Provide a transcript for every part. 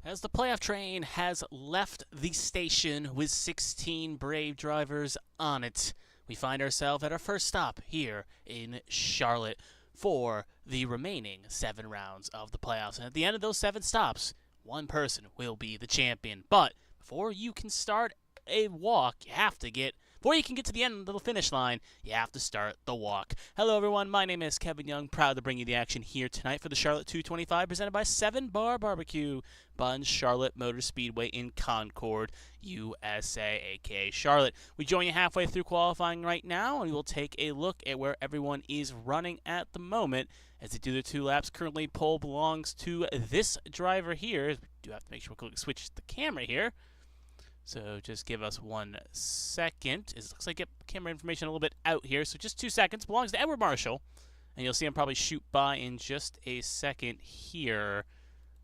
As the playoff train has left the station with 16 brave drivers on it, we find ourselves at our first stop here in Charlotte for the remaining 7 rounds of the playoffs. And at the end of those 7 stops, one person will be the champion. But before you can start a walk, before you can get to the end of the finish line, you have to start the walk. Hello, everyone. My name is Kevin Young, proud to bring you the action here tonight for the Charlotte 225, presented by 7 Bar Barbecue, Buns Charlotte Motor Speedway in Concord, USA, aka Charlotte. We join you halfway through qualifying right now, and we will take a look at where everyone is running at the moment as they do their 2 laps. Currently, pole belongs to this driver here. We do have to make sure we switch the camera here. So just give us 1 second. It looks like I get camera information a little bit out here. So just 2 seconds. Belongs to Edward Marshall. And you'll see him probably shoot by in just a second here.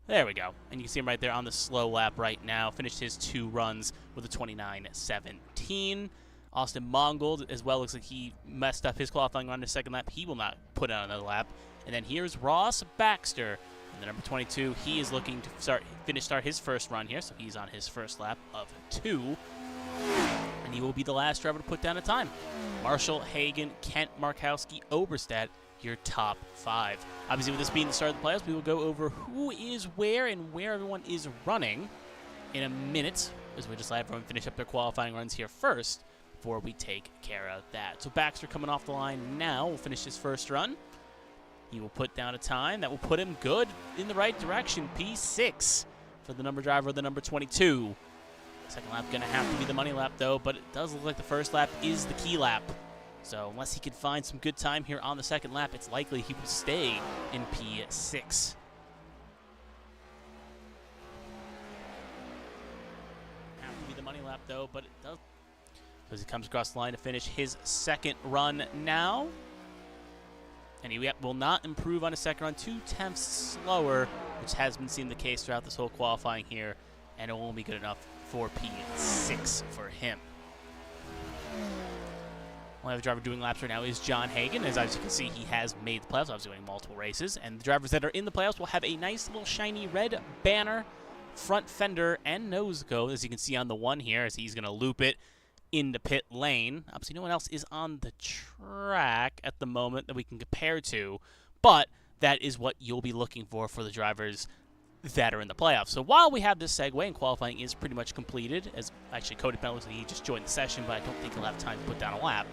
There we go. And you can see him right there on the slow lap right now. Finished his 2 runs with a 29.17. Austin Mongold as well. Looks like he messed up his qualifying run in the second lap. He will not put out another lap. And then here's Ross Baxter. And the number 22, he is looking to start his first run here, so he's on his first lap of 2. And he will be the last driver to put down a time. Marshall, Hagen, Kent, Markowski, Oberstadt, your top 5. Obviously, with this being the start of the playoffs, we will go over who is where and where everyone is running in a minute, as we just let everyone finish up their qualifying runs here first before we take care of that. So Baxter coming off the line now will finish his first run. He will put down a time that will put him good in the right direction. P6 for the number driver of the number 22. Second lap going to have to be the money lap, though, but it does look like the first lap is the key lap. So unless he can find some good time here on the second lap, it's likely he will stay in P6. Have to be the money lap, though, but it does. So as he comes across the line to finish his second run now. And he will not improve on his second run, 2/10 slower, which has been seen the case throughout this whole qualifying here, and it won't be good enough for P6 for him. One other driver doing laps right now is John Hagen. As you can see, he has made the playoffs, obviously winning multiple races, and the drivers that are in the playoffs will have a nice little shiny red banner, front fender, and nose cone, as you can see on the one here, as he's going to loop it into pit lane. Obviously, no one else is on the track at the moment that we can compare to, but that is what you'll be looking for the drivers that are in the playoffs. So while we have this segue and qualifying is pretty much completed, as actually Cody Pennell looks like he just joined the session, but I don't think he'll have time to put down a lap.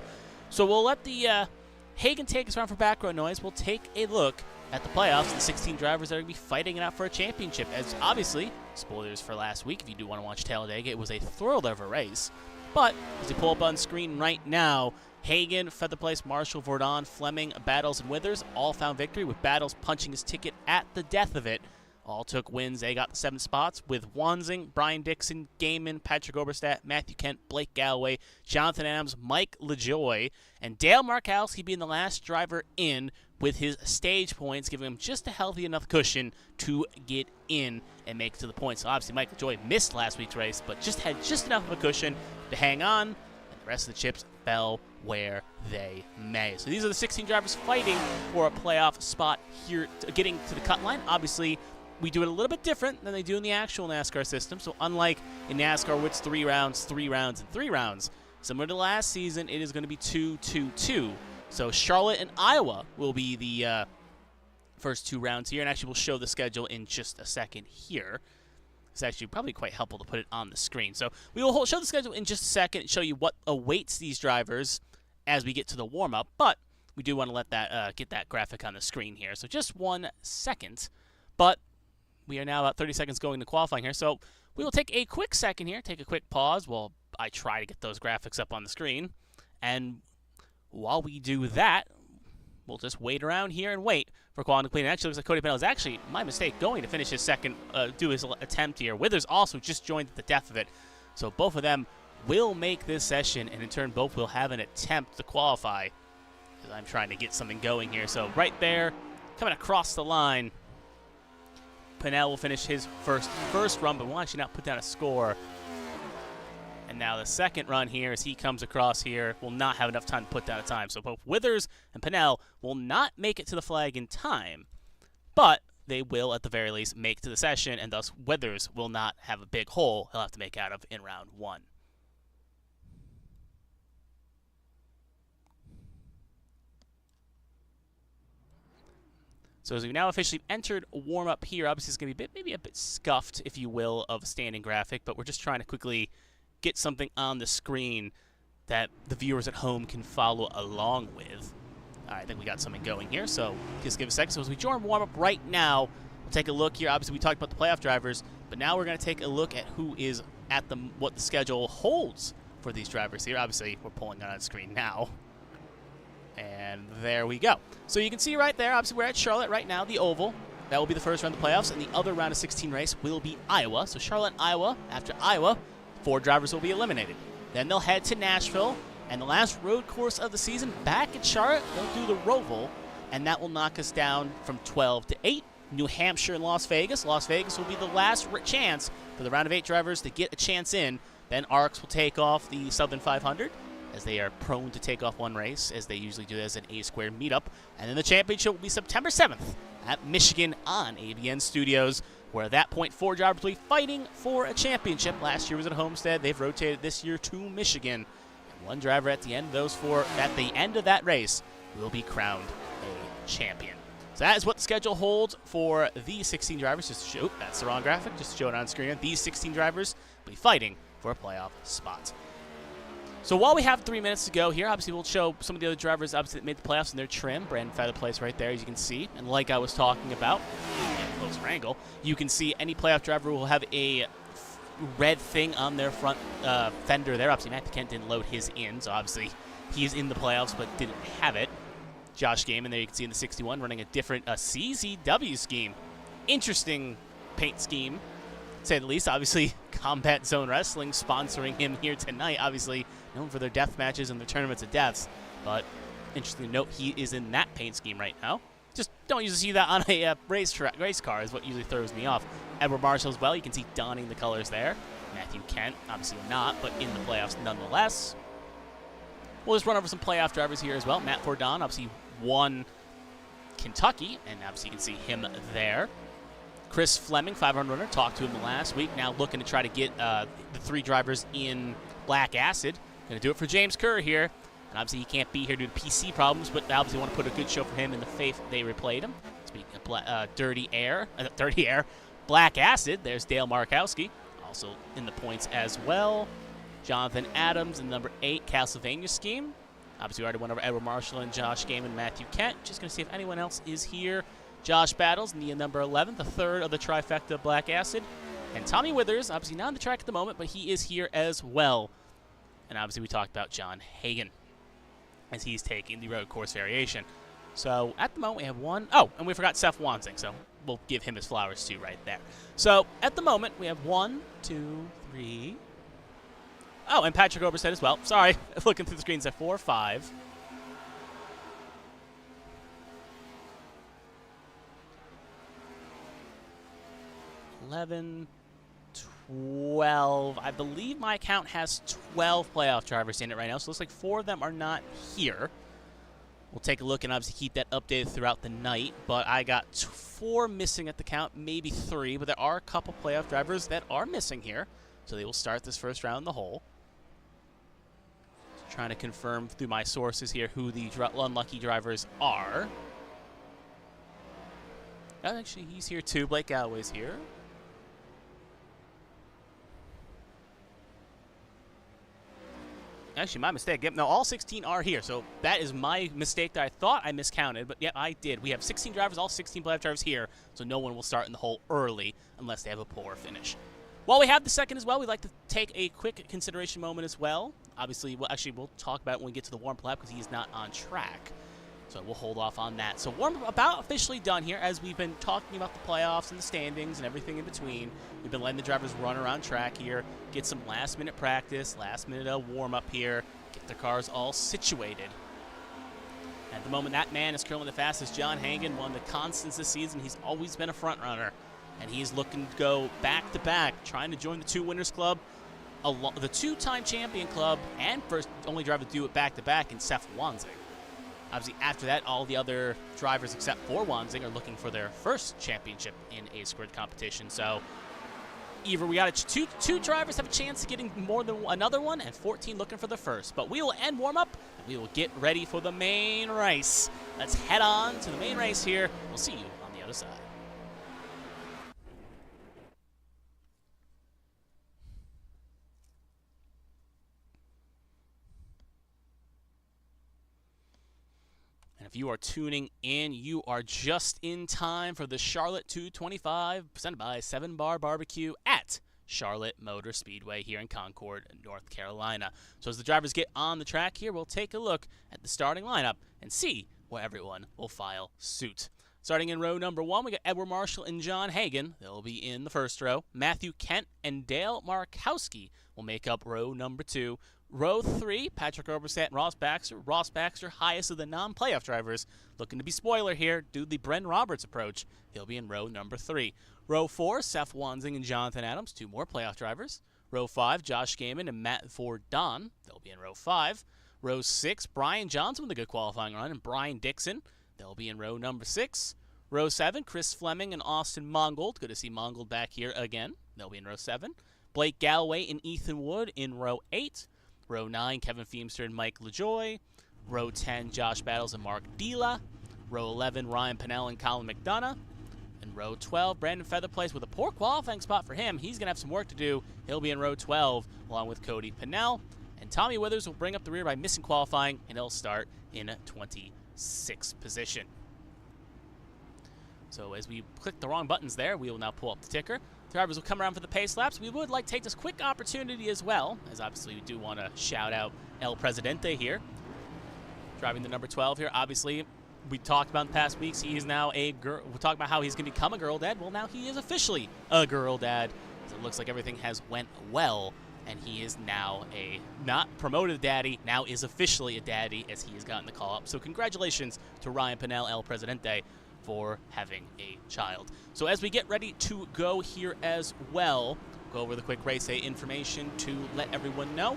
So we'll let the Hagen take us around for background noise. We'll take a look at the playoffs and the 16 drivers that are going to be fighting it out for a championship. As obviously, spoilers for last week, if you do want to watch Talladega, it was a thriller of a race. But as you pull up on screen right now, Hagen, Feather Place, Marshall, Vordon, Fleming, Battles, and Withers all found victory, with Battles punching his ticket at the death of it. All took wins. They got the 7 spots, with Wansing, Brian Dixon, Gaiman, Patrick Oberstadt, Matthew Kent, Blake Galloway, Jonathan Adams, Mike LaJoy, and Dale Markowski being the last driver in with his stage points, giving him just a healthy enough cushion to get in and make it to the points. So obviously, Mike LaJoy missed last week's race, but just had just enough of a cushion to hang on, and the rest of the chips fell where they may. So these are the 16 drivers fighting for a playoff spot here, getting to the cut line. Obviously, we do it a little bit different than they do in the actual NASCAR system. So unlike in NASCAR, where it's 3 rounds, 3 rounds, and 3 rounds, similar to last season, it is going to be 2-2-2. So Charlotte and Iowa will be the first 2 rounds here, and actually we'll show the schedule in just a second here. It's actually probably quite helpful to put it on the screen. So we will show the schedule in just a second and show you what awaits these drivers as we get to the warm-up, but we do want to let that get that graphic on the screen here. So just 1 second, but we are now about 30 seconds going to qualifying here. So we will take a quick second here, take a quick pause while I try to get those graphics up on the screen. And while we do that, we'll just wait around here and wait for qualifying to complete. It actually looks like Cody Pennell is actually, my mistake, going to finish his second, do his attempt here. Withers also just joined at the death of it. So both of them will make this session, and in turn, both will have an attempt to qualify, as I'm trying to get something going here. So right there, coming across the line, Pennell will finish his first run, but will actually not put down a score. And now the second run here, as he comes across here, will not have enough time to put down a time. So both Withers and Pennell will not make it to the flag in time. But they will, at the very least, make to the session, and thus Withers will not have a big hole he'll have to make out of in round 1. So as we've now officially entered warm-up here, obviously it's going to be maybe a bit scuffed, if you will, of a standing graphic, but we're just trying to quickly get something on the screen that the viewers at home can follow along with. All right, I think we got something going here, so just give a second. So as we join warm-up right now, we'll take a look here. Obviously, we talked about the playoff drivers, but now we're going to take a look at who is at what the schedule holds for these drivers here. Obviously, we're pulling it on screen now. And there we go. So you can see right there, obviously we're at Charlotte right now, the Oval. That will be the first round of the playoffs, and the other round of 16 race will be Iowa. So Charlotte and Iowa, after Iowa, 4 drivers will be eliminated. Then they'll head to Nashville, and the last road course of the season, back at Charlotte, they'll do the Roval, and that will knock us down from 12 to 8. New Hampshire and Las Vegas. Las Vegas will be the last chance for the round of 8 drivers to get a chance in. Then ARCS will take off the Southern 500, as they are prone to take off one race, as they usually do as an A-squared meetup. And then the championship will be September 7th at Michigan on ABN Studios, where at that point 4 drivers will be fighting for a championship. Last year was at Homestead. They've rotated this year to Michigan. And 1 driver at the end of those 4, at the end of that race, will be crowned a champion. So that is what the schedule holds for these 16 drivers. Just to show, that's the wrong graphic, just to show it on screen. These 16 drivers will be fighting for a playoff spot. So while we have 3 minutes to go here, obviously we'll show some of the other drivers obviously that made the playoffs in their trim. Brandon Feather Place right there, as you can see. And like I was talking about, closer angle, you can see any playoff driver will have a red thing on their front fender there. Obviously Matthew Kent didn't load his in, so obviously he's in the playoffs but didn't have it. Josh Gaiman, there you can see in the 61, running a different CZW scheme. Interesting paint scheme, to say the least. Obviously, Combat Zone Wrestling sponsoring him here tonight. Obviously, known for their death matches and their tournaments of deaths. But interesting to note, he is in that paint scheme right now. Just don't usually see that on a race car is what usually throws me off. Edward Marshall as well. You can see donning the colors there. Matthew Kent, obviously not, but in the playoffs nonetheless. We'll just run over some playoff drivers here as well. Matt Fordon obviously won Kentucky, and obviously you can see him there. Chris Fleming, 500 runner, talked to him last week. Now looking to try to get the 3 drivers in Black Acid. Going to do it for James Kerr here. And obviously he can't be here due to PC problems, but they obviously want to put a good show for him in the faith they replayed him. Speaking of Dirty Air, Black Acid, there's Dale Markowski, also in the points as well. Jonathan Adams in number 8, Castlevania scheme. Obviously, we already went over Edward Marshall and Josh Gaiman, Matthew Kent. Just going to see if anyone else is here. Josh Battles in the number 11, the 3rd of the trifecta Black Acid. And Tommy Withers, obviously not on the track at the moment, but he is here as well. And obviously, we talked about John Hagen as he's taking the road course variation. So at the moment, we have 1. Oh, and we forgot Seth Wansing, so we'll give him his flowers too right there. So at the moment, we have 1, 2, 3. Oh, and Patrick Oberstead as well. Sorry, looking through the screens at 4, 5. 11, 12. I believe my account has 12 playoff drivers in it right now, so it looks like 4 of them are not here. We'll take a look and obviously keep that updated throughout the night, but I got 4 missing at the count, maybe 3, but there are a couple playoff drivers that are missing here, so they will start this first round in the hole. Trying to confirm through my sources here who the unlucky drivers are. Actually, he's here too. Blake Galloway's here. Actually, my mistake. Yep, no, all 16 are here. So that is my mistake that I thought I miscounted. But yeah, I did. We have 16 drivers, all 16 playoff drivers here. So no one will start in the hole early unless they have a poor finish. While we have the second as well, we'd like to take a quick consideration moment as well. Obviously, we'll talk about it when we get to the warm-up lap because he's not on track. So we'll hold off on that. So warm-up about officially done here as we've been talking about the playoffs and the standings and everything in between. We've been letting the drivers run around track here, get some last-minute practice, last-minute warm-up here, get their cars all situated. At the moment, that man is currently the fastest. John Hagen, one of the constants this season. He's always been a front-runner. And he's looking to go back-to-back, trying to join the 2 Winners Club, the 2-time champion club, and first only driver to do it back-to-back in Seth Wansing. Obviously, after that, all the other drivers except for Wanzing are looking for their first championship in a squared competition. So either we got two drivers have a chance of getting more than another one, and 14 looking for the first. But we will end warm-up, and we will get ready for the main race. Let's head on to the main race here. We'll see you on the other side. And if you are tuning in, you are just in time for the Charlotte 225 presented by 7 Bar Barbecue at Charlotte Motor Speedway here in Concord, North Carolina. So as the drivers get on the track here, we'll take a look at the starting lineup and see where everyone will file suit. Starting in row number 1, we got Edward Marshall and John Hagan. They'll be in the first row. Matthew Kent and Dale Markowski will make up row number 2. Row 3, Patrick Oberstadt and Ross Baxter. Ross Baxter, highest of the non-playoff drivers. Looking to be spoiler here, do the Bren Roberts approach. He'll be in row number 3. Row 4, Seth Wanzing and Jonathan Adams, 2 more playoff drivers. Row 5, Josh Gaiman and Matt Ford-Don. They'll be in row 5. Row 6, Brian Johnson with a good qualifying run, and Brian Dixon. They'll be in row number 6. Row 7, Chris Fleming and Austin Mongold. Good to see Mongold back here again. They'll be in row 7. Blake Galloway and Ethan Wood in row 8. Row 9, Kevin Feemster and Mike LaJoy. Row 10, Josh Battles and Mark Dila. Row 11, Ryan Pennell and Colin McDonough. And row 12, Brandon Featherplace with a poor qualifying spot for him. He's going to have some work to do. He'll be in row 12 along with Cody Pennell. And Tommy Withers will bring up the rear by missing qualifying, and he'll start in 26th position. So as we click the wrong buttons there, we will now pull up the ticker. Drivers will come around for the pace laps. We would like to take this quick opportunity as well, as obviously we do want to shout out El Presidente here. Driving the number 12 here, obviously, we talked about in the past weeks, he is now a girl. We talked about how he's going to become a girl dad. Well, now he is officially a girl dad. So it looks like everything has went well, and he is now a not promoted daddy, now is officially a daddy as he has gotten the call up. So congratulations to Ryan Pennell, El Presidente, for having a child. So as we get ready to go here as well, go over the quick race day information to let everyone know.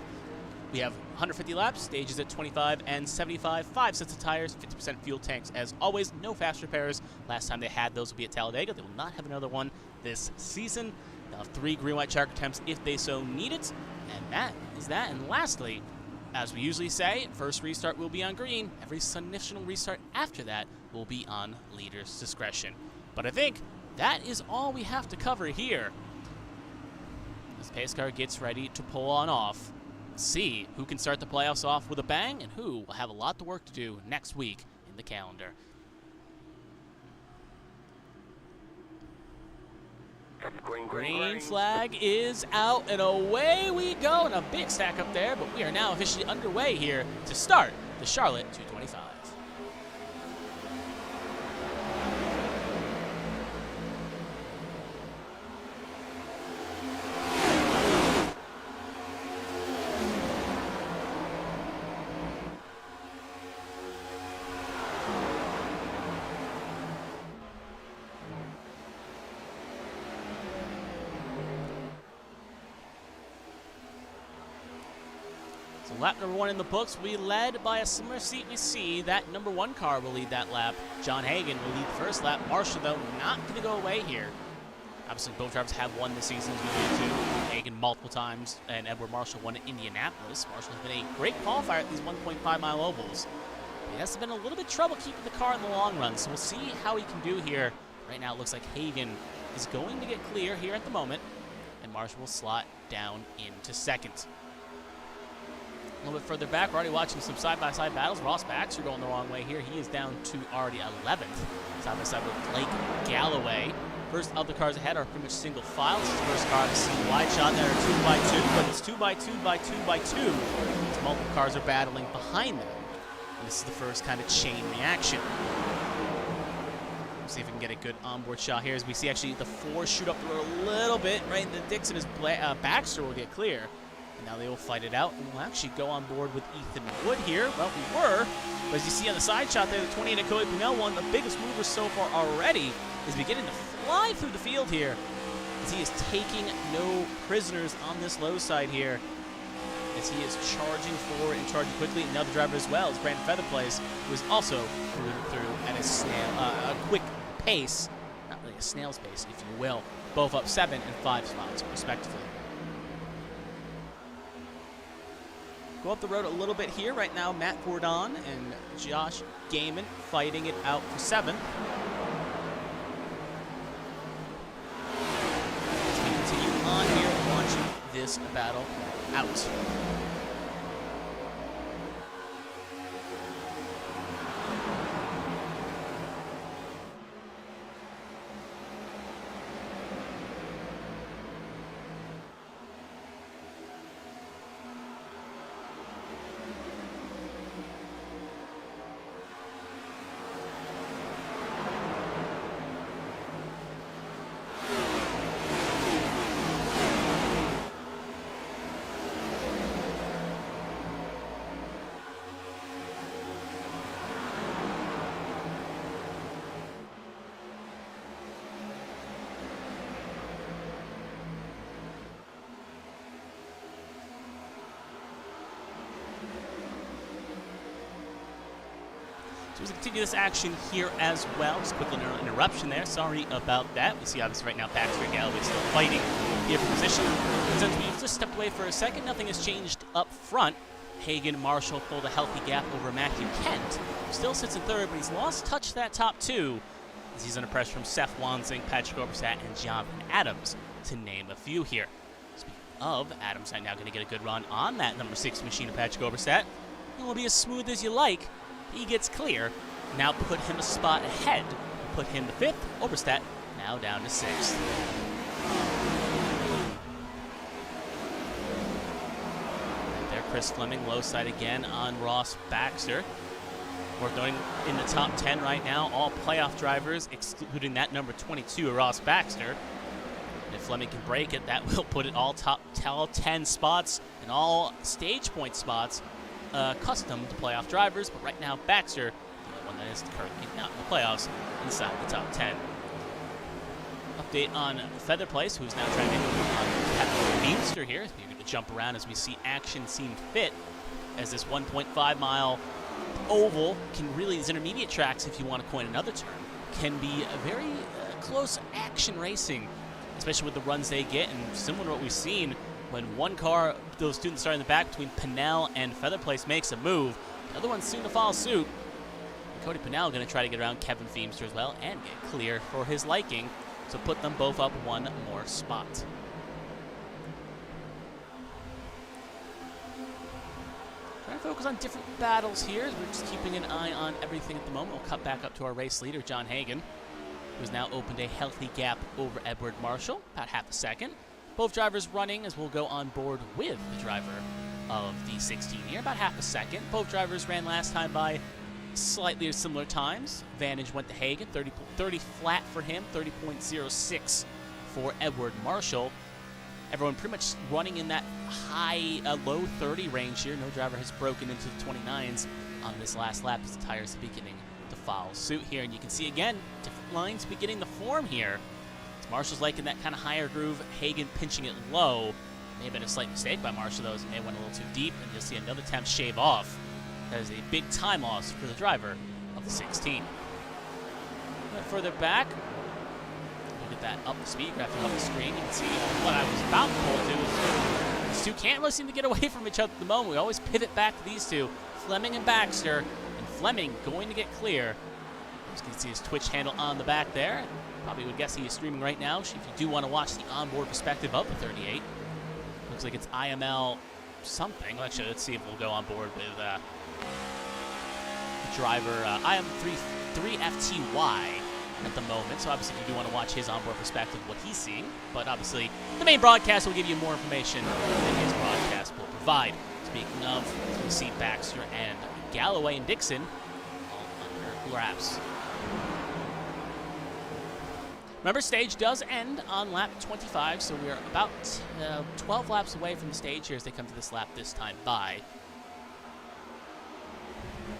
We have 150 laps, stages at 25 and 75, 5 sets of tires, 50% fuel tanks. As always, no fast repairs. Last time they had those will be at Talladega. They will not have another one this season. They'll have 3 green-white shark attempts if they so need it. And that is that. And lastly, as we usually say, first restart will be on green. Every additional restart after that will be on leader's discretion. But I think that is all we have to cover here. This pace car gets ready to pull on off. See who can start the playoffs off with a bang and who will have a lot of work to do next week in the calendar. Green flag is out, and away we go. And a big stack up there, but we are now officially underway here to start the Charlotte 225. So lap number 1 in the books, we led by a similar seat. We see that number 1 car will lead that lap. John Hagan will lead the first lap. Marshall, though, not going to go away here. Obviously, both drivers have won this season, as we did too. Hagan multiple times, and Edward Marshall won at Indianapolis. Marshall has been a great qualifier at these 1.5-mile ovals. He has been a little bit trouble keeping the car in the long run, so we'll see how he can do here. Right now, it looks like Hagan is going to get clear here at the moment, and Marshall will slot down into second. A little bit further back, we're already watching some side-by-side battles. Ross Baxter going the wrong way here. He is down to already 11th, side-by-side with Blake Galloway. First of the cars ahead are pretty much single file. This is the first car to see the wide shot there, 2x2, but it's 2x2x2x2. As multiple cars are battling behind them. And this is the first kind of chain reaction. See if we can get a good onboard shot here as we see actually the 4 shoot up the road a little bit. Right, the Dixon is Baxter will get clear. And now they will fight it out, and we'll actually go on board with Ethan Wood here. Well, we were, but as you see on the side shot there, the 28 at Cody Pennell, one of the biggest movers so far already, is beginning to fly through the field here as he is taking no prisoners on this low side here. As as he is charging forward and charging quickly. Another driver as well is Brandon Featherplace, who is also moving through at a quick pace, not really a snail's pace, if you will. Both up 7 and 5 spots, respectively. Go up the road a little bit here. Right now, Matt Gordon and Josh Gaiman fighting it out for 7th. As we continue on here, watching this battle out. So we continue this action here as well. Just a quick little interruption there. Sorry about that. We see obviously right now Baxter and Galloway still fighting here for position. Since we just stepped away for a second, nothing has changed up front. Hagan Marshall pulled a healthy gap over Matthew Kent. Still sits in 3rd, but he's lost touch to that top 2 as he's under pressure from Seth Wansing, Patrick Oberstat, and Jonathan Adams, to name a few here. Speaking of, Adams right now going to get a good run on that number 6 machine of Patrick Oberstat. It will be as smooth as you like. He gets clear. Now put him a spot ahead. Put him to 5th. Oberstat now down to 6th. There, Chris Fleming, low side again on Ross Baxter. We're going in the top 10 right now. All playoff drivers, excluding that number 22, Ross Baxter. And if Fleming can break it, that will put it all top 10 spots and all stage point spots custom to playoff drivers, but right now Baxter, the only one that is currently not in the playoffs, inside the top 10. Update on Featherplace, who's now trying to make a move on Captain Beamster here. We're going to jump around as we see action seem fit, as this 1.5 mile oval can really, these intermediate tracks, if you want to coin another term, can be a very close action racing, especially with the runs they get, and similar to what we've seen when one car, those students starting in the back between Pinnell and Featherplace, makes a move. The other one's soon to follow suit. And Cody Pinnell going to try to get around Kevin Feemster as well and get clear for his liking. So put them both up 1 more spot. Trying to focus on different battles here. We're just keeping an eye on everything at the moment. We'll cut back up to our race leader, John Hagan, who's now opened a healthy gap over Edward Marshall, about half a second. Both drivers running as we'll go on board with the driver of the 16 here, about half a second. Both drivers ran last time by slightly similar times. Vantage went to Hagan, 30 flat for him, 30.06 for Edward Marshall. Everyone pretty much running in that high, low 30 range here. No driver has broken into the 29s on this last lap as the tires are beginning to follow suit here. And you can see again, different lines beginning to form here. Marshall's liking that kind of higher groove, Hagan pinching it low. May have been a slight mistake by Marshall, though, as he may have went a little too deep, and you'll see another attempt shave off. That is a big time loss for the driver of the 16. A bit further back, look at that up the speed graphic up the screen. You can see what I was about to pull to. These two can't really seem to get away from each other at the moment. We always pivot back to these two, Fleming and Baxter, and Fleming going to get clear. You can see his Twitch handle on the back there. Probably would guess he is streaming right now. If you do want to watch the onboard perspective of the 38, looks like it's IML something. Actually, let's see if we'll go on board with the driver IM3FTY at the moment. So obviously, if you do want to watch his onboard perspective, what he's seeing, but obviously the main broadcast will give you more information than his broadcast will provide. Speaking of, we see Baxter and Galloway and Dixon all under wraps. Remember, stage does end on lap 25, so we're about 12 laps away from the stage here as they come to this lap this time by.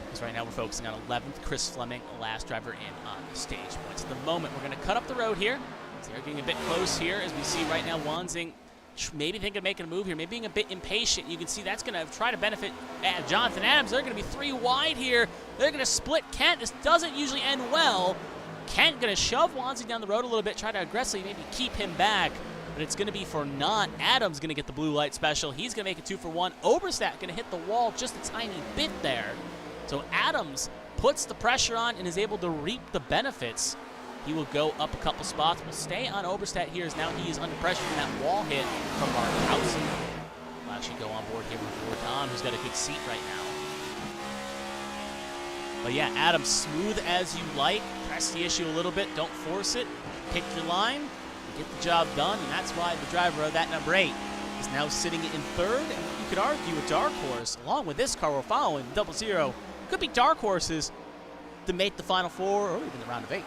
Because right now we're focusing on 11th, Chris Fleming, the last driver in on the stage points. At the moment, we're going to cut up the road here. So they're getting a bit close here as we see right now Wansing maybe thinking of making a move here, maybe being a bit impatient. You can see that's going to try to benefit Jonathan Adams. They're going to be 3 wide here. They're going to split Kent. This doesn't usually end well. Kent going to shove Wanzi down the road a little bit, try to aggressively maybe keep him back, but it's going to be for naught. Adams going to get the blue light special. He's going to make it 2 for 1. Oberstadt going to hit the wall just a tiny bit there. So Adams puts the pressure on and is able to reap the benefits. He will go up a couple spots. We'll stay on Oberstadt here as now he is under pressure from that wall hit from Markhausen. We'll actually go on board here with Vordan, who's got a good seat right now. But yeah, Adams, smooth as you like. Press the issue a little bit. Don't force it. Pick your line. Get the job done. And that's why the driver of that number 8 is now sitting in 3rd. And you could argue a dark horse, along with this car we're following, 00. Could be dark horses to make the Final 4 or even the round of 8.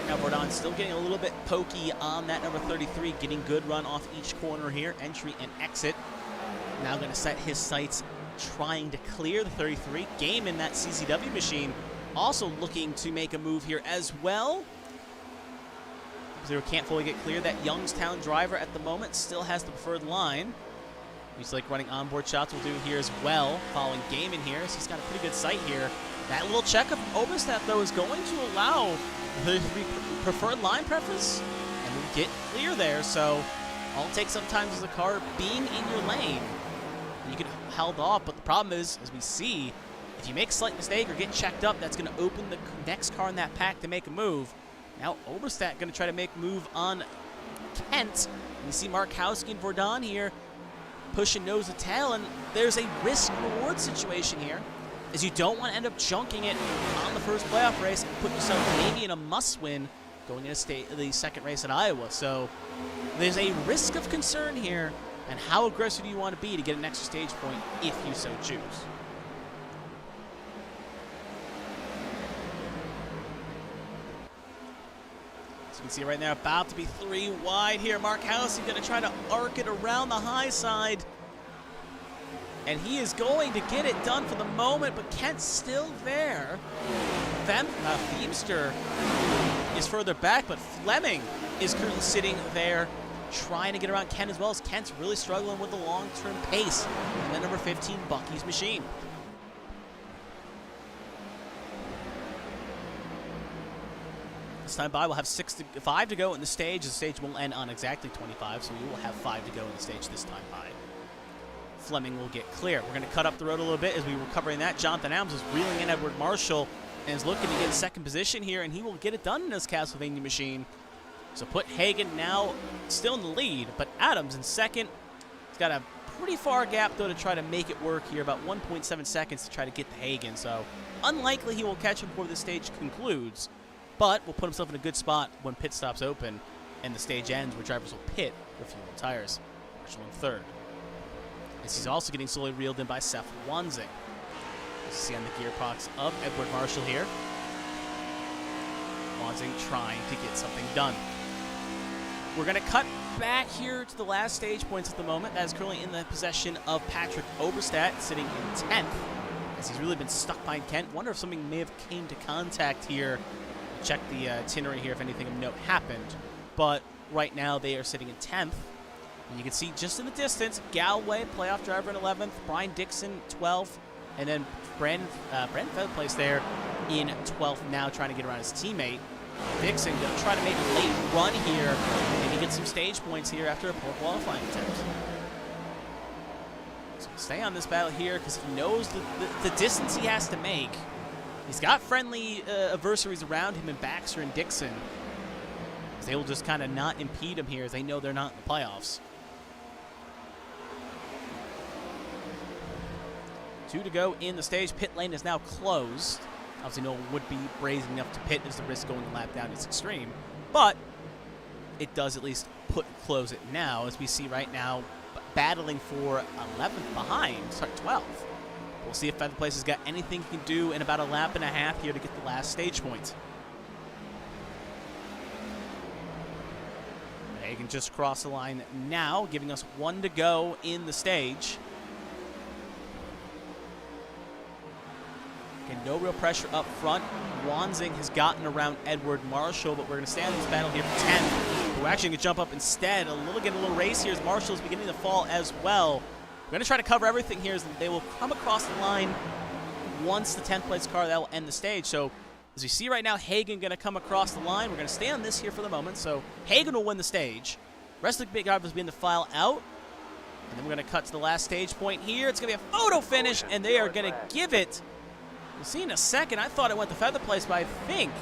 Now Vordan still getting a little bit pokey on that number 33, getting good run off each corner here, entry and exit. Now going to set his sights trying to clear the 33. Game in that CZW machine also looking to make a move here as well. Zero can't fully get clear. That Youngstown driver at the moment still has the preferred line. He's like running onboard shots will do here as well, following Game in here. So he's got a pretty good sight here. That little check of Oberstadt, though, is going to allow the preferred line preference, and we'll get clear there. So all it takes sometimes is a car being in your lane. You can held off, but the problem is, as we see, if you make a slight mistake or get checked up, that's going to open the next car in that pack to make a move. Now Oberstadt going to try to make a move on Kent. And you see Markowski and Vordan here pushing nose to tail, and there's a risk-reward situation here, as you don't want to end up chunking it on the first playoff race and put yourself maybe in a must-win going into the second race at Iowa. So there's a risk of concern here, and how aggressive do you want to be to get an extra stage point if you so choose. So you can see right now, about to be 3 wide here. Markowski going to try to arc it around the high side. And he is going to get it done for the moment, but Kent's still there. Feemster is further back, but Fleming is currently sitting there trying to get around Kent as well, as Kent's really struggling with the long-term pace in the number 15 Bucky's machine. This time by, we'll have 5 to go in the stage. The stage will end on exactly 25, so we will have 5 to go in the stage this time by. Fleming will get clear. We're going to cut up the road a little bit as we were covering that. Jonathan Adams is reeling in Edward Marshall and is looking to get second position here, and he will get it done in this Castlevania machine. So put Hagen now still in the lead, but Adams in second. He's got a pretty far gap, though, to try to make it work here, about 1.7 seconds to try to get to Hagen. So unlikely he will catch him before the stage concludes, but will put himself in a good spot when pit stops open and the stage ends, where drivers will pit for fuel and tires. Marshall in third. As he's also getting slowly reeled in by Seth Wanzing. You see on the gearbox of Edward Marshall here. Wanzing trying to get something done. We're going to cut back here to the last stage points at the moment. That is currently in the possession of Patrick Oberstadt, sitting in 10th, as he's really been stuck behind Kent. Wonder if something may have came to contact here. Check the itinerary here if anything of note happened. But right now they are sitting in 10th. And you can see just in the distance, Galway, playoff driver in 11th, Brian Dixon, 12th, and then Brandon Feather place there in 12th now, trying to get around his teammate. Dixon going to try to make a late run here, maybe get some stage points here after a poor qualifying attempt. So stay on this battle here, because he knows the distance he has to make. He's got friendly adversaries around him in Baxter and Dixon. They will just kind of not impede him here, as they know they're not in the playoffs. 2 to go in the stage. Pit lane is now closed. Obviously, no one would be brazen enough to pit, as the risk going a lap down is extreme. But it does at least close it now, as we see right now battling for 11th behind, sorry, 12th. We'll see if Feather Place has got anything he can do in about a lap and a half here to get the last stage point. Hagen just crossed the line now, giving us 1 to go in the stage. Again, no real pressure up front. Wanzing has gotten around Edward Marshall, but we're going to stay on this battle here for 10th. We're actually going to jump up instead. Getting a little race here as Marshall's beginning to fall as well. We're going to try to cover everything here as they will come across the line once the 10th place car. That will end the stage. So as you see right now, Hagen going to come across the line. We're going to stay on this here for the moment. So Hagen will win the stage. Rest of the big drivers begin to file out. And then we're going to cut to the last stage point here. It's going to be a photo finish, and they are going to give it. We'll see in a second. I thought it went to Feather Place, but I think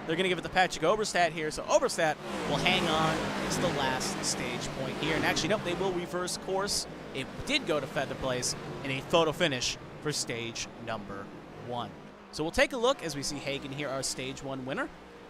they're going to give it to Patrick Oberstadt here. So Oberstadt will hang on. It's the last stage point here. And actually, nope, they will reverse course. It did go to Feather Place in a photo finish for stage number 1. So we'll take a look as we see Hagen here, our stage 1 winner.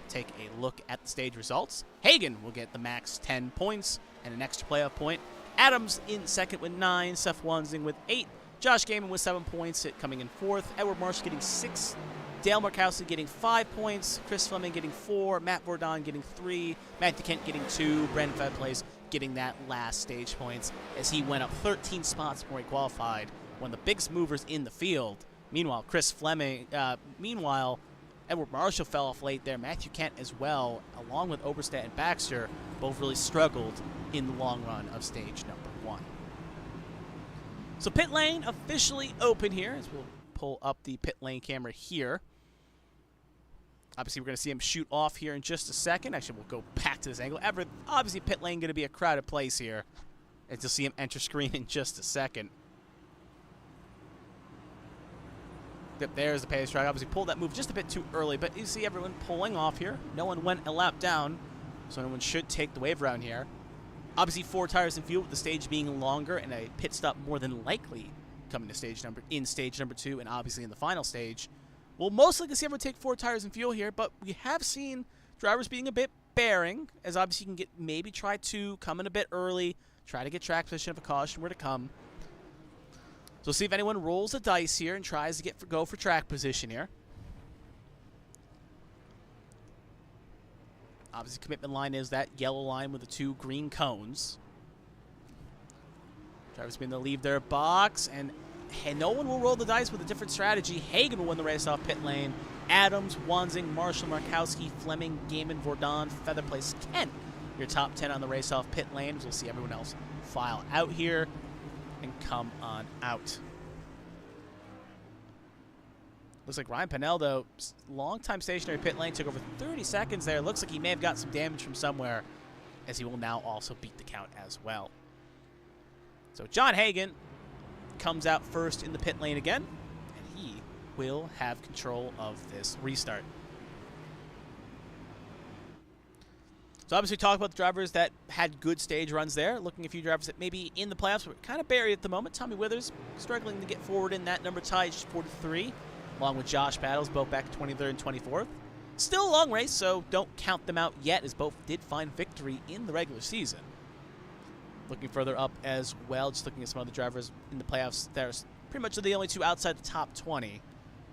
Take a look at the stage results. Hagen will get the max 10 points and an extra playoff point. Adams in second with 9. Seth Wanzing with 8. Josh Gaiman with 7 points, coming in 4th. Edward Marshall getting 6. Dale Markowski getting 5 points. Chris Fleming getting 4. Matt Vordon getting 3. Matthew Kent getting 2. Brandon Feather Place getting that last stage points as he went up 13 spots before he qualified. One of the biggest movers in the field. Meanwhile, Edward Marshall fell off late there. Matthew Kent as well, along with Oberstadt and Baxter, both really struggled in the long run of stage number 1. So pit lane officially open here as we'll pull up the pit lane camera here. Obviously, we're going to see him shoot off here in just a second. Actually, we'll go back to this angle. Obviously, pit lane going to be a crowded place here. And you'll see him enter screen in just a second. Yep, there's the pace track. Obviously, pulled that move just a bit too early, but you see everyone pulling off here. No one went a lap down, so no one should take the wave around here. Obviously, 4 tires in fuel, with the stage being longer and a pit stop more than likely coming to stage number 2, and obviously in the final stage. We'll most likely see everyone take 4 tires in fuel here, but we have seen drivers being a bit bearing, as obviously you can maybe try to come in a bit early, try to get track position if a caution were to come. So we'll see if anyone rolls the dice here and tries to go for track position here. Obviously, commitment line is that yellow line with the 2 green cones. Drivers being to leave their box, and no one will roll the dice with a different strategy. Hagen will win the race off pit lane. Adams, Wanzing, Marshall, Markowski, Fleming, Gaiman, Vordon, Feather Place, Kent. Your top 10 on the race off pit lane. We'll see everyone else file out here and come on out. Looks like Ryan Pineldo, long-time stationary pit lane, took over 30 seconds there. Looks like he may have got some damage from somewhere, as he will now also beat the count as well. So John Hagen comes out first in the pit lane again, and he will have control of this restart. So obviously talk about the drivers that had good stage runs there. Looking at a few drivers that maybe in the playoffs were kind of buried at the moment. Tommy Withers struggling to get forward in that number tie, just 43, along with Josh Battles, both back to 23rd and 24th. Still a long race, so don't count them out yet, as both did find victory in the regular season. Looking further up as well, just looking at some other drivers in the playoffs, there's pretty much the only 2 outside the top 20.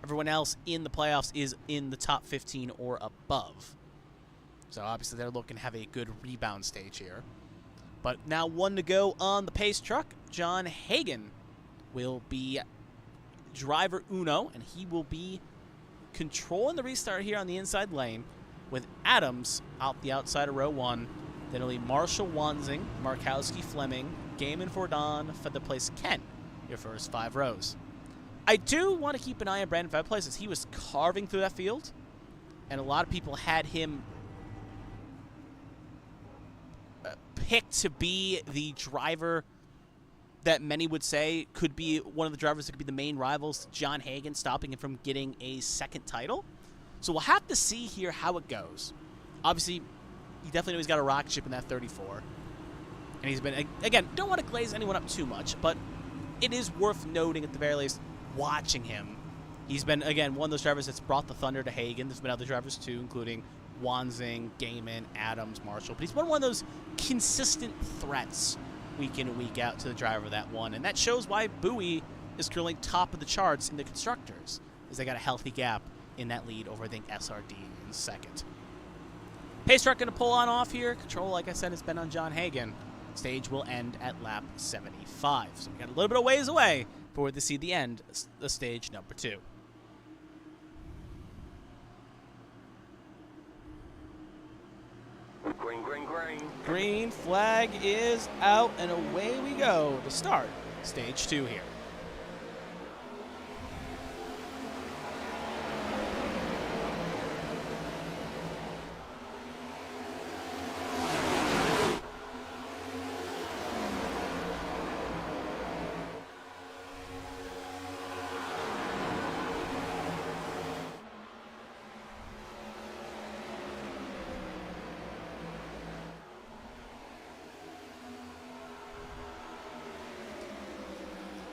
Everyone else in the playoffs is in the top 15 or above. So obviously they're looking to have a good rebound stage here. But now 1 to go on the pace truck. John Hagen will be driver uno, and he will be controlling the restart here on the inside lane with Adams out the outside of row 1. Then it'll be Marshall, Wanzing, Markowski, Fleming, Gaiman, Vordon, Feather Place, Kent, your first 5 rows. I do want to keep an eye on Brandon Feather Place, as he was carving through that field, and a lot of people had him picked to be the driver that many would say could be one of the drivers that could be the main rivals to John Hagen, stopping him from getting a second title. So we'll have to see here how it goes. Obviously, you definitely know he's got a rocket ship in that 34. And he's been, again, don't want to glaze anyone up too much, but it is worth noting at the very least, watching him. He's been, again, one of those drivers that's brought the thunder to Hagen. There's been other drivers too, including Wanzing, Gaiman, Adams, Marshall. But he's been one of those consistent threats week in and week out to the driver that won. And that shows why Bowie is currently top of the charts in the Constructors, as they got a healthy gap in that lead over, I think, SRD in second. Pace truck going to pull on off here. Control, like I said, has been on John Hagen. Stage will end at lap 75. So we got a little bit of ways away before we see the end of stage number 2. Green flag is out, and away we go to start stage 2 here.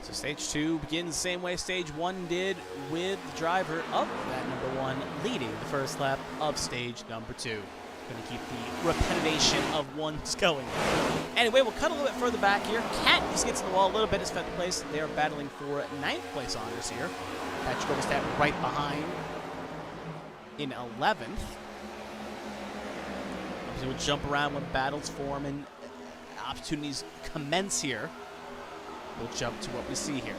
So stage 2 begins the same way stage 1 did, with the driver of that number 1 leading the first lap of stage number 2. Going to keep the repetition of ones going. Anyway, we'll cut a little bit further back here. Kent just gets in the wall a little bit. It's 5th place. They are battling for 9th place honors here. Patrick Overstat right behind in 11th. So we'll jump around when battles form and opportunities commence here. We'll jump to what we see here.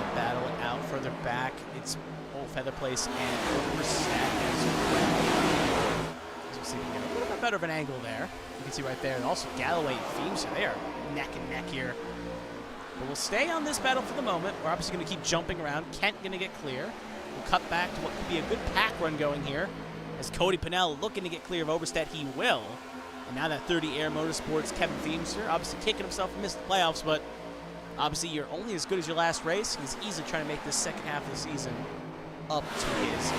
The battle out further back. It's Old Feather Place and Overstat as well. As we see, we get a little bit better of an angle there. You can see right there. And also Galloway and Feemster, they are neck and neck here. But we'll stay on this battle for the moment. We're obviously going to keep jumping around. Kent going to get clear. We'll cut back to what could be a good pack run going here. As Cody Pennell looking to get clear of Overstat, he will. And now that 30 Air Motorsports, Kevin Feemster, obviously kicking himself and missed the playoffs, but obviously you're only as good as your last race. He's easily trying to make this second half of the season up to his.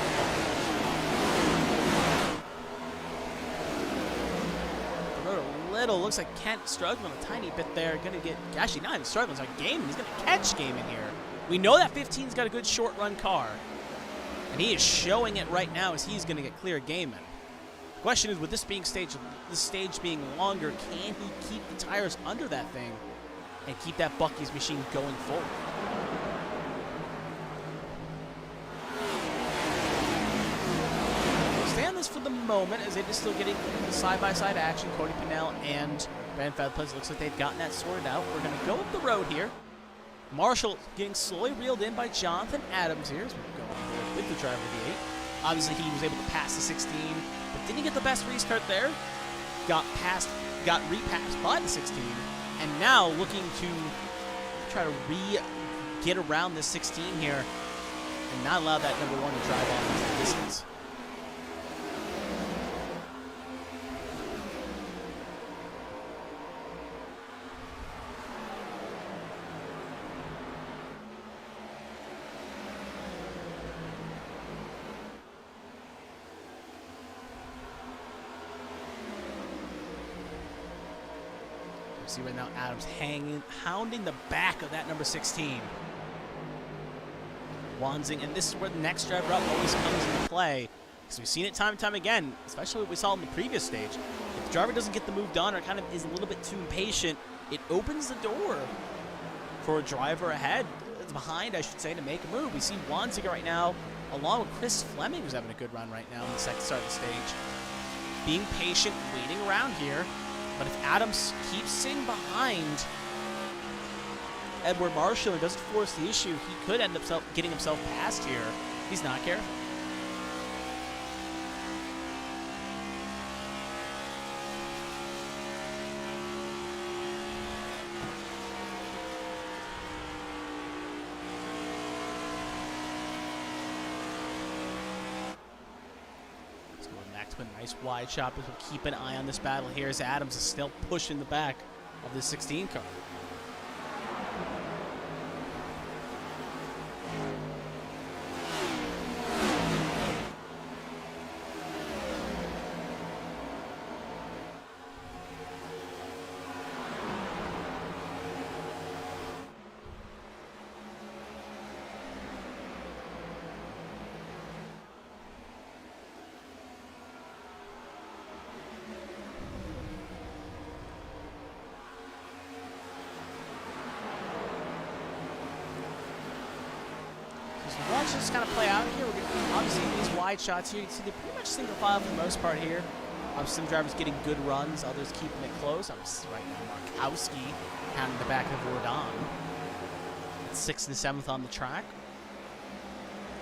The road a little, looks like Kent struggling a tiny bit there. Gonna get, actually not even struggling, it's like Gaiman. He's gonna catch Gaiman here. We know that 15's got a good short run car, and he is showing it right now as he's gonna get clear of Gaiman. Question is, with this stage being longer, can he keep the tires under that thing and keep that Bucky's machine going forward? We'll stay on this for the moment as they're just still getting side-by-side action. Cody Pennell and Brandon Featherplace looks like they've gotten that sorted out. We're going to go up the road here. Marshall getting slowly reeled in by Jonathan Adams here as we're going with the driver of the 8. Obviously, he was able to pass the 16. But didn't get the best restart there. Got repassed by the 16, and now looking to try to get around this 16 here and not allow that number 1 to drive on into the distance. See right now, Adams hounding the back of that number 16. Wanzing, and this is where the next driver up always comes into play. Because we've seen it time and time again, especially what we saw in the previous stage. If the driver doesn't get the move done or kind of is a little bit too impatient, it opens the door for a driver ahead, behind, I should say, to make a move. We see Wanzing right now, along with Chris Fleming, who's having a good run right now in the second start of the stage. Being patient, waiting around here. But if Adams keeps sitting behind Edward Marshall and doesn't force the issue, he could end up getting himself past here. He's not careful. A nice wide shot, but we'll keep an eye on this battle here as Adams is still pushing the back of the 16 car. Watch this kind of play out here. We're getting, obviously, these wide shots here. You can see they're pretty much single file for the most part here. Some drivers getting good runs, others keeping it close. Right now, Markowski pounding the back of Rodon. 6th and 7th on the track.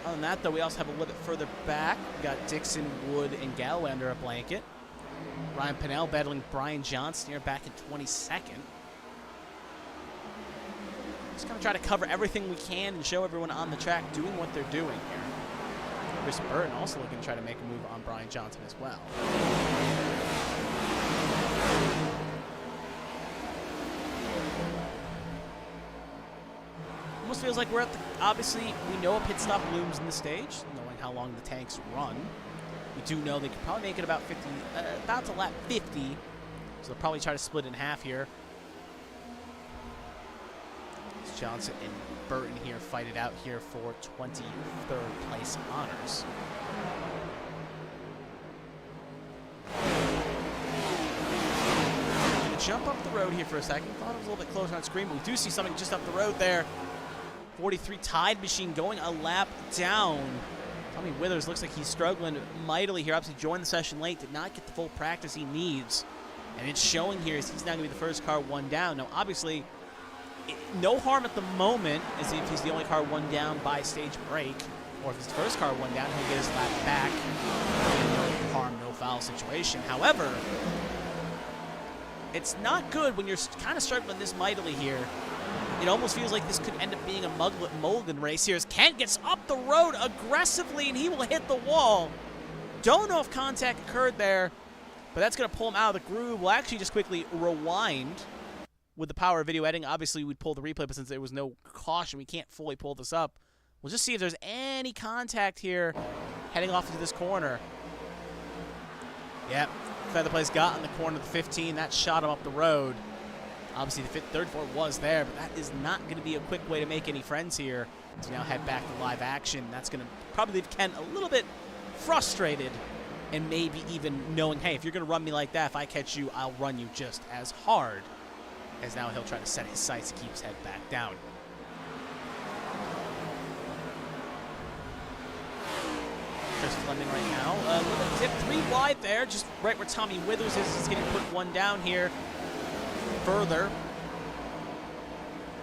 Other than that, though, we also have a little bit further back. We got Dixon, Wood, and Galloway under a blanket. Ryan Pinnell battling Brian Johnson here back in 22nd. Just going to try to cover everything we can and show everyone on the track doing what they're doing here. Chris Burton also looking to try to make a move on Brian Johnson as well. Almost feels like we're at the, obviously, we know a pit stop looms in the stage, knowing how long the tanks run. We do know they could probably make it about 50, about to lap 50, so they'll probably try to split in half here. Johnson and Burton here fight it out here for 23rd place honors. Gonna jump up the road here for a second. Thought it was a little bit closer on screen, but we do see something just up the road there. 43 Tide Machine going a lap down. Tommy Withers looks like he's struggling mightily here. Obviously joined the session late, did not get the full practice he needs. And it's showing here as he's now going to be the first car one down. Now, obviously, no harm at the moment, as if he's the only car one down by stage break, or if he's the first car one down, he'll get his lap back. No harm, no foul situation. However, it's not good when you're kind of struggling this mightily here. It almost feels like this could end up being a mulligan race here as Kent gets up the road aggressively and he will hit the wall. Don't know if contact occurred there, but that's going to pull him out of the groove. We'll actually just quickly rewind. With the power of video editing, obviously we'd pull the replay, but since there was no caution, we can't fully pull this up. We'll just see if there's any contact here heading off into this corner. Yep, Feather Place got in the corner of the 15. That shot him up the road. Obviously, the third floor was there, but that is not going to be a quick way to make any friends here. So now head back to live action. That's going to probably leave Ken a little bit frustrated and maybe even knowing, hey, if you're going to run me like that, if I catch you, I'll run you just as hard. As now he'll try to set his sights to keep his head back down. Chris Fleming right now. A little tip 3 wide there, just right where Tommy Withers is. He's getting put one down here. Further.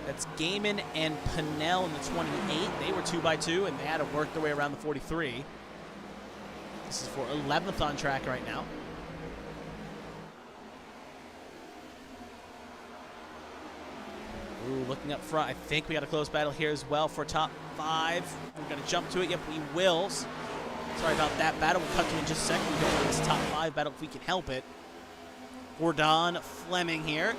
That's Gaiman and Pinnell in the 28. They were 2 by 2, and they had to work their way around the 43. This is for 11th on track right now. Ooh, looking up front, I think we got a close battle here as well for top 5. We're going to jump to it. Yep, we will. Sorry about that battle. We'll cut to it in just a second. We don't want this top 5 battle if we can help it. Gordon Fleming here.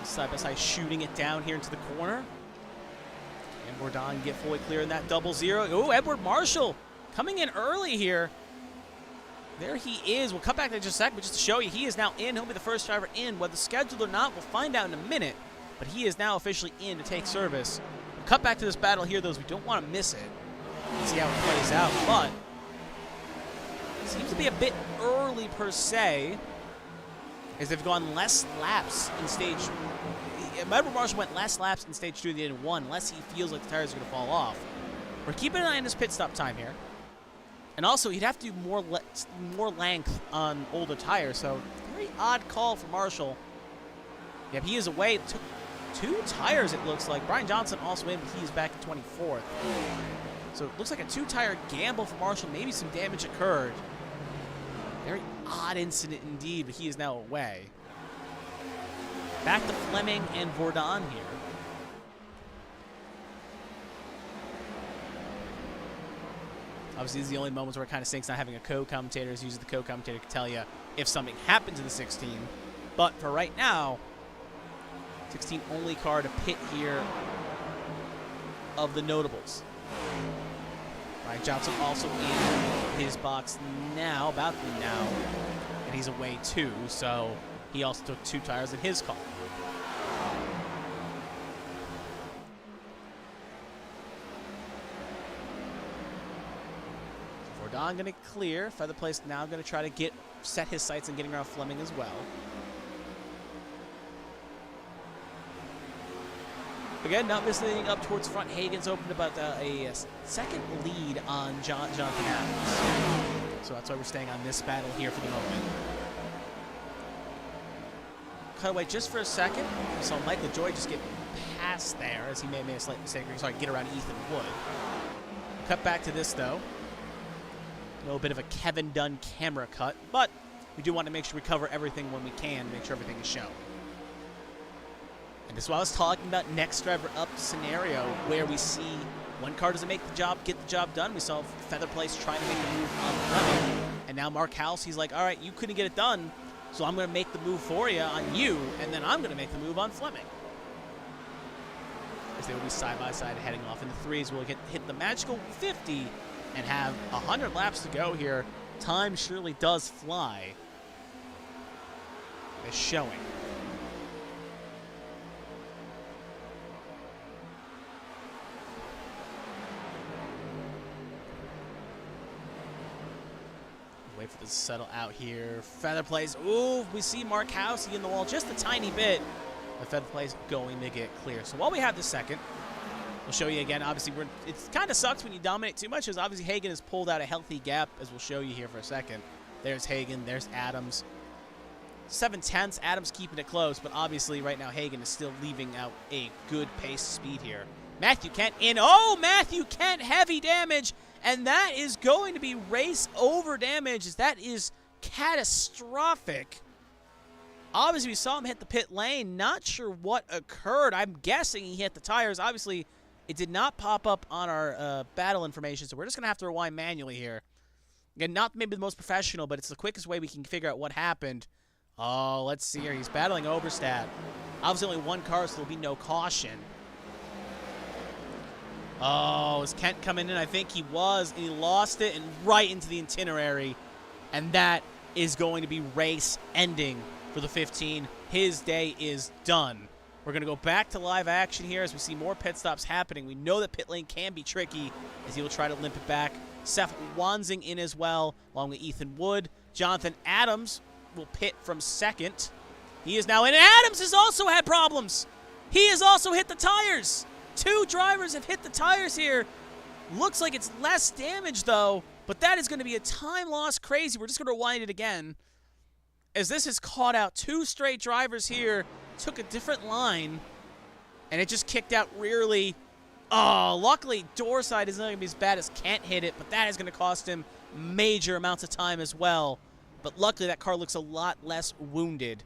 Side by side shooting it down here into the corner. And Gordon get fully clear in that 0-0. Oh, Edward Marshall coming in early here. There he is. We'll cut back to just a second, but just to show you, he is now in. He'll be the first driver in. Whether scheduled or not, we'll find out in a minute. But he is now officially in to take service. We'll cut back to this battle here, though, as we don't want to miss it. See how it plays out. But it seems to be a bit early, per se, as they've gone less laps in stage. Edward Marshall went less laps in stage 2 than he did in 1, unless he feels like the tires are going to fall off. We're keeping an eye on his pit stop time here. And also, he'd have to do more length on older tires, so very odd call for Marshall. Yep, he is away. It took 2 tires, it looks like. Brian Johnson also in, but he's back at 24th. So it looks like a 2-tire gamble for Marshall. Maybe some damage occurred. Very odd incident indeed, but he is now away. Back to Fleming and Vordon here. Obviously, these are the only moments where it kind of sinks not having a co-commentator. As usually the co-commentator can tell you if something happens in the 16. But for right now, 16 only car to pit here of the notables. Ryan Johnson also in his box now, about now, and he's away too, so he also took 2 tires in his car. Vordon going to clear. Feather Place now going to try to set his sights on getting around Fleming as well. Again, not missing up towards front. Hagen's opened about a second lead on Jonathan Adams. So that's why we're staying on this battle here for the moment. Cut away just for a second. We saw Michael Joy just get pass there, as he may have made a slight mistake. Sorry, get around Ethan Wood. Cut back to this, though. A little bit of a Kevin Dunn camera cut, but we do want to make sure we cover everything when we can, make sure everything is shown. And this is what I was talking about, next driver up scenario, where we see one car doesn't get the job done. We saw Feather Place trying to make the move on Fleming, and now Mark House, he's like, all right, you couldn't get it done, so I'm going to make the move for you on you, and then I'm going to make the move on Fleming. As they will be side by side heading off in the threes, we'll hit the magical 50 and have 100 laps to go here. Time surely does fly. It's showing. Wait for this to settle out here. Feather Place. Ooh, we see Mark House in the wall just a tiny bit. The Feather Place going to get clear. So while we have this second, we'll show you again. Obviously, it kind of sucks when you dominate too much, because obviously Hagan has pulled out a healthy gap, as we'll show you here for a second. There's Hagan. There's Adams. 7/10. Adams keeping it close, but obviously right now Hagan is still leaving out a good pace speed here. Matthew Kent in. Oh, Matthew Kent, heavy damage. And that is going to be race over damage. That is catastrophic. Obviously, we saw him hit the pit lane. Not sure what occurred. I'm guessing he hit the tires. Obviously, it did not pop up on our battle information, so we're just going to have to rewind manually here. Again, not maybe the most professional, but it's the quickest way we can figure out what happened. Oh, let's see here. He's battling Oberstadt. Obviously, only one car, so there'll be no caution. Oh, is Kent coming in? I think he was, and he lost it and right into the itinerary. And that is going to be race ending for the 15. His day is done. We're going to go back to live action here as we see more pit stops happening. We know that pit lane can be tricky as he will try to limp it back. Seth Wanzing in as well, along with Ethan Wood. Jonathan Adams will pit from second. He is now in. Adams has also had problems. He has also hit the tires. Two drivers have hit the tires here. Looks like it's less damage, though, but that is going to be a time loss crazy. We're just going to rewind it again, as this has caught out two straight drivers here, took a different line, and it just kicked out rearly. Oh, luckily, door side is not going to be as bad as Kent hit it, but that is going to cost him major amounts of time as well. But luckily, that car looks a lot less wounded.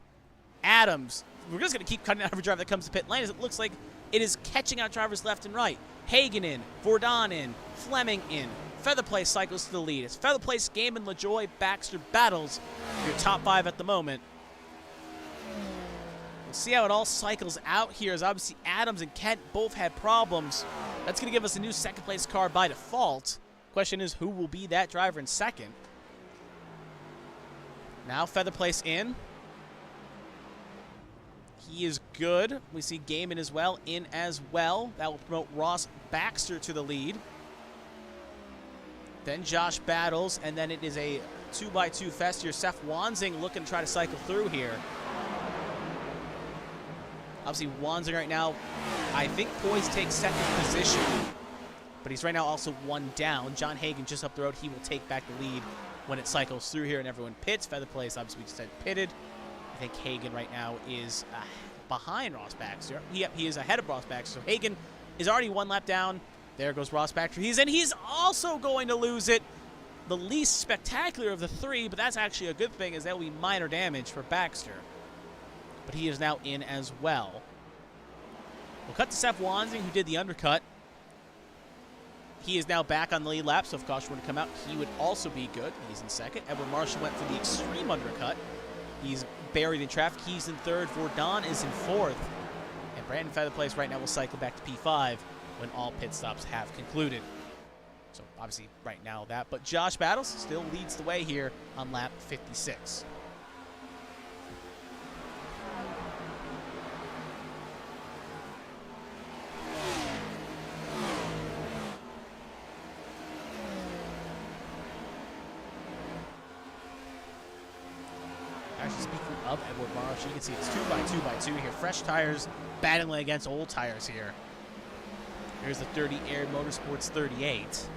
Adams, we're just going to keep cutting out every driver that comes to pit lane, as it looks like it is catching out drivers left and right. Hagan in, Vordon in, Fleming in. Feather Place cycles to the lead. It's Feather Place, Gaiman, LaJoy, Baxter battles your top five at the moment. We'll see how it all cycles out here, as obviously Adams and Kent both had problems. That's going to give us a new second place car by default. Question is, who will be that driver in second? Now Feather Place in. He is good. We see Gaiman as well in as well. That will promote Ross Baxter to the lead. Then Josh battles, and then it is a 2x2 fest here. Seth Wanzing looking to try to cycle through here. Obviously, Wanzing right now, I think poised takes second position, but he's right now also one down. John Hagan just up the road. He will take back the lead when it cycles through here and everyone pits. Feather Place, obviously, we just said pitted. I think Hagan right now is behind Ross Baxter. Yep, he is ahead of Ross Baxter. So Hagan is already one lap down. There goes Ross Baxter. He's also going to lose it. The least spectacular of the three, but that's actually a good thing, as that will be minor damage for Baxter. But he is now in as well. We'll cut to Seth Wanzing, who did the undercut. He is now back on the lead lap, so if caution were to come out, he would also be good. He's in second. Edward Marshall went for the extreme undercut. He's buried in traffic. He's in third. Vordon is in fourth. And Brandon Feather Place right now will cycle back to P5 when all pit stops have concluded. So obviously right now that. But Josh Battles still leads the way here on lap 56. Actually, speaking of Edward Marsh, you can see it's 2x2 here. Fresh tires battling against old tires here. Here's the 30 Air Motorsports 38.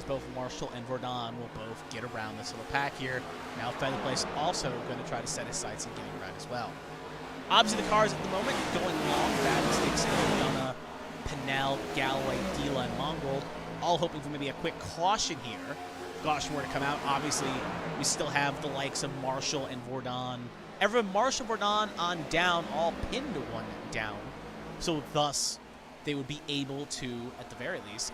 as both Marshall and Verdon will both get around this little pack here. Now Feather Place also going to try to set his sights and getting around as well. Obviously, the cars at the moment going long. Fabulous Dixon, Donna, Pinnell, Galloway, Dila, and Mongold, all hoping for maybe a quick caution here. Caution were to come out. Obviously, we still have the likes of Marshall and Verdon. Everyone, Marshall, Verdon on down, all pinned to one down. So thus, they would be able to, at the very least,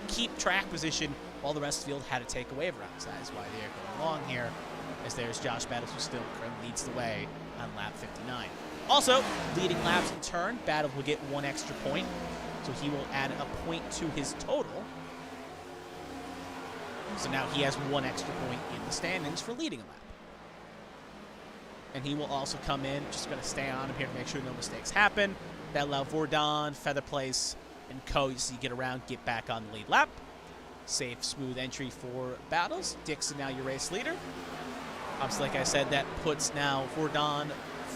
keep track position while the rest of the field had to take away rounds. That is why they are going long here, as there's Josh Battles, who still currently leads the way on lap 59. Also, leading laps in turn, Battles will get 1 extra point, so he will add a point to his total. So now he has 1 extra point in the standings for leading a lap. And he will also come in, just going to stay on him here to make sure no mistakes happen. That allow Verdon, Feather Place, and Co. So you get around, get back on the lead lap. Safe, smooth entry for Battles. Dixon now your race leader. Obviously, like I said, that puts now Verdon,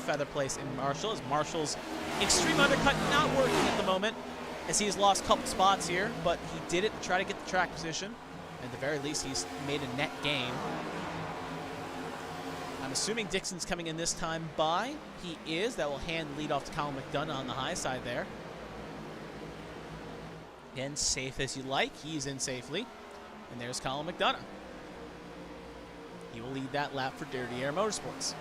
Feather Place, and Marshall. As Marshall's extreme undercut not working at the moment, as he has lost a couple spots here, but he did it to try to get the track position. At the very least, he's made a net gain. I'm assuming Dixon's coming in this time by. He is. That will hand the lead off to Colin McDonough on the high side there. Again, safe as you like. He's in safely. And there's Colin McDonough. He will lead that lap for Dirty Air Motorsports.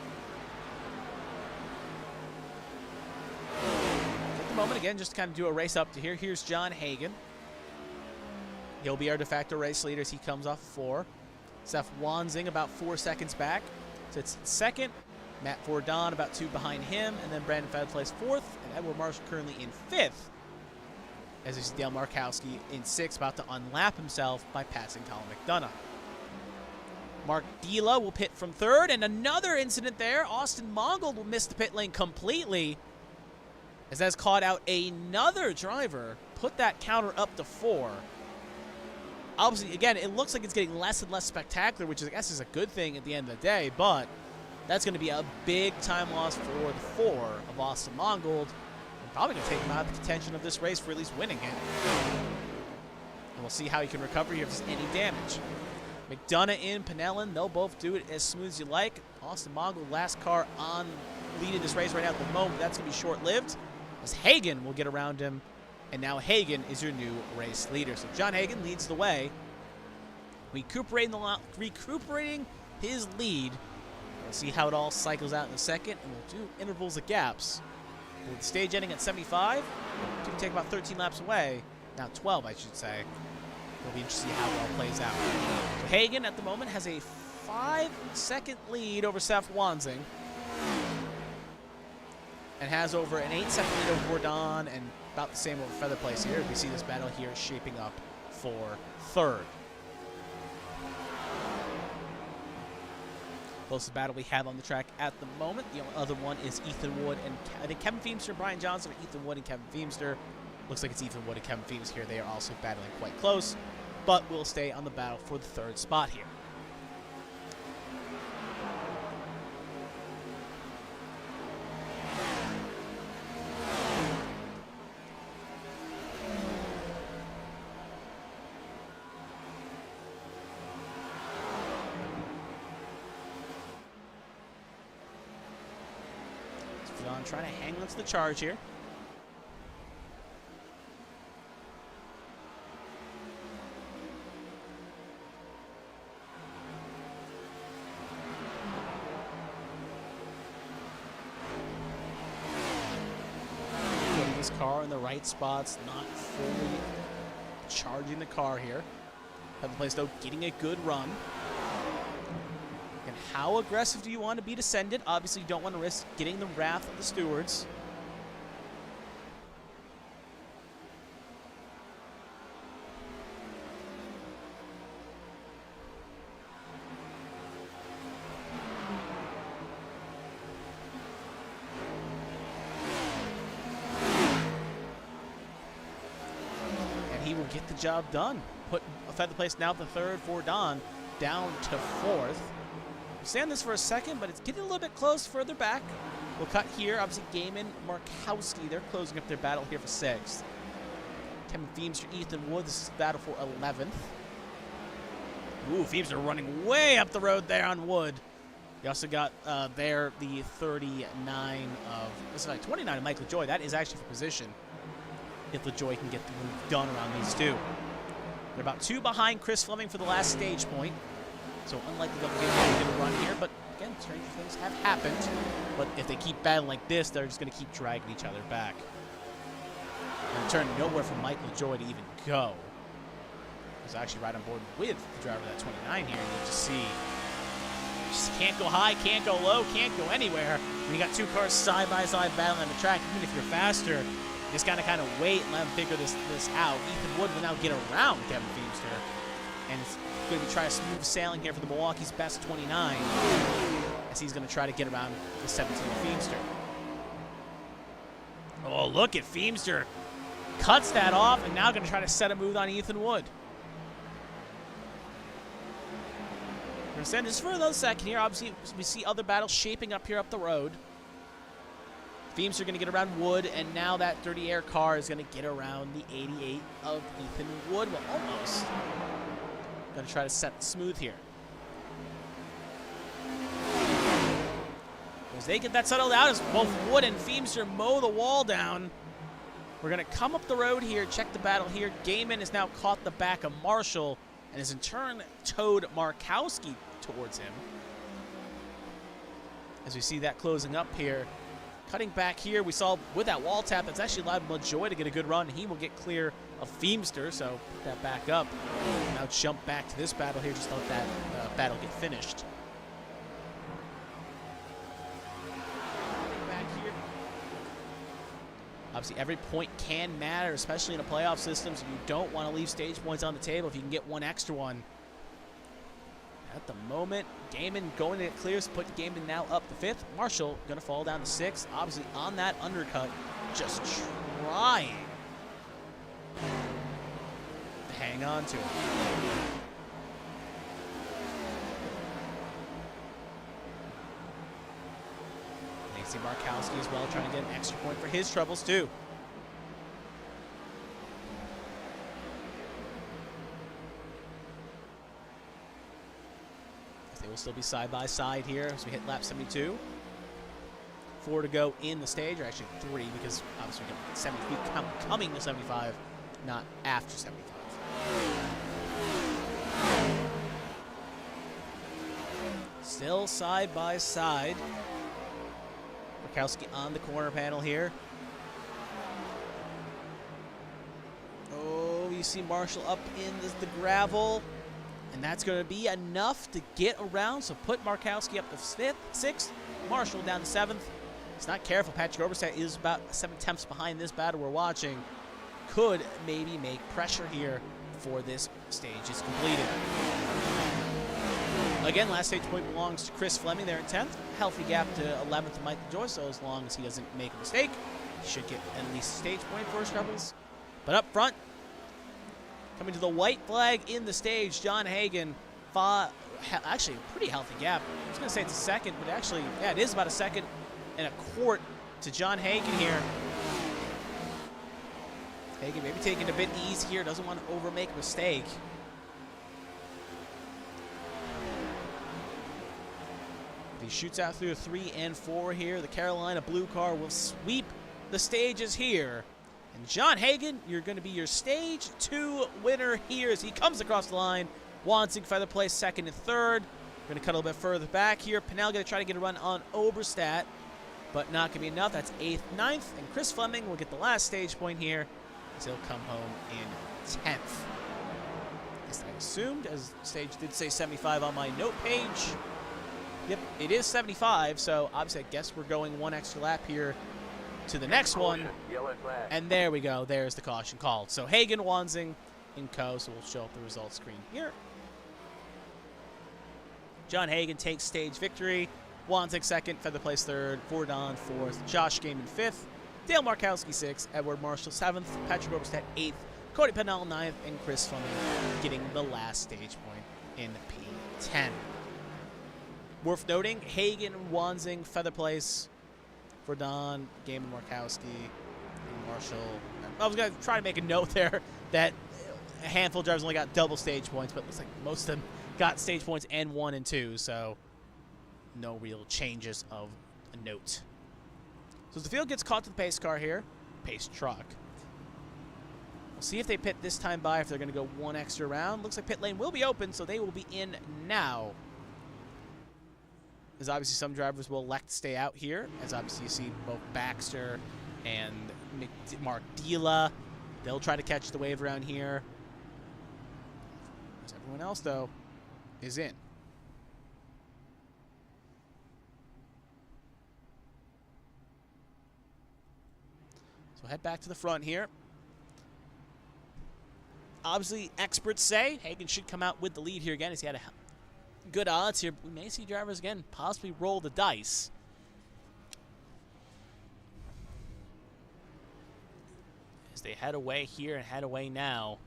At the moment, again, just to kind of do a race up to here. Here's John Hagen. He'll be our de facto race leader as he comes off 4. Seth Wansing about 4 seconds back. So it's second. Matt Verdon about 2 behind him. And then Brandon Feather Place 4th. And Edward Marshall currently in 5th. As you see Dale Markowski in 6th, about to unlap himself by passing Colin McDonough. Mark Dila will pit from 3rd. And another incident there. Austin Mongold will miss the pit lane completely, as that's caught out another driver. Put that counter up to 4. Obviously, again, it looks like it's getting less and less spectacular, which I guess is a good thing at the end of the day, but that's going to be a big time loss for the 4 of Austin Mongold. And probably going to take him out of the contention of this race for at least winning it. And we'll see how he can recover here if there's any damage. McDonough in, Pinellin, they'll both do it as smooth as you like. Austin Mongold, last car on leading this race right now at the moment. That's going to be short-lived, as Hagen will get around him. And now Hagen is your new race leader. So John Hagen leads the way, recuperating his lead. We'll see how it all cycles out in a second, and we'll do intervals of gaps. With the stage ending at 75, it's going to take about 13 laps away. Now 12, I should say. It'll be interesting to see how it all plays out. So Hagen at the moment has a 5-second lead over Seth Wansing, and has over an 8-second lead over Verdon, and about the same over Feather Place here. We see this battle here shaping up for 3rd. Closest battle we have on the track at the moment. The other one is Ethan Wood and I think Kevin Feemster, Brian Johnson, or Ethan Wood and Kevin Feemster. Looks like it's Ethan Wood and Kevin Feemster here. They are also battling quite close, but we'll stay on the battle for the 3rd spot here. Trying to hang on to the charge here. Putting this car in the right spots, not fully charging the car here. Feather Place, though, getting a good run. And how aggressive do you want to be descended? Obviously, you don't want to risk getting the wrath of the stewards. And he will get the job done. Put Feather Place now the 3rd for Don down to 4th. We'll stay on this for a second, but it's getting a little bit close further back. We'll cut here. Obviously, Gaiman, Markowski, they're closing up their battle here for 6th. Kevin Feemster, Ethan Wood, this is battle for 11th. Ooh, Feemster running way up the road there on Wood. You also got there the 39 of, this is like 29 of Mike LaJoy. That is actually for position. If LaJoy can get the move done around these two. They're about 2 behind Chris Fleming for the last stage point. So unlikely they'll get a run here. But again, stranger things have happened. But if they keep battling like this, they're just going to keep dragging each other back. And turn nowhere for Mike LaJoy to even go. He's actually right on board with the driver of that 29 here. You just see, just can't go high, can't go low, can't go anywhere. When you got 2 cars side by side battling on the track, even if you're faster, you just gotta kind of wait and let him figure this out. Ethan Wood will now get around Kevin Feemster, and it's going to be trying to smooth sailing here for the Milwaukee's best 29, as he's going to try to get around the 17 Feemster. Oh, look at Feemster. Cuts that off, and now going to try to set a move on Ethan Wood. We're going to send this for another second here. Obviously, we see other battles shaping up here up the road. Feemster going to get around Wood, and now that 30 air car is going to get around the 88 of Ethan Wood. Well, almost. Going to try to set smooth here. As they get that settled out, as both Wood and Feemster mow the wall down. We're going to come up the road here, check the battle here. Gaiman has now caught the back of Marshall and has in turn towed Markowski towards him. As we see that closing up here. Cutting back here, we saw with that wall tap, that's actually allowed LaJoy to get a good run. He will get clear of Feemster, so put that back up. Now jump back to this battle here, just to let that battle get finished. Back here. Obviously, every point can matter, especially in a playoff system, so you don't want to leave stage points on the table if you can get one extra one. At the moment, Gaiman going to get clears, put Gaiman now up to 5th. Marshall going to fall down to 6th. Obviously on that undercut, just trying to hang on to it. And you see Markowski as well, trying to get an extra point for his troubles too. They will still be side by side here as we hit lap 72. 4 to go in the stage, or actually 3, because obviously we got 70 feet coming to 75, not after 75. Still side by side. Markowski on the corner panel here. Oh, you see Marshall up in the gravel. And that's going to be enough to get around. So put Markowski up to 5th, 6th, Marshall down to 7th. He's not careful. Patrick Oberstadt is about 7/10 behind this battle we're watching. Could maybe make pressure here before this stage is completed. Again, last stage point belongs to Chris Fleming there in 10th. Healthy gap to 11th to Mike LaJoy, so as long as he doesn't make a mistake, he should get at least a stage point for his troubles. But up front, coming to the white flag in the stage, John Hagen, actually a pretty healthy gap. I was going to say it's a second, but actually, yeah, it is about a second and a quart to John Hagen here. Hagen maybe taking a bit easy here, doesn't want to overmake a mistake. He shoots out through 3 and 4 here. The Carolina blue car will sweep the stages here. And John Hagen, you're going to be your stage 2 winner here as he comes across the line. Wansing feather place 2nd and 3rd. We're going to cut a little bit further back here. Pinnell going to try to get a run on Oberstadt, but not going to be enough. That's 8th, 9th, and Chris Fleming will get the last stage point here as he'll come home in 10th. As I assumed, as the stage did say 75 on my note page. Yep, it is 75, so obviously I guess we're going one extra lap here to the next one. And there we go. There's the caution called. So Hagen, Wansing, and co. So we'll show up the results screen here. John Hagen takes stage victory. Wansing 2nd, feather place 3rd, Fordon 4th, Josh Gaiman 5th, Dale Markowski 6th, Edward Marshall 7th, Patrick Oberstadt 8th, Cody Pinnell 9th, and Chris Fleming getting the last stage point in P10. Worth noting, Hagen, Wansing, feather place for Don, Gaiman, Markowski, and Marshall. I was going to try to make a note there that a handful of drivers only got double stage points, but it looks like most of them got stage points and 1 and 2, so no real changes of a note. So as the field gets caught to the pace car here, pace truck. We'll see if they pit this time by, if they're going to go one extra round. Looks like pit lane will be open, so they will be in now. As obviously some drivers will elect to stay out here, as obviously you see both Baxter and Mark Dila. They'll try to catch the wave around here. As everyone else, though, is in. So head back to the front here. Obviously, experts say Hagan should come out with the lead here again, as he had a good odds here. We may see drivers again possibly roll the dice. As they head away here and head away now.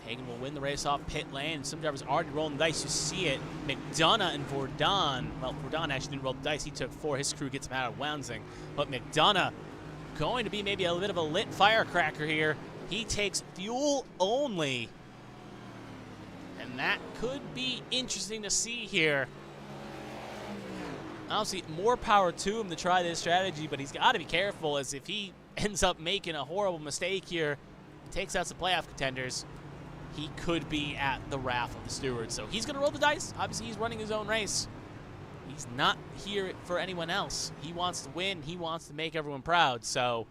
Hagan will win the race off pit lane. Some drivers are already rolling the dice. You see it. McDonough and Vordon. Well, Vordon actually didn't roll the dice. He took 4. His crew gets him out of Wounsing. But McDonough going to be maybe a bit of a lit firecracker here. He takes fuel only. And that could be interesting to see here. Obviously, more power to him to try this strategy, but he's got to be careful, as if he ends up making a horrible mistake here, takes out some playoff contenders, he could be at the wrath of the stewards. So he's going to roll the dice. Obviously, he's running his own race. He's not here for anyone else. He wants to win. He wants to make everyone proud. So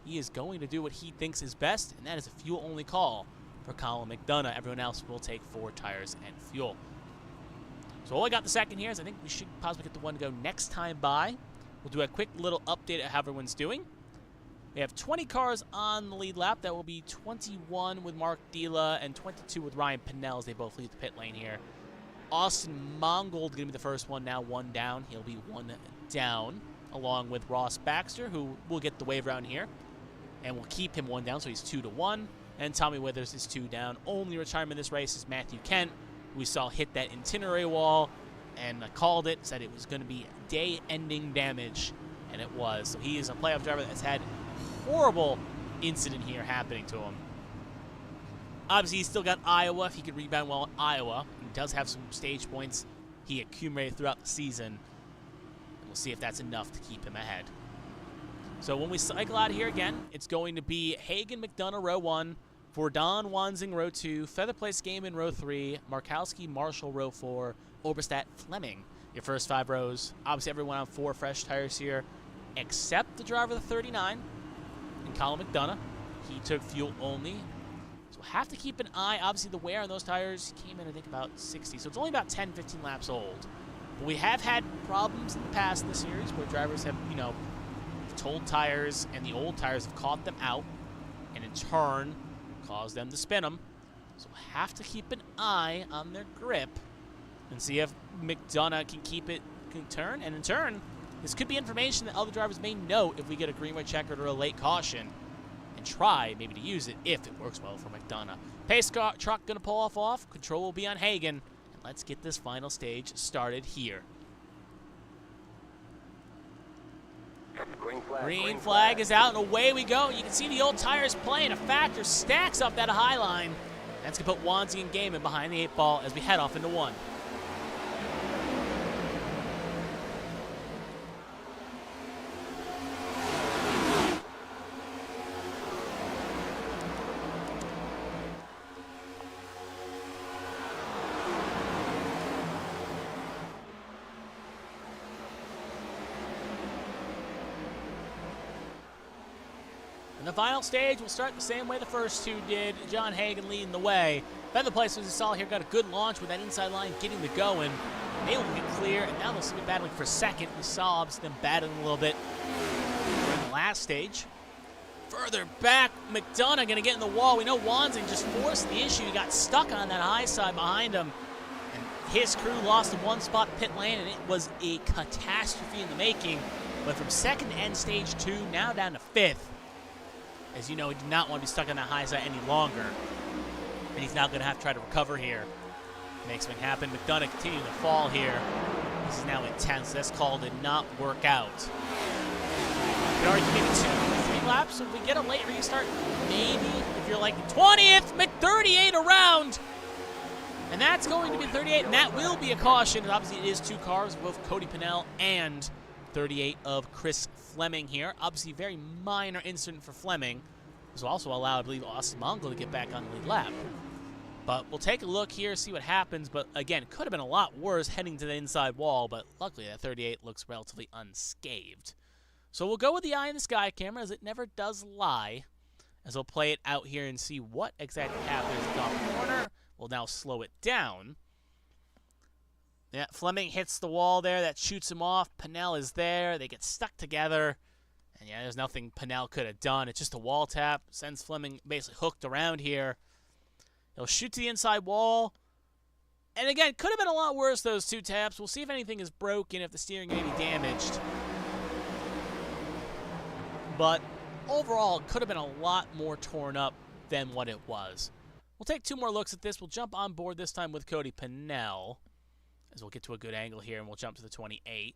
he is going to do what he thinks is best, and that is a fuel-only call for Colin McDonough. Everyone else will take 4 tires and fuel. So all I got the second here is I think we should possibly get the one to go next time by. We'll do a quick little update of how everyone's doing. We have 20 cars on the lead lap. That will be 21 with Mark Dila and 22 with Ryan Pinnell as they both leave the pit lane here. Austin Mongold going to be the first one now, 1 down. He'll be 1 down, along with Ross Baxter, who will get the wave round here. And we'll keep him 1 down, so he's 2 to 1. And Tommy Withers is 2 down. Only retirement in this race is Matthew Kent. We saw hit that itinerary wall and called it, said it was going to be day-ending damage, and it was. So he is a playoff driver that's had horrible incident here happening to him. Obviously, he's still got Iowa. If he could rebound well in Iowa, he does have some stage points he accumulated throughout the season. And we'll see if that's enough to keep him ahead. So when we cycle out here again, it's going to be Hagan McDonough row 1, Vordon Wansing row 2, Feather Place Game in row 3, Markowski Marshall row 4, Oberstadt Fleming your first 5 rows. Obviously, everyone on 4 fresh tires here, except the driver of the 39. And Colin McDonough, he took fuel only. So we'll have to keep an eye. Obviously, the wear on those tires came in, I think, about 60. So it's only about 10, 15 laps old. But we have had problems in the past in the series where drivers have, you know, told tires and the old tires have caught them out and in turn caused them to spin them. So we'll have to keep an eye on their grip and see if McDonough can keep it, can turn. And in turn, this could be information that other drivers may know if we get a green, white checkered or a late caution and try maybe to use it if it works well for McDonough. Pace car, truck going to pull off. Control will be on Hagan. And let's get this final stage started here. Green flag is out, and away we go. You can see the old tires playing a factor. Stacks up that high line. That's going to put Wansey and Gaiman behind the 8 ball as we head off into 1. And the final stage will start the same way the first 2 did. John Hagan leading the way. Feather Place, as you saw here, got a good launch with that inside line getting the going. Able to get clear, and now they'll see battling for second. We saw obviously them battling a little bit in the last stage. Further back, McDonough going to get in the wall. We know Wansing just forced the issue. He got stuck on that high side behind him. And his crew lost in 1 spot pit lane, and it was a catastrophe in the making. Went from second to end stage 2, now down to 5th. As you know, he did not want to be stuck on that high side any longer. And he's now going to have to try to recover here. Makes something happen. McDonough continuing to fall here. This is now intense. This call did not work out. You could argue maybe 2 or 3 laps. So if we get a late restart, maybe if you're like 20th, 38 around. And that's going to be 38, and that will be a caution. Obviously, it is 2 cars, both Cody Pennell and 38 of Chris Fleming here. Obviously, very minor incident for Fleming. This will also allow, I believe, Austin Mongol to get back on the lead lap. But we'll take a look here, see what happens. But again, could have been a lot worse heading to the inside wall, but luckily that 38 looks relatively unscathed. So we'll go with the eye in the sky camera, as it never does lie, as we'll play it out here and see what exactly happens at the top of the corner. We'll now slow it down. Yeah, Fleming hits the wall there. That shoots him off. Pennell is there. They get stuck together. And yeah, there's nothing Pennell could have done. It's just a wall tap. Sends Fleming basically hooked around here. He'll shoot to the inside wall. And again, could have been a lot worse, those 2 taps. We'll see if anything is broken, if the steering may be damaged. But overall, it could have been a lot more torn up than what it was. We'll take 2 more looks at this. We'll jump on board this time with Cody Pennell, as we'll get to a good angle here, and we'll jump to the 28.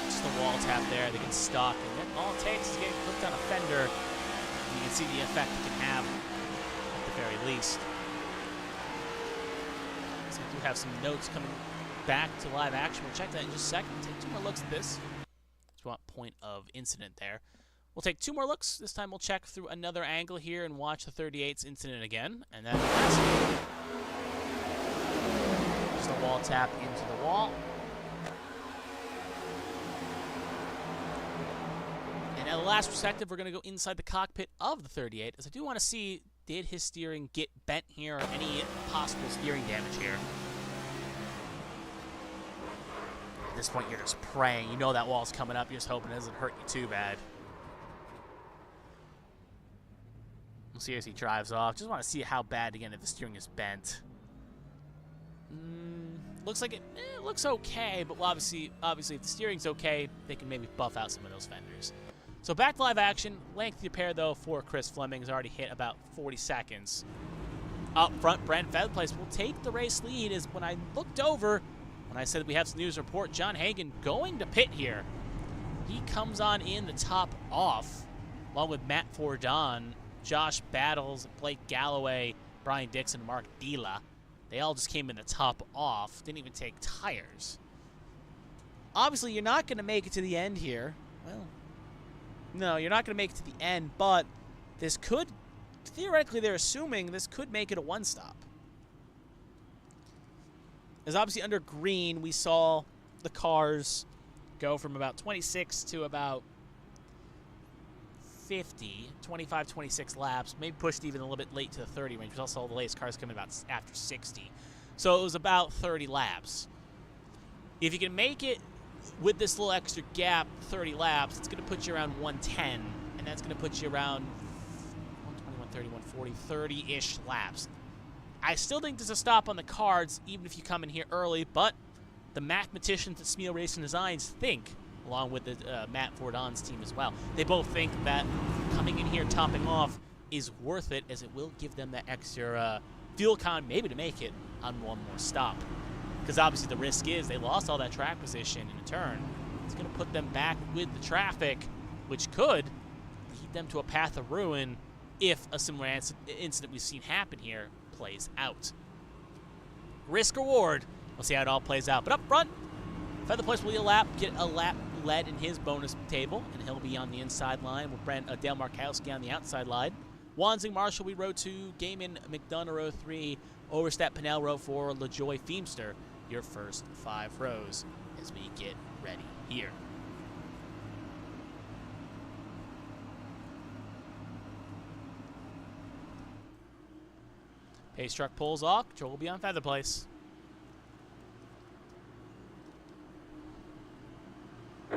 Just a wall tap there. They get stuck, and then all it takes is getting hooked on a fender. You can see the effect it can have at the very least. So we do have some notes coming back to live action. We'll check that in just a second. Take 2 more looks at this. So we want point of incident there. We'll take 2 more looks. This time we'll check through another angle here and watch the 38's incident again. And then just a wall tap into the wall. And at the last perspective, we're going to go inside the cockpit of the 38, as I do want to see, did his steering get bent here, or any possible steering damage here. At this point, you're just praying. You know that wall's coming up. You're just hoping it doesn't hurt you too bad. We'll see as he drives off. Just want to see how bad, again, if the steering is bent. Looks like it looks okay, but obviously if the steering's okay, they can maybe buff out some of those fenders. So back to live action. Length repair, though, for Chris Fleming has already hit about 40 seconds. Up front, Brent Featherplace will take the race lead, as when I looked over, when I said that we have some news report, John Hagan going to pit here. He comes on in the top off, along with Matt Fordon, Josh Battles, Blake Galloway, Brian Dixon, Mark Dila. They all just came in the top off, didn't even take tires. Obviously, you're not going to make it to the end here. Well, no, you're not going to make it to the end, but this could, theoretically, they're assuming this could make it a 1-stop. As obviously under green, we saw the cars go from about 26 to about 50, 25, 26 laps, maybe pushed even a little bit late to the 30 range. We also saw the latest cars coming about after 60. So it was about 30 laps. If you can make it with this little extra gap, 30 laps, it's going to put you around 110, and that's going to put you around 120, 130, 140, 30-ish laps. I still think there's a stop on the cards, even if you come in here early, but the mathematicians at Smeal Racing Designs think, along with the Matt Fordon's team as well, they both think that coming in here topping off is worth it, as it will give them that extra fuel con, maybe to make it on one more stop. Because obviously the risk is they lost all that track position in a turn. It's going to put them back with the traffic, which could lead them to a path of ruin if a similar incident we've seen happen here plays out. Risk reward. We'll see how it all plays out. But up front, Featherplace will get a lap led in his bonus table, and he'll be on the inside line with Dale Markowski on the outside line. Wansing, Marshall, we row 2, Gaiman, McDonough, row 3, Overstep, Pennell, row 4, LaJoy, Feemster, your first 5 rows as we get ready here. Pace truck pulls off. Control will be on Featherplace.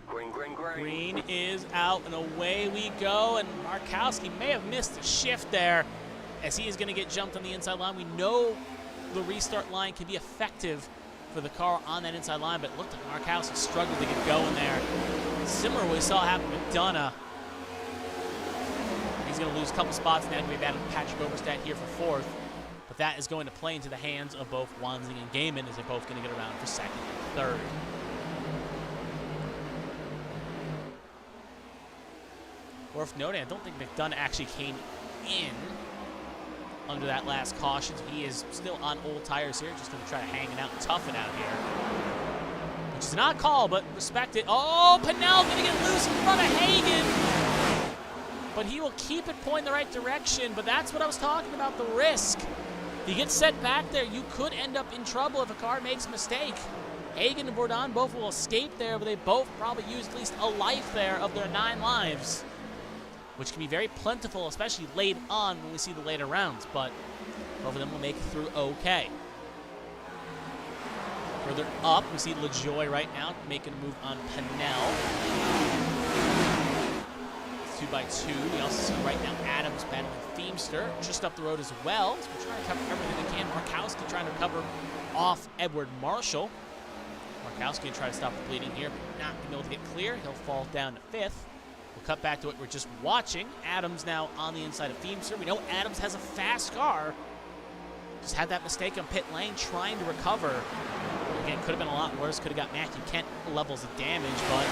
Green, green, green. Green is out, and away we go. And Markowski may have missed a shift there, as he is going to get jumped on the inside line. We know the restart line can be effective for the car on that inside line, but it looked like Markowski struggled to get going there. Similar to what we saw happen with McDonough. He's going to lose a couple spots, and now going to be battling Patrick Overstat here for 4th. But that is going to play into the hands of both Wansing and Gaiman, as they're both going to get around for 2nd and 3rd. Worth noting, I don't think McDonough actually came in. under that last caution. So he is still on old tires here, just going to try to hang it out and tough it out here. Which is not called, but respect it. Oh, Pinnell going to get loose in front of Hagan. But he will keep it pointing the right direction. But that's what I was talking about, the risk. If you get set back there, you could end up in trouble if a car makes a mistake. Hagan and Bourdon both will escape there, but they both probably use at least a life there of their 9 lives, which can be very plentiful, especially late on when we see the later rounds, but both of them will make it through okay. Further up, we see LaJoy right now making a move on Pinnell. 2x2. We also see right now Adams battling Feemster just up the road as well. So we're trying to cover everything we can. Markowski trying to recover off Edward Marshall. Markowski can try to stop the bleeding here, but not going to be able to get clear. He'll fall down to 5th. We'll cut back to what we're just watching. Adams now on the inside of Feemster. We know Adams has a fast car. Just had that mistake on pit lane trying to recover. Again, could have been a lot worse. Could have got Matthew Kent levels of damage, but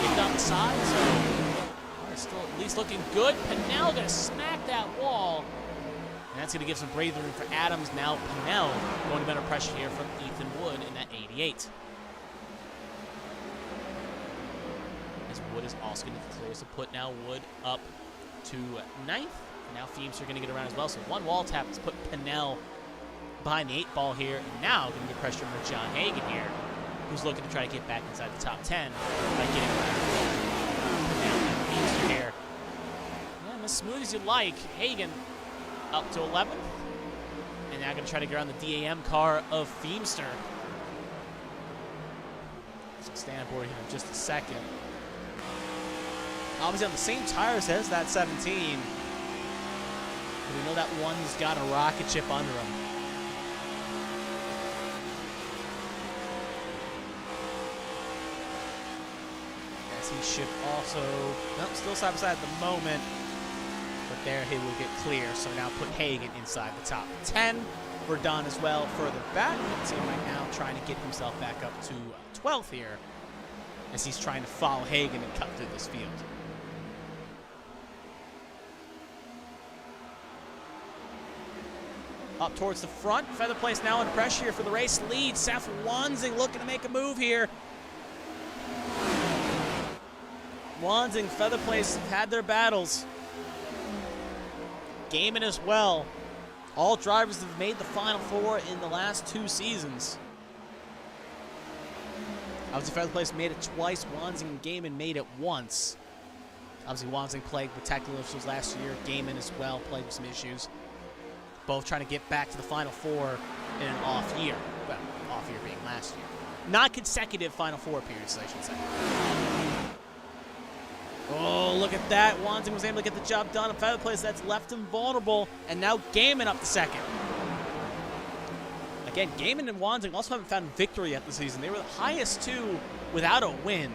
kicked on the side, so it's still at least looking good. Pinnell going to smack that wall. And that's going to give some breathing room for Adams. Now Pinnell going to better pressure here from Ethan Wood in that 88. As Wood is also going to clear, so put now Wood up to 9th. Now Feemster going to get around as well. So one wall tap has put Pinnell behind the 8 ball here. And now going to get pressure from John Hagan here, who's looking to try to get back inside the top 10 by getting around Feemster here. And as smooth as you like, Hagan up to 11th. And now going to try to get around the DAM car of Feemster. So stay on board here in just a second. Obviously on the same tires as that 17. But we know that one's got a rocket ship under him. As he should also, nope, still side by side at the moment. But there he will get clear. So now put Hagan inside the top 10. Bourdon as well further back. You can see him right now trying to get himself back up to 12th here, as he's trying to follow Hagan and cut through this field. Up towards the front. Feather Place now under pressure here for the race lead. Seth Wanzing looking to make a move here. Wanzing, Feather Place have had their battles. Gaiman as well. All drivers have made the Final Four in the last 2 seasons. Obviously, Feather Place made it twice. Wanzing and Gaiman made it once. Obviously, Wanzing plagued with technical issues last year. Gaiman as well plagued with some issues. Both trying to get back to the Final Four in an off year. Well, off year being last year. Not consecutive Final Four appearances, I should say. Oh, look at that. Wanzing was able to get the job done. A Feather Place that's left him vulnerable. And now Gaiman up to 2nd. Again, Gaiman and Wanzing also haven't found victory yet this season. They were the highest 2 without a win.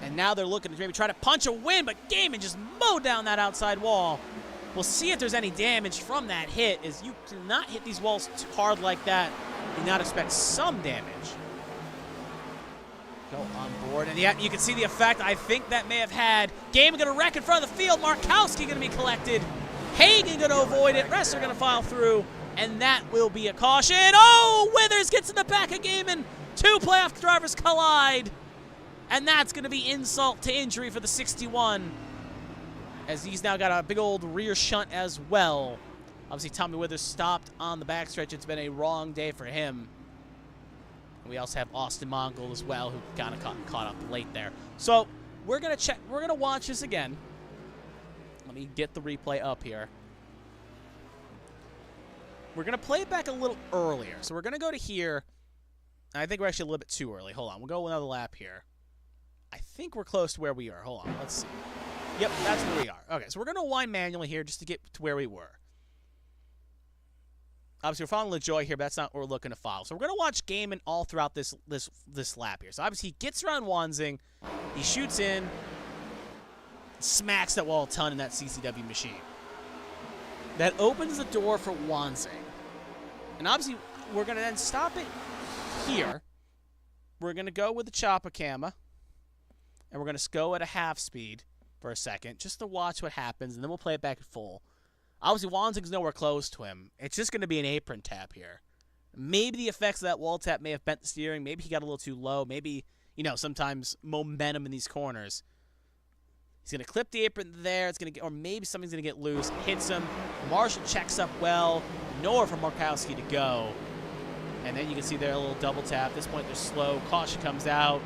And now they're looking to maybe try to punch a win, but Gaiman just mowed down that outside wall. We'll see if there's any damage from that hit, as you cannot hit these walls too hard like that and not expect some damage. Go on board, and yet you can see the effect I think that may have had. Gaiman going to wreck in front of the field. Markowski going to be collected. Hagan going to avoid it. Rest are going to file through, and that will be a caution. Oh, Withers gets in the back of Gaiman. 2 playoff drivers collide, and that's going to be insult to injury for the 61. As he's now got a big old rear shunt as well. Obviously, Tommy Withers stopped on the backstretch. It's been a wrong day for him. And we also have Austin Mongol as well, who kind of caught up late there. So we're gonna check. We're gonna watch this again. Let me get the replay up here. We're gonna play it back a little earlier. So we're gonna go to here. I think we're actually a little bit too early. Hold on. We'll go another lap here. I think we're close to where we are. Hold on. Let's see. Yep, that's where we are. Okay, so we're going to wind manually here just to get to where we were. Obviously, we're following LaJoy here, but that's not what we're looking to follow. So we're going to watch Gaiman all throughout this lap here. So obviously, he gets around Wanzing. He shoots in. Smacks that wall a ton in that CCW machine. That opens the door for Wanzing. And obviously, we're going to then stop it here. We're going to go with the Choppa Camma. And we're going to go at a half speed for a second, just to watch what happens, and then we'll play it back at full. Obviously, Wanzing's nowhere close to him. It's just going to be an apron tap here. Maybe the effects of that wall tap may have bent the steering. Maybe he got a little too low. Maybe, sometimes momentum in these corners. He's going to clip the apron there. It's going to get, or maybe something's going to get loose. Hits him. Marshall checks up well. Nowhere for Markowski to go. And then you can see there a little double tap. At this point, they're slow. Caution comes out.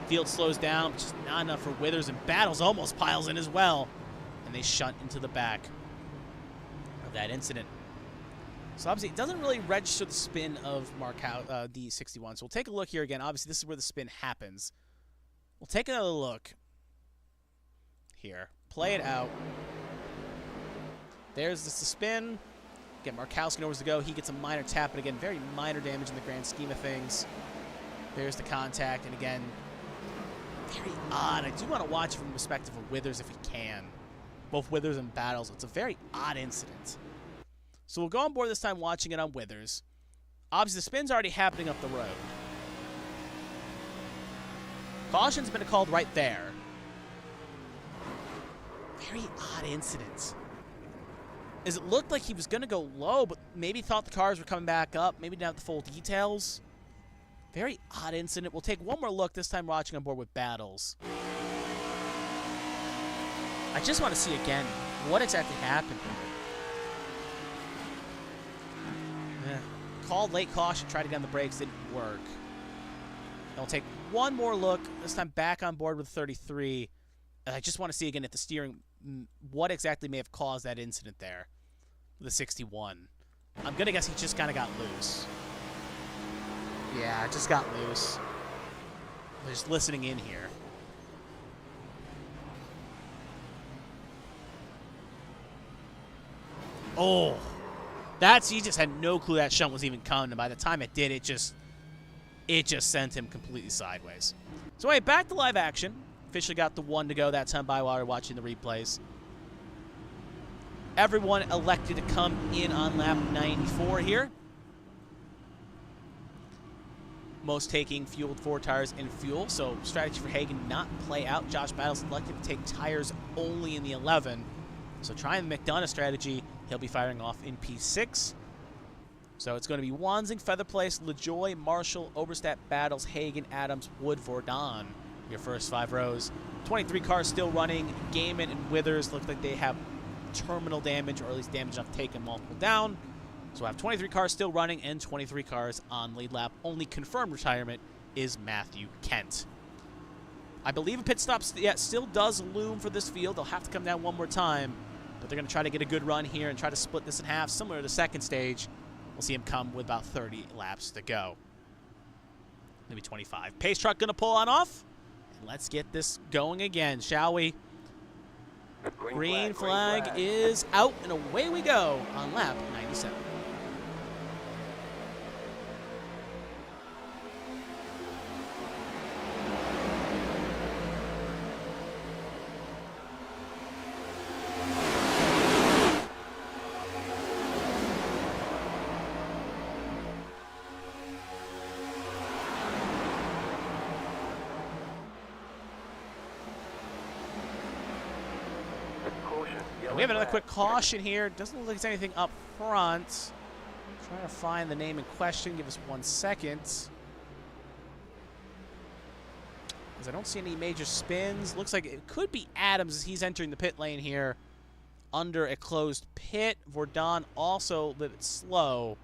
Field slows down, which is not enough for Withers, and Battles almost piles in as well. And they shunt into the back of that incident. So obviously, it doesn't really register the spin of the 61. So we'll take a look here again. Obviously, this is where the spin happens. We'll take another look here. Play it out. There's the spin. Again, Markowski knows to go. He gets a minor tap, but again, very minor damage in the grand scheme of things. There's the contact, and again, very odd. I do want to watch it from the perspective of Withers if we can. Both Withers and Battles. It's a very odd incident. So we'll go on board this time watching it on Withers. Obviously, the spin's already happening up the road. Caution's been called right there. Very odd incident. As it looked like he was going to go low, but maybe thought the cars were coming back up. Maybe didn't have the full details. Very odd incident. We'll take one more look, this time watching on board with Battles. I just want to see again what exactly happened here. Called late caution, tried to get on the brakes, didn't work. And we'll take one more look, this time back on board with 33. And I just want to see again if the steering, what exactly may have caused that incident there with the 61. I'm going to guess he just kind of got loose. Yeah, it just got loose. I'm just listening in here. Oh. He just had no clue that shunt was even coming, and by the time it did, it just sent him completely sideways. So anyway, back to live action. Officially got the one to go that time by while we were watching the replays. Everyone elected to come in on lap 94 here. Most taking fueled 4 tires in fuel, so strategy for Hagan not play out. Josh Battles elected to take tires only in the 11. So trying the McDonough strategy, he'll be firing off in P6. So it's going to be Wanzing, Featherplace, LaJoy, Marshall, Oberstadt, Battles, Hagan, Adams, Wood, Vordon. Your first 5 rows. 23 cars still running. Gaiman and Withers look like they have terminal damage, or at least damage enough to take them multiple down. So I have 23 cars still running and 23 cars on lead lap. Only confirmed retirement is Matthew Kent. I believe a pit stop still does loom for this field. They'll have to come down one more time, but they're going to try to get a good run here and try to split this in half, similar to the second stage. We'll see him come with about 30 laps to go. Maybe 25. Pace truck going to pull on off. And let's get this going again, shall we? Green flag is out, and away we go on lap 97. We have another quick caution here. Doesn't look like it's anything up front. Trying to find the name in question. Give us 1 second. Because I don't see any major spins. Looks like it could be Adams as he's entering the pit lane here under a closed pit. Vordon also a little bit slow.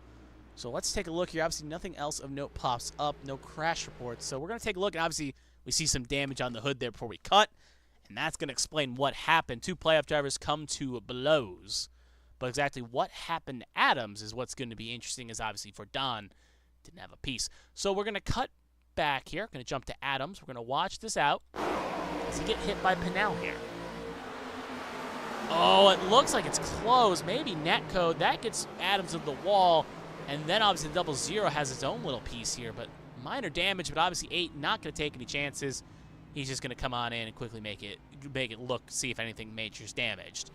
So let's take a look here. Obviously, nothing else of note pops up. No crash reports. So we're going to take a look. And obviously, we see some damage on the hood there before we cut. And that's going to explain what happened. 2 playoff drivers come to blows. But exactly what happened to Adams is what's going to be interesting, as obviously for Don didn't have a piece. So we're going to cut back here. Going to jump to Adams. We're going to watch this out. Does he get hit by Pinnell here? Oh, it looks like it's close. Maybe netcode. That gets Adams of the wall. And then obviously the 00 has its own little piece here. But minor damage, but obviously 8 not going to take any chances. He's just going to come on in and quickly make it look, see if anything major is damaged.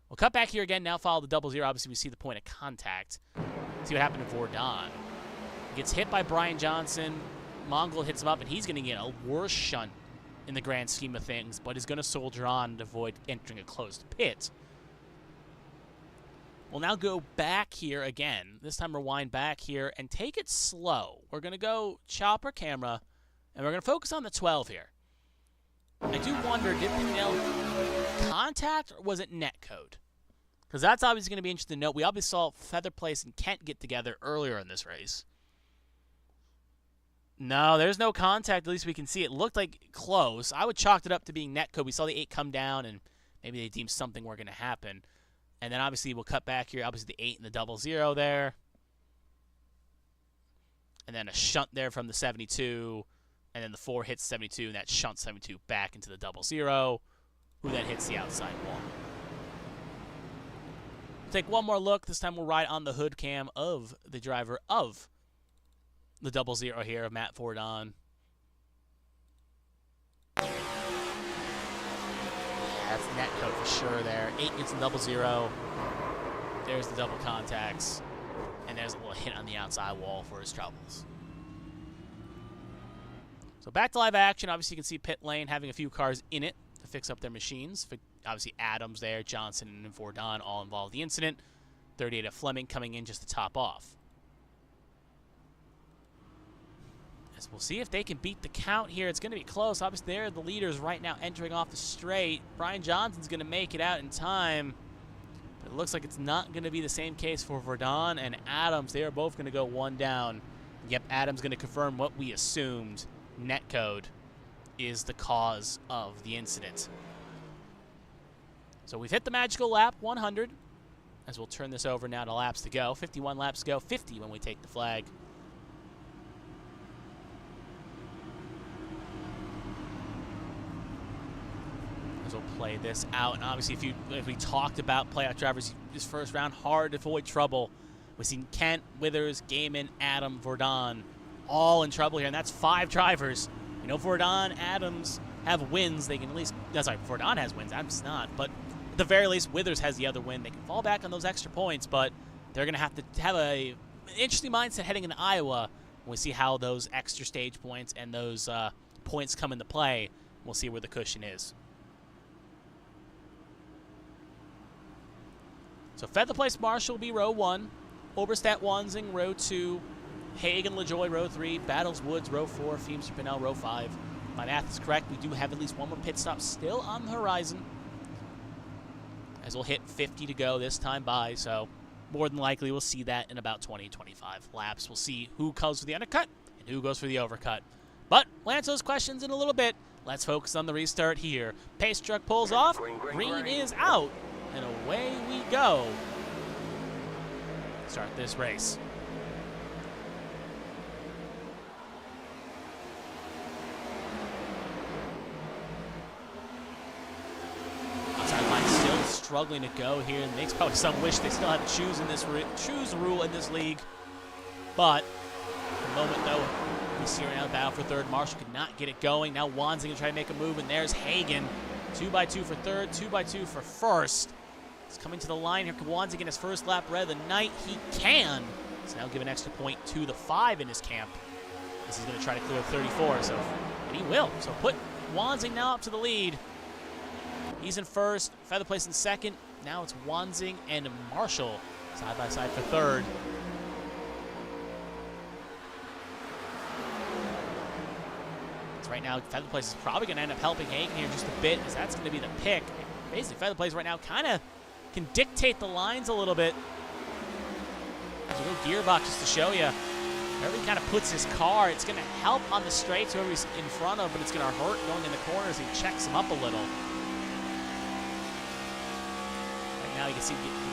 We'll cut back here again, now follow the 00. Obviously, we see the point of contact. See what happened to Vordon. He gets hit by Brian Johnson. Mongol hits him up, and he's going to get a worse shunt in the grand scheme of things, but is going to soldier on to avoid entering a closed pit. We'll now go back here again. This time rewind back here and take it slow. We're going to go chopper camera, and we're going to focus on the 12 here. I do wonder, did Pinell contact or was it netcode? Because that's obviously going to be interesting to note. We obviously saw Feather Place and Kent get together earlier in this race. No, there's no contact. At least we can see. It looked like close. I would chalk it up to being netcode. We saw the 8 come down, and maybe they deemed something were going to happen. And then obviously we'll cut back here. Obviously the 8 and the 00 there. And then a shunt there from the 72. And then the 4 hits 72, and that shunts 72 back into the 00, who then hits the outside wall. Take one more look. This time we'll ride on the hood cam of the driver of the 00 here, of Matt Fordon. Yeah, that's netcode for sure there. 8 gets the 00. There's the double contacts. And there's a little hit on the outside wall for his troubles. So back to live action. Obviously, you can see pit lane having a few cars in it to fix up their machines. Obviously, Adams there, Johnson, and Fordon all involved in the incident. 38 of Fleming coming in just to top off. As we'll see if they can beat the count here. It's going to be close. Obviously, they're the leaders right now entering off the straight. Brian Johnson's going to make it out in time. But it looks like it's not going to be the same case for Fordon and Adams. They are both going to go one down. Yep, Adams going to confirm what we assumed. Netcode is the cause of the incident. So we've hit the magical lap 100, as we'll turn this over now to laps to go. 51 laps to go, 50 when we take the flag. As we'll play this out, and obviously if we talked about playoff drivers this first round, hard to avoid trouble. We've seen Kent, Withers, Gaiman, Adam, Fordon all in trouble here, and that's 5 drivers. You know, Fordon, Adams have wins. They can at least, Fordon has wins, Adams not, but at the very least, Withers has the other win. They can fall back on those extra points, but they're going to have an interesting mindset heading into Iowa when we see how those extra stage points and those points come into play. We'll see where the cushion is. So Feather Place Marshall will be row 1, Oberstadt Wansing row 2, Hagen LaJoy row 3, Battles Woods row 4, Feemster Pinnell row 5. If my math is correct, we do have at least one more pit stop still on the horizon, as we'll hit 50 to go this time by, so more than likely we'll see that in about 20-25 laps. We'll see who goes for the undercut and who goes for the overcut. But we'll answer those questions in a little bit. Let's focus on the restart here. Pace truck pulls off, green is out, and away we go. Start this race. Struggling to go here, and makes probably some wish they still had to choose a rule in this league. But at the moment, though, we see right now the battle for third. Marshall could not get it going. Now Wansing going to try to make a move, and there's Hagen. 2x2 for third, 2x2 for first. He's coming to the line here. Can Wansing get his first lap red of the night? He can. So now give an extra point to the 5 in his camp, as he's going to try to clear 34. And he will. So put Wansing now up to the lead. He's in first, Feather Place in second. Now it's Wansing and Marshall side by side for third. So right now, Feather Place is probably going to end up helping Hagen here just a bit, as that's going to be the pick. Basically, Feather Place right now kind of can dictate the lines a little bit. There's a little gearbox just to show you. Wherever he kind of puts his car, it's going to help on the straights, whoever he's in front of, but it's going to hurt going in the corners. He checks him up a little. Now you can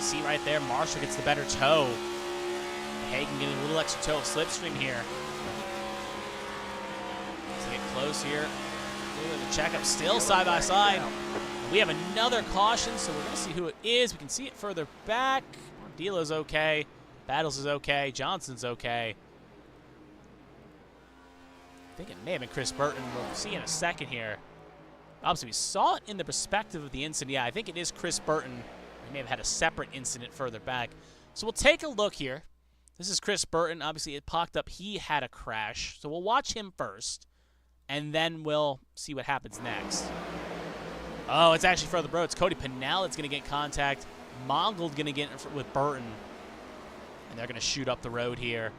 see right there, Marshall gets the better toe. Hagen getting a little extra toe of slipstream here. So get close here. A little bit of a checkup, still side by side. We have another caution, so we're going to see who it is. We can see it further back. Dilo's okay. Battles is okay. Johnson's okay. I think it may have been Chris Burton. We'll see in a second here. Obviously, we saw it in the perspective of the incident. Yeah, I think it is Chris Burton. We may have had a separate incident further back. So we'll take a look here. This is Chris Burton. Obviously, it popped up. He had a crash. So we'll watch him first, and then we'll see what happens next. Oh, it's actually further bro. It's Cody Pinnell that's going to get contact. Mongold going to get in with Burton. And they're going to shoot up the road here.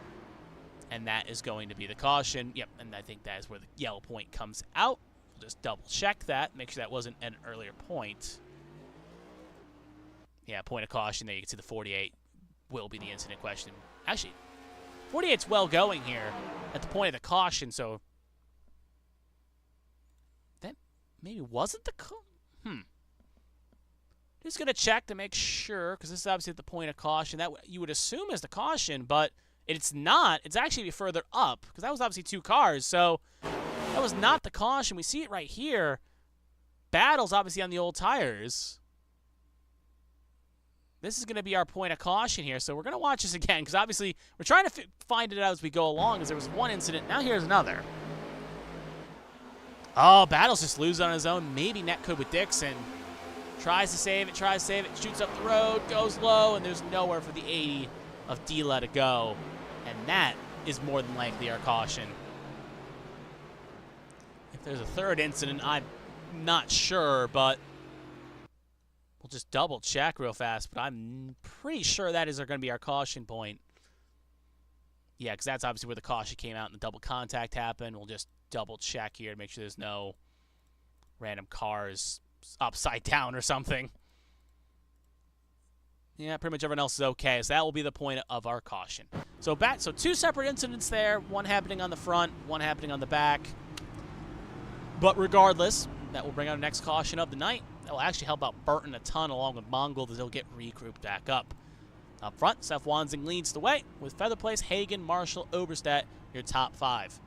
And that is going to be the caution. Yep, and I think that is where the yellow point comes out. We'll just double check that. Make sure that wasn't an earlier point. Yeah, point of caution there. You can see the 48 will be the incident question. Actually, 48's well going here at the point of the caution, so that maybe wasn't the Just going to check to make sure, because this is obviously at the point of caution. That you would assume is the caution, but it's not. It's actually further up, because that was obviously 2 cars, so that was not the caution. We see it right here. Battle's obviously on the old tires. This is going to be our point of caution here, so we're going to watch this again, because obviously we're trying to find it out as we go along, because there was one incident. Now here's another. Oh, Battle's just losing on his own. Maybe Netcould with Dixon. Tries to save it, shoots up the road, goes low, and there's nowhere for the 80 of Dila to go. And that is more than likely our caution. If there's a third incident, I'm not sure, but we'll just double check real fast. But I'm pretty sure that is going to be our caution point. Yeah, because that's obviously where the caution came out and the double contact happened. We'll just double check here to make sure there's no random cars upside down or something. Yeah, pretty much everyone else is okay, so that will be the point of our caution. So 2 separate incidents there, one happening on the front, one happening on the back. But regardless, that will bring out our next caution of the night. That will actually help out Burton a ton along with Mongold as they'll get regrouped back up. Up front, Seth Wansing leads the way with Feather Place, Hagen, Marshall, Oberstadt, your top 5.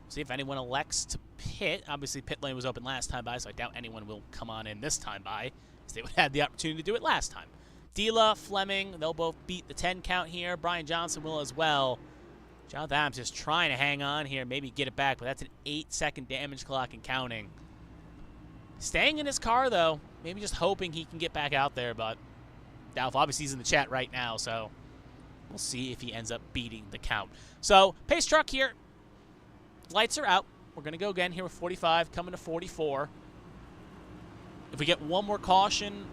See if anyone elects to pit. Obviously, pit lane was open last time by, so I doubt anyone will come on in this time by, as they would have the opportunity to do it last time. Dila, Fleming, they'll both beat the 10 count here. Brian Johnson will as well. Jonathan Adams just trying to hang on here, maybe get it back, but that's an 8-second damage clock and counting. Staying in his car, though, maybe just hoping he can get back out there, but Dalf obviously he's in the chat right now, so we'll see if he ends up beating the count. So, pace truck here. Lights are out. We're going to go again here with 45, coming to 44. If we get one more caution,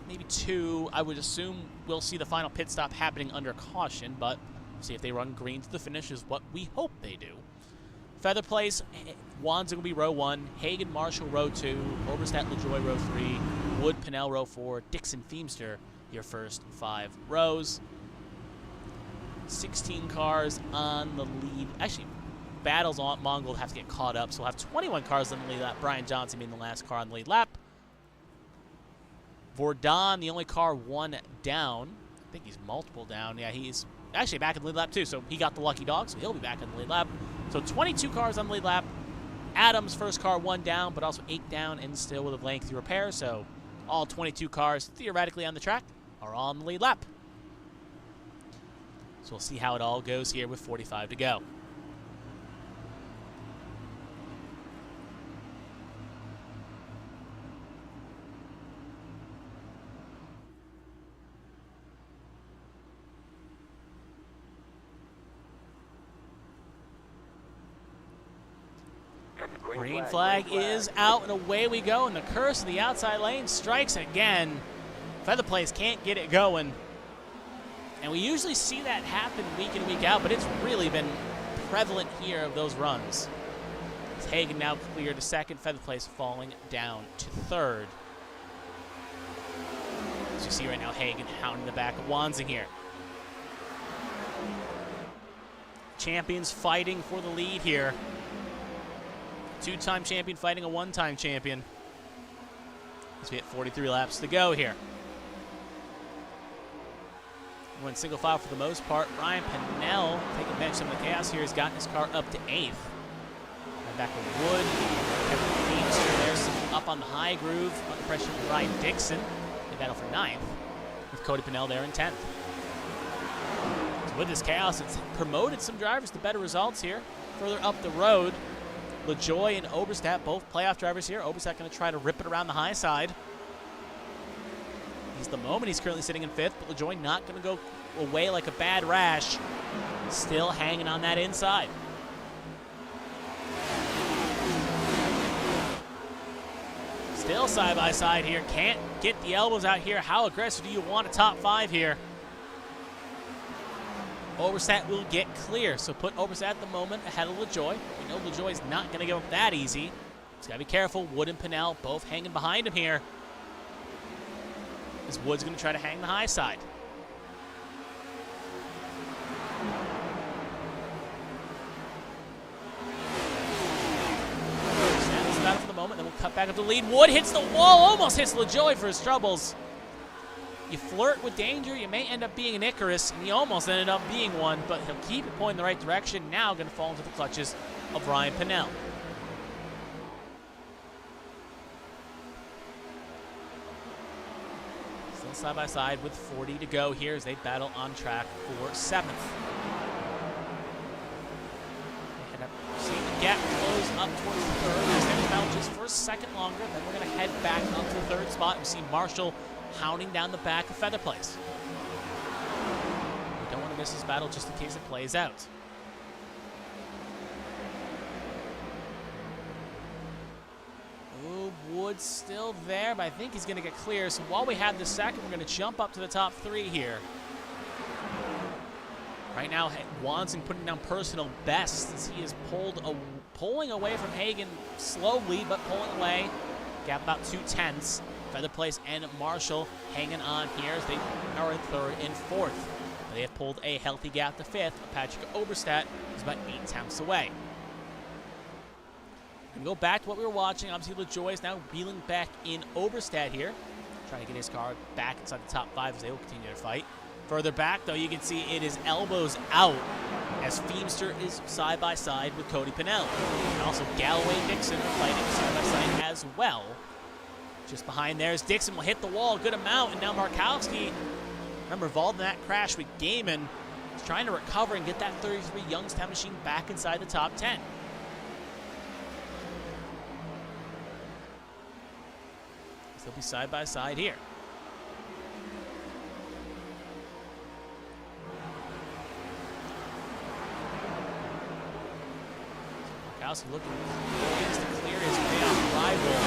maybe 2, I would assume we'll see the final pit stop happening under caution, but see if they run green to the finish is what we hope they do. Feather Place, Wands will be row 1, Hagen, Marshall, row 2, Oberstadt, LaJoy, row 3, Wood, Pinnell, row 4, Dixon, Feemster, your first 5 rows. 16 cars on the lead. Actually, Battles on Mongold have to get caught up, so we'll have 21 cars on the lead lap. Brian Johnson being the last car on the lead lap. Vordon, the only car 1 down. I think he's multiple down. Yeah, he's actually back in the lead lap too, so he got the lucky dog, so he'll be back in the lead lap. So 22 cars on the lead lap. Adams, first car 1 down, but also 8 down and still with a lengthy repair, so all 22 cars theoretically on the track are on the lead lap. So we'll see how it all goes here with 45 to go. Green flag is out, and away we go, and the curse of the outside lane strikes again. Feather Place can't get it going. And we usually see that happen week in, week out, but it's really been prevalent here of those runs. As Hagen now cleared to second, Feather Place falling down to third. As you see right now, Hagen hounding the back of Wansing here. Champions fighting for the lead here. 2-time champion fighting a 1-time champion. As we hit 43 laps to go here. Went single file for the most part. Ryan Pinnell taking advantage of some of the chaos here. He's gotten his car up to 8th. And back with Wood. Kevin Feemster there, up on the high groove. Under pressure from Ryan Dixon. They battle for 9th. With Cody Pinnell there in 10th. So with this chaos, it's promoted some drivers to better results here. Further up the road, LaJoy and Oberstadt, both playoff drivers here. Oberstadt going to try to rip it around the high side. He's the moment. He's currently sitting in 5th, but LaJoy not going to go away like a bad rash. Still hanging on that inside. Still side by side here. Can't get the elbows out here. How aggressive do you want a top 5 here? Oberstadt will get clear, so put Oberstadt at the moment ahead of LaJoy. We know LaJoy's not going to give up that easy. He's got to be careful. Wood and Pinnell both hanging behind him here. As Wood's going to try to hang the high side. Oberstadt's about for the moment, then we'll cut back up the lead. Wood hits the wall, almost hits LaJoy for his troubles. You flirt with danger, you may end up being an Icarus, and he almost ended up being one, but he'll keep it pointing the right direction. Now going to fall into the clutches of Ryan Pinnell. Still side by side with 40 to go here as they battle on track for 7th. Seeing the gap close up towards the 3rd as they battle just for a second longer. Then we're going to head back up to the 3rd spot. We see Marshall hounding down the back of Feather Place. We don't want to miss this battle just in case it plays out. Oh, Wood's still there, but I think he's going to get clear. So while we have the second, we're going to jump up to the top 3 here. Right now, Wansing putting down personal best as he is pulling away from Hagen slowly, but pulling away. Gap about 2/10. Feather Place and Marshall hanging on here as they are in 3rd and 4th. They have pulled a healthy gap to 5th. Patrick Oberstadt is about 8 tenths away. We go back to what we were watching. Obviously, LaJoy is now reeling back in Oberstadt here, trying to get his car back inside the top 5 as they will continue their fight. Further back, though, you can see it is elbows out as Feemster is side by side with Cody Pinnell. And also Galloway and Dixon are fighting side by side as well. Just behind there is Dixon will hit the wall a good amount, and now Markowski, remember, involved in that crash with Gaiman, is trying to recover and get that 33 Youngstown machine back inside the top 10. So they'll be side by side here. Markowski looking poised to clear his way off rival.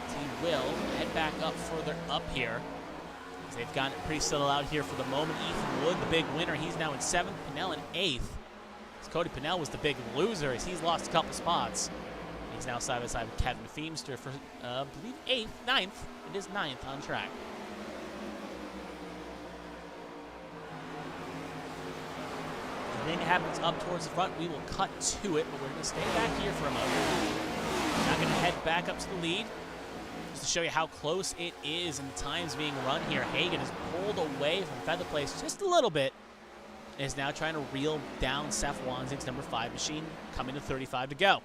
He will head back up further up here. As they've gotten it pretty settled out here for the moment. Ethan Wood, the big winner, he's now in 7th. Pinnell in 8th. As Cody Pinnell was the big loser as he's lost a couple spots. He's now side by side with Kevin Feemster for, I believe, 9th. It is 9th on track. The thing that happens up towards the front, we will cut to it, but we're going to stay back here for a moment. Now going to head back up to the lead. Just to show you how close it is and the times being run here. Hagen is pulled away from Feather Place just a little bit. And is now trying to reel down Seth Wansing's number 5 machine, coming to 35 to go.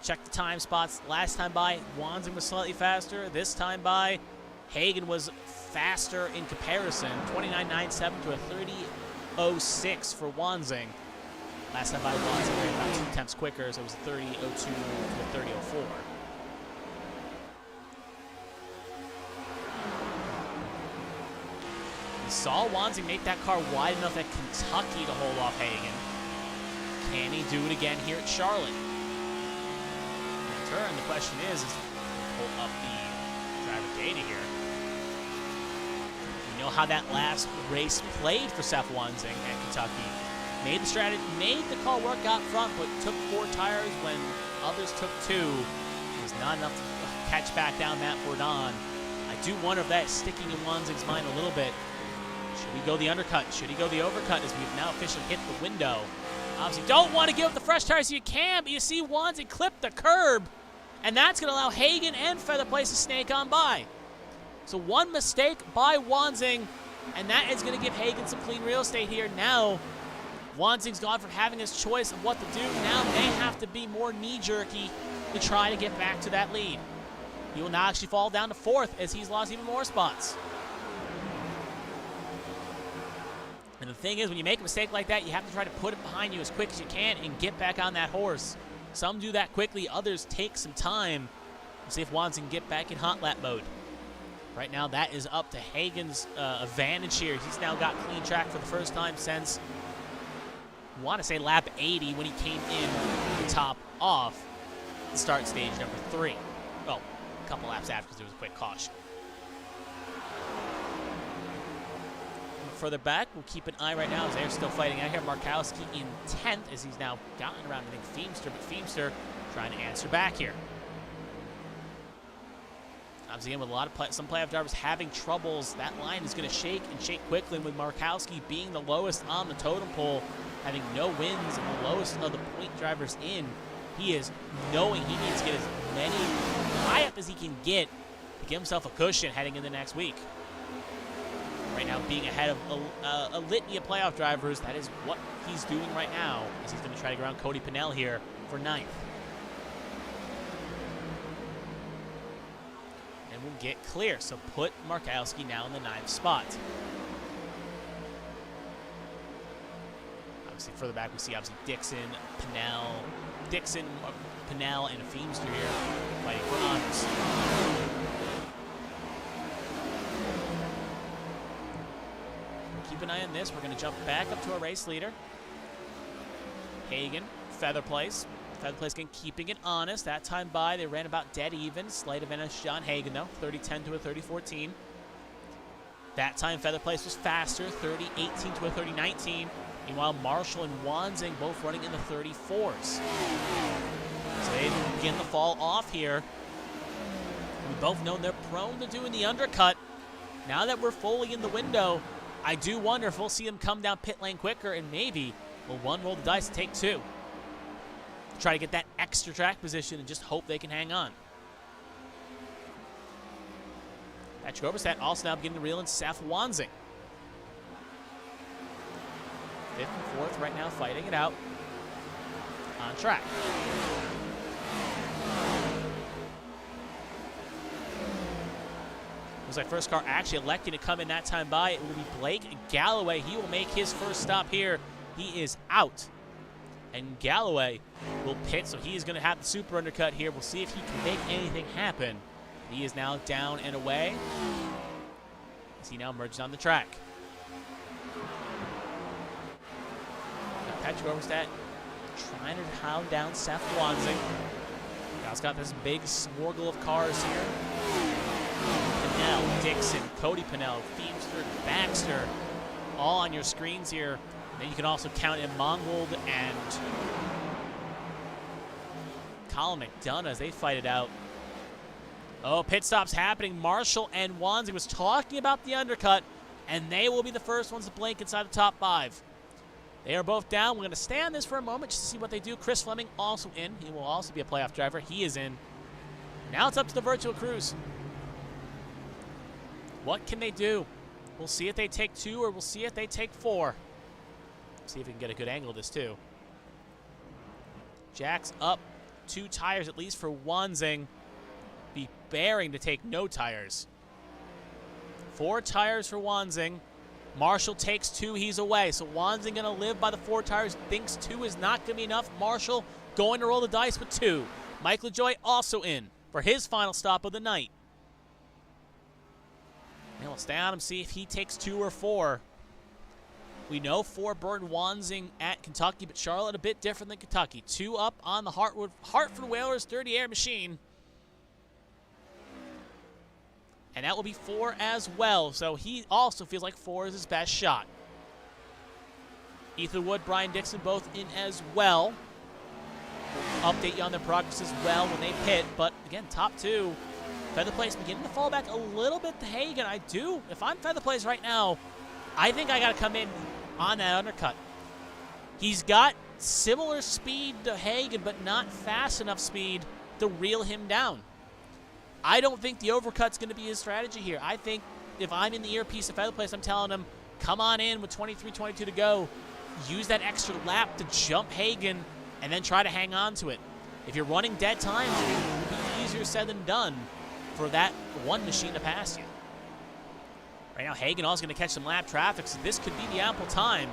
Check the time spots. Last time by, Wansing was slightly faster. This time by, Hagen was faster in comparison. 29.97 to a 30.06 for Wansing. Last time by, Wansing ran about 2 tenths quicker, so it was a 30.02 to a 30.04. We saw Wansing make that car wide enough at Kentucky to hold off Hagen. Can he do it again here at Charlotte? Turn. The question is pull up the driver data here. We know how that last race played for Seth Wansing at Kentucky. Made the strategy, made the car work out front, but took 4 tires when others took 2. It was not enough to catch back down Matt Bourdon. I do wonder if that is sticking in Wansing's mind a little bit. Should he go the undercut? Should he go the overcut as we've now officially hit the window? Obviously, don't want to give up the fresh tires so you can, but you see Wansing clip the curb. And that's going to allow Hagen and Feather Place to snake on by. So one mistake by Wansing, and that is going to give Hagen some clean real estate here. Now, Wansing's gone from having his choice of what to do. Now they have to be more knee-jerky to try to get back to that lead. He will now actually fall down to 4th as he's lost even more spots. And the thing is, when you make a mistake like that, you have to try to put it behind you as quick as you can and get back on that horse. Some do that quickly, others take some time. We'll see if Wansing can get back in hot lap mode. Right now, that is up to Hagen's advantage here. He's now got clean track for the first time since, I want to say, lap 80 when he came in the top off the start stage number 3. Well, a couple laps after because there was a quick caution. Further back, we'll keep an eye right now as they're still fighting out here. Markowski in 10th as he's now gotten around, I think, Feemster, but Feemster trying to answer back here. Obviously, again, with a lot of some playoff drivers having troubles, that line is going to shake and shake quickly. And with Markowski being the lowest on the totem pole, having no wins and the lowest of the point drivers in, he is knowing he needs to get as many high up as he can get to give himself a cushion heading into next week. Right now, being ahead of a litany of playoff drivers, that is what he's doing right now, as he's going to try to get around Cody Pennell here for 9th. And we'll get clear, so put Markowski now in the 9th spot. Obviously, further back, we see obviously Dixon, Pennell, and a Feemster here fighting for honors. Keep an eye on this. We're going to jump back up to our race leader. Hagen, Feather Place. Feather Place again keeping it honest. That time by, they ran about dead even. Slight advantage John Hagen, though. 30-10 to a 30-14. That time, Feather Place was faster. 30-18 to a 30-19. Meanwhile, Marshall and Wanzing both running in the 34s. So they begin to fall off here. We both know they're prone to doing the undercut. Now that we're fully in the window, I do wonder if we'll see them come down pit lane quicker, and maybe we'll one roll the dice and take 2. Try to get that extra track position and just hope they can hang on. Patrick Oberstadt also now beginning to reel in Seth Wanzing. 5th and 4th right now fighting it out on track. Looks like first car actually electing to come in that time by. It will be Blake Galloway. He will make his first stop here. He is out. And Galloway will pit, so he is going to have the super undercut here. We'll see if he can make anything happen. He is now down and away as he now merges on the track. Now Patrick Oberstadt trying to hound down Seth Wanzing. Guy's got this big smorgle of cars here. Pennell, Dixon, Cody Pennell, Feemster, Baxter, all on your screens here. Then you can also count in Mongold and Colin McDonough as they fight it out. Oh, pit stop's happening. Marshall and Wanzing was talking about the undercut, and they will be the first ones to blink inside the top 5. They are both down. We're going to stay on this for a moment just to see what they do. Chris Fleming also in. He will also be a playoff driver. He is in. Now it's up to the virtual crews. What can they do? We'll see if they take 2 or we'll see if they take 4. See if we can get a good angle of this too. Jack's up 2 tires at least for Wanzing. Be bearing to take no tires. 4 tires for Wanzing. Marshall takes 2, he's away. So Wanzing gonna live by the 4 tires, thinks 2 is not gonna be enough. Marshall going to roll the dice with 2. Mike LaJoy also in for his final stop of the night. And we'll stay on him, see if he takes 2 or 4. We know 4 burned Wanzing at Kentucky, but Charlotte a bit different than Kentucky. 2 up on the Hartford Whalers Dirty Air machine. And that will be 4 as well, so he also feels like 4 is his best shot. Ethan Wood, Brian Dixon both in as well. We'll update you on their progress as well when they pit, but again, top 2. Feather Place beginning to fall back a little bit to Hagen. If I'm Feather Place right now, I think I got to come in on that undercut. He's got similar speed to Hagen, but not fast enough speed to reel him down. I don't think the overcut's going to be his strategy here. I think if I'm in the earpiece of Feather Place, I'm telling him, come on in with 23-22 to go. Use that extra lap to jump Hagen and then try to hang on to it. If you're running dead times, it will be easier said than done for that one machine to pass you. Right now, Hagen also going to catch some lap traffic, so this could be the ample time.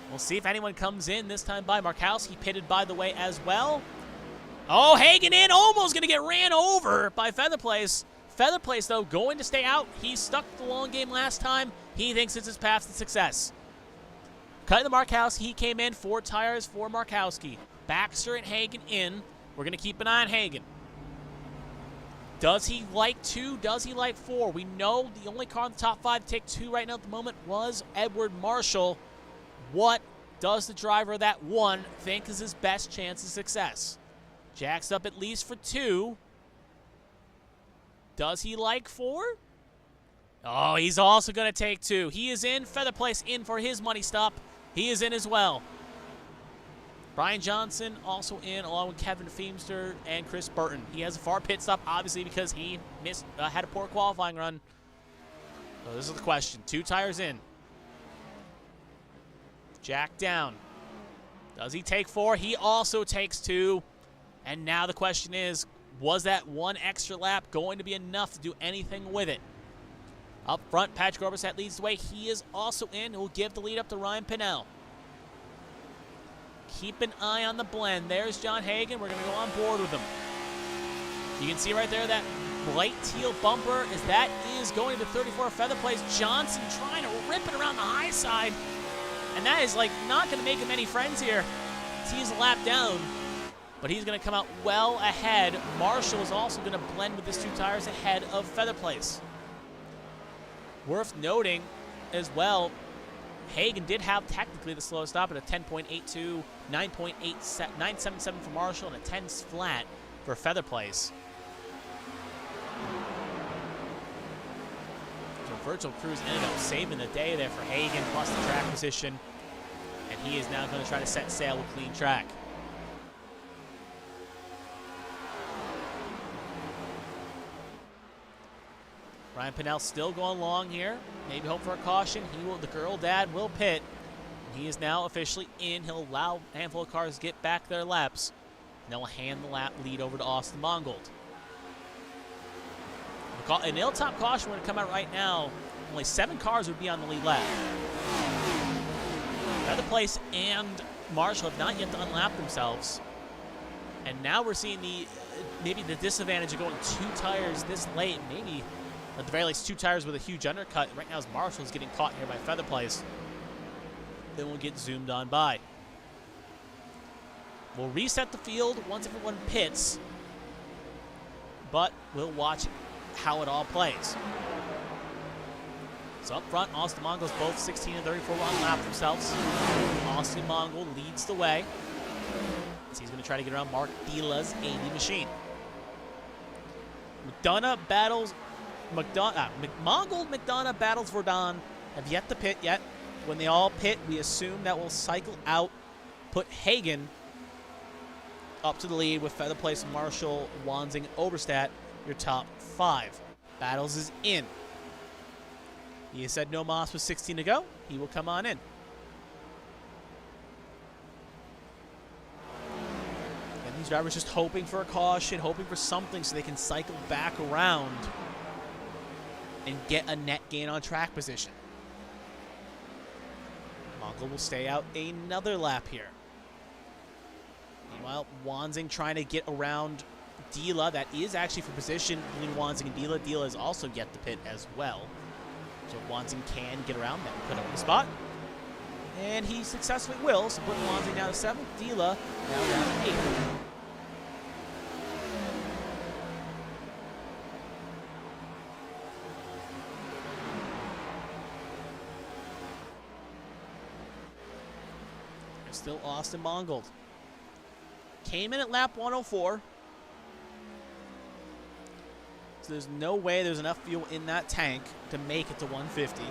We'll see if anyone comes in this time by. Markowski pitted, by the way, as well. Oh, Hagen in, almost going to get ran over by Feather Place. Feather Place, though, going to stay out. He stuck the long game last time. He thinks it's his path to success. Cutting the Markowski, he came in, 4 tires for Markowski. Baxter and Hagen in. We're going to keep an eye on Hagen. Does he like 2? Does he like 4? We know the only car in the top 5 to take 2 right now at the moment was Edward Marshall. What does the driver of that 1 think is his best chance of success? Jack's up at least for 2. Does he like 4? Oh, he's also going to take 2. He is in. Feather Place in for his money stop. He is in as well. Brian Johnson also in, along with Kevin Feemster and Chris Burton. He has a far pit stop, obviously, because he had a poor qualifying run. So this is the question. 2 tires in. Jack down. Does he take 4? He also takes 2. And now the question is, was that 1 extra lap going to be enough to do anything with it? Up front, Patrick Oberstadt leads the way. He is also in. He'll give the lead up to Ryan Pinnell. Keep an eye on the blend. There's John Hagan. We're going to go on board with him. You can see right there that light teal bumper as that is going to 34 Feather Place. Johnson trying to rip it around the high side. And that is like not going to make him any friends here. He's a lap down, but he's going to come out well ahead. Marshall is also going to blend with his 2 tires ahead of Feather Place. Worth noting as well, Hagan did have technically the slowest stop at a 10.82, 9.977 for Marshall, and a 10 flat for Feather Place. So Virtual Cruz ended up saving the day there for Hagan, plus the track position, and he is now going to try to set sail with clean track. Ryan Pinnell still going long here. Maybe hope for a caution. The girl dad will pit. He is now officially in. He'll allow a handful of cars to get back their laps. And they'll hand the lap lead over to Austin Mongold. An ill-top caution would come out right now. Only 7 cars would be on the lead lap. Feather Place and Marshall have not yet to unlap themselves. And now we're seeing maybe the disadvantage of going 2 tires this late. Maybe at the very least 2 tires with a huge undercut. Right now, as Marshall's getting caught here by Feather Place. Then we'll get zoomed on by. We'll reset the field once everyone pits, but we'll watch how it all plays. So up front, Austin Mongold's both 16 and 34 on lap themselves. Austin Mongold leads the way, as he's going to try to get around Mark Dila's 80 machine. Mongold, McDonough battles Verdon have yet to pit yet. When they all pit, we assume that will cycle out, put Hagan up to the lead with Feather Place, Marshall, Wansing, Oberstadt, your top 5. Battles is in. He said no Moss with 16 to go. He will come on in. And these drivers just hoping for a caution, hoping for something so they can cycle back around and get a net gain on track position. Mongold will stay out another lap here. Meanwhile, Wansing trying to get around Dila. That is actually for position between Wansing and Dila. Dila is also yet to pit as well. So Wansing can get around that, put him in the spot. And he successfully will, so put Wansing down to 7th, Dila now down to 8th. Still Austin Mongold. Came in at lap 104. So there's no way there's enough fuel in that tank to make it to 150.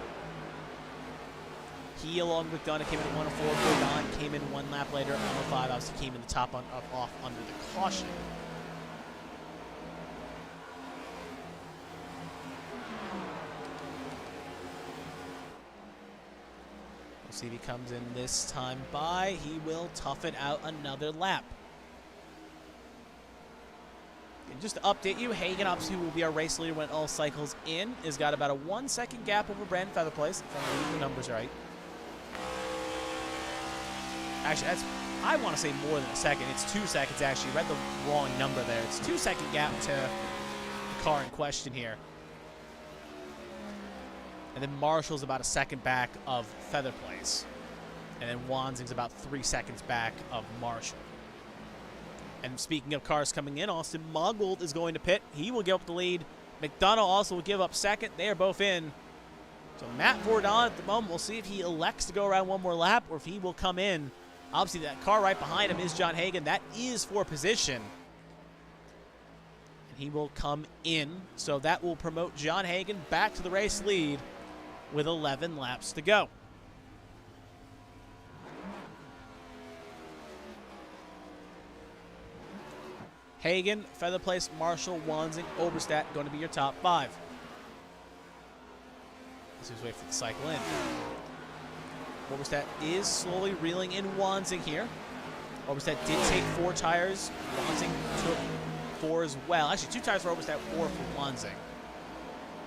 He, along with McDonough, came in at 104. Verdon came in 1 lap later at 105. Obviously came in the top off under the caution. See if he comes in this time by. He will tough it out another lap. And just to update you, Hagan, obviously, who will be our race leader when it all cycles in, has got about a 1-second gap over Brandon Feather Place, if I'm reading the numbers right. Actually, that's, I want to say more than a second. It's 2 seconds, actually. I read the wrong number there. It's 2-second gap to the car in question here. And then Marshall's about a second back of Feather Place. And then Wansing's about 3 seconds back of Marshall. And speaking of cars coming in, Austin Moggold is going to pit. He will give up the lead. McDonough also will give up second. They are both in. So Matt Fordon at the moment, we'll see if he elects to go around one more lap or if he will come in. Obviously, that car right behind him is John Hagan. That is for position. And he will come in. So that will promote John Hagan back to the race lead with 11 laps to go. Hagan, Feather Place, Marshall, Wansing, Oberstadt going to be your top 5. Let's just wait for the cycle in. Oberstadt is slowly reeling in Wansing here. Oberstadt did take 4 tires. Wansing took 4 as well. Actually, 2 tires for Oberstadt, 4 for Wansing.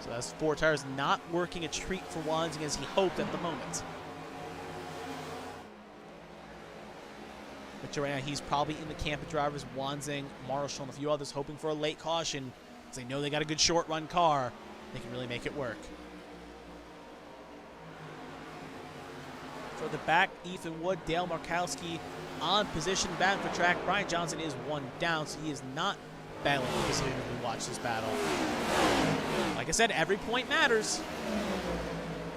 So that's 4 tires, not working a treat for Wansing as he hoped at the moment. But right now, he's probably in the camp of drivers, Wansing, Marshall, and a few others hoping for a late caution because they know they got a good short-run car. They can really make it work. For the back, Ethan Wood, Dale Markowski on position, back for track. Brian Johnson is 1 down, so he is not battling for position as we watch this battle. Like I said, every point matters.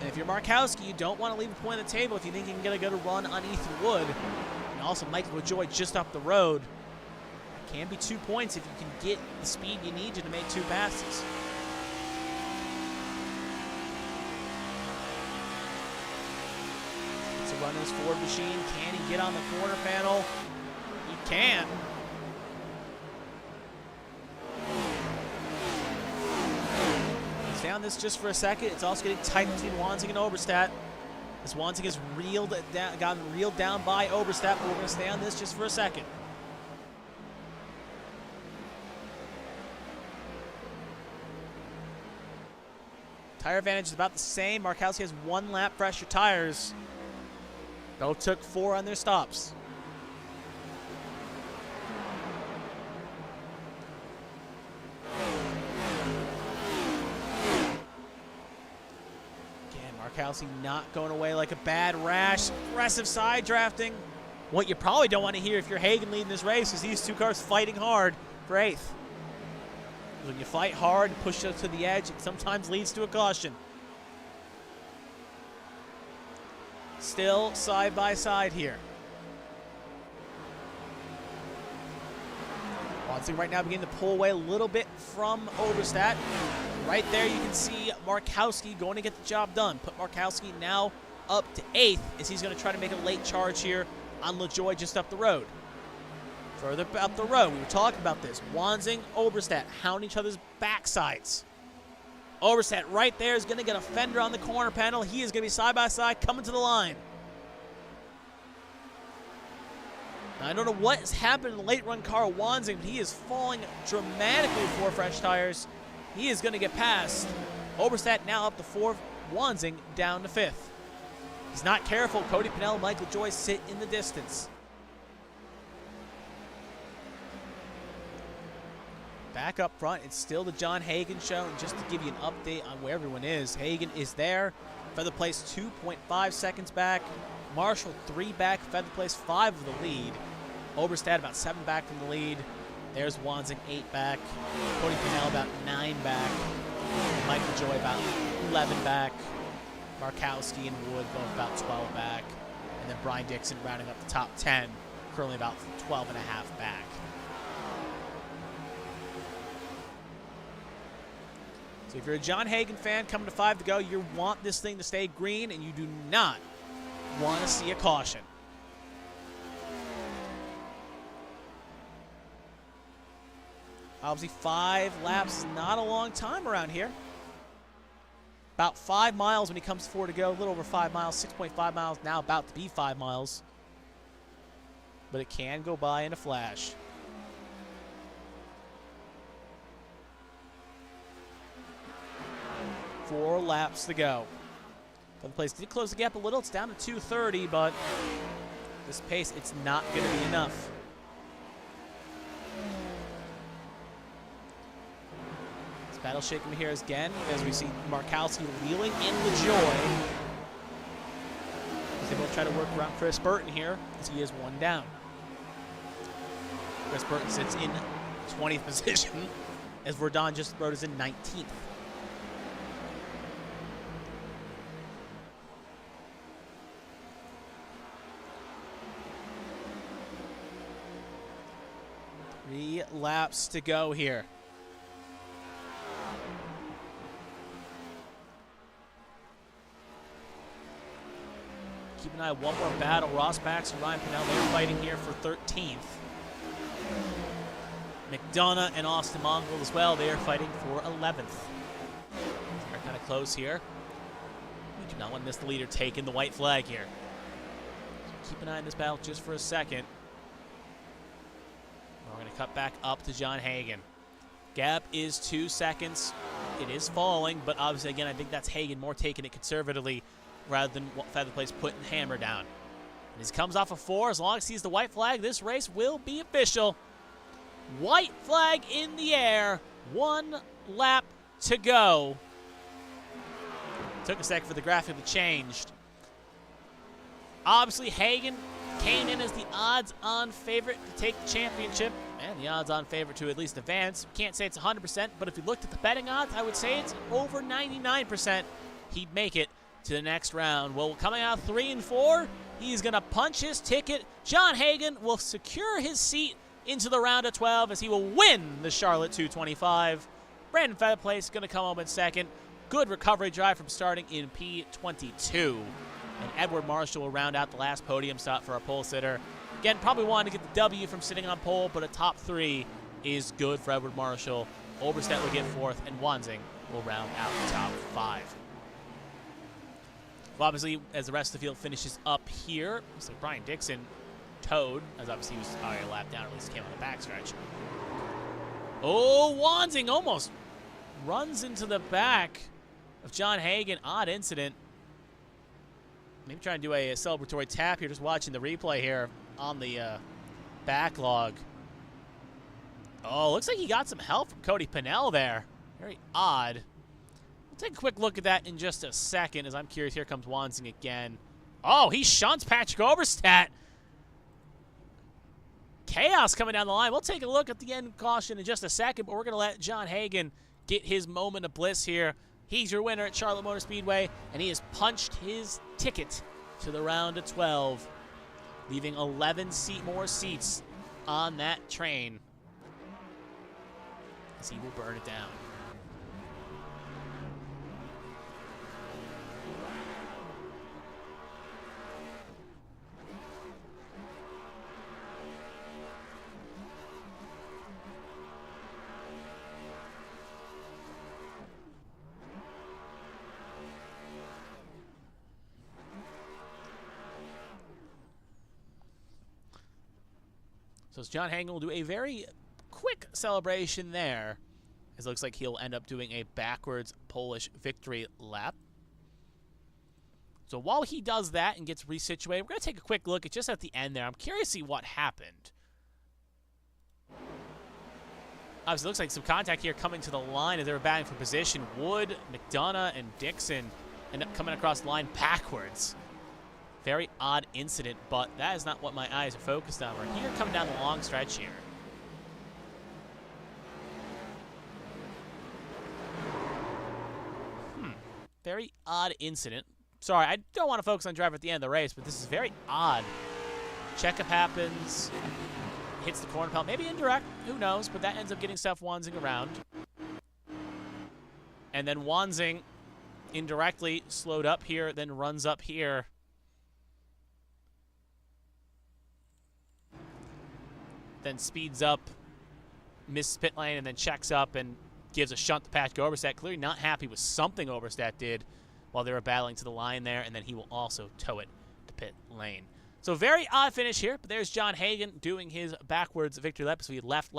And if you're Markowski, you don't want to leave a point on the table if you think you can get a good run on Ethan Wood. And also Michael LaJoy just up the road. It can be 2 points if you can get the speed you need to make 2 passes. It's a run in his Ford machine. Can he get on the corner panel? He can. Stay on this just for a second. It's also getting tight between Wansing and Oberstadt. As Wansing is gotten reeled down by Oberstadt, but we're going to stay on this just for a second. Tire advantage is about the same. Markowski has 1 lap fresher tires. Both took 4 on their stops. Markowski not going away like a bad rash. Aggressive side drafting. What you probably don't want to hear if you're Hagan leading this race is these 2 cars fighting hard for 8th. When you fight hard and push it to the edge, it sometimes leads to a caution. Still side by side here. Wansing right now beginning to pull away a little bit from Oberstadt. Right there you can see Markowski going to get the job done. Put Markowski now up to 8th as he's going to try to make a late charge here on LaJoy just up the road. Further up the road, we were talking about this. Wansing, Oberstadt hounding each other's backsides. Oberstadt right there is going to get a fender on the corner panel. He is going to be side by side coming to the line. Now, I don't know what has happened in the late run car Wansing, but he is falling dramatically with 4 fresh tires. He is going to get past. Oberstadt now up to 4th. Wansing down to 5th. He's not careful. Cody Pennell and Michael Joyce sit in the distance. Back up front, it's still the John Hagan show. And just to give you an update on where everyone is, Hagan is there. Feather Place 2.5 seconds back. Marshall 3 back. Feather Place 5 of the lead. Oberstadt about 7 back from the lead. There's Wansing 8 back. Cody Pennell about 9 back. Michael Joy about 11 back. Markowski and Wood both about 12 back. And then Brian Dixon rounding up the top 10, currently about 12 and a half back. So if you're a John Hagan fan coming to 5 to go, you want this thing to stay green and you do not want to see a caution. Obviously 5 laps is not a long time around here. About 5 miles when he comes to 4 to go, a little over 5 miles, 6.5 miles, now about to be 5 miles. But it can go by in a flash. Four laps to go. Feather Place did close the gap a little. It's down to 2:30, but this pace, it's not going to be enough. This battle shaking here again as we see Markowski wheeling in LaJoy. As they both try to work around Chris Burton here as he is 1 down. Chris Burton sits in 20th position as Verdon just rode is in 19th. Three laps to go here. Keep an eye on one more battle. Ross Bax and Ryan Pinnell, they're fighting here for 13th. McDonough and Austin Mongold as well, they are fighting for 11th. They're kind of close here. We do not want to miss the leader taking the white flag here. So keep an eye on this battle just for a second. We're going to cut back up to John Hagen. Gap is 2 seconds. It is falling, but obviously, again, I think that's Hagen more taking it conservatively rather than Feather Place putting the hammer down. And he comes off a 4. As long as he sees the white flag, this race will be official. White flag in the air. 1 lap to go. Took a second for the graphic to change. Obviously, Hagen came in as the odds-on favorite to take the championship and the odds-on favorite to at least advance. Can't say it's 100%, but if you looked at the betting odds, I would say it's over 99% he'd make it to the next round. Well, coming out 3 and 4, he's going to punch his ticket. John Hagen will secure his seat into the round of 12 as he will win the Charlotte 225. Brandon Featherplace going to come home in second. Good recovery drive from starting in P22. And Edward Marshall will round out the last podium stop for our pole sitter. Again, probably wanted to get the W from sitting on pole, but a top 3 is good for Edward Marshall. Oberstedt will get 4th, and Wanzing will round out the top 5. Well, obviously, as the rest of the field finishes up here, looks like Brian Dixon towed, as obviously he was already a lap down, or at least came on the backstretch. Oh, Wanzing almost runs into the back of John Hagen. Odd incident. Maybe trying to do a celebratory tap here, just watching the replay here on the backlog. Oh, looks like he got some help from Cody Pinnell there. Very odd. We'll take a quick look at that in just a second, as I'm curious. Here comes Wanzing again. Oh, he shunts Patrick Oberstadt. Chaos coming down the line. We'll take a look at the end caution in just a second, but we're going to let John Hagen get his moment of bliss here. He's your winner at Charlotte Motor Speedway, and he has punched his ticket to the round of 12, leaving 11 more seats on that train as he will burn it down. So John Hagen will do a very quick celebration there. It looks like he'll end up doing a backwards Polish victory lap. So while he does that and gets resituated, we're going to take a quick look at just at the end there. I'm curious to see what happened. Obviously, it looks like some contact here coming to the line as they were batting for position. Wood, McDonough, and Dixon end up coming across the line backwards. Very odd incident, but that is not what my eyes are focused on. We're here coming down the long stretch here. Very odd incident. Sorry, I don't want to focus on driver at the end of the race, but this is very odd. Checkup happens. Hits the corner pelt. Maybe indirect. Who knows? But that ends up getting Steph Wanzing around. And then Wanzing indirectly slowed up here, then runs up here. Then speeds up, misses pit lane, and then checks up and gives a shunt to Patrick Oberstadt. Clearly not happy with something Oberstadt did while they were battling to the line there, and then he will also tow it to pit lane. So very odd finish here, but there's John Hagen doing his backwards victory lap, so he left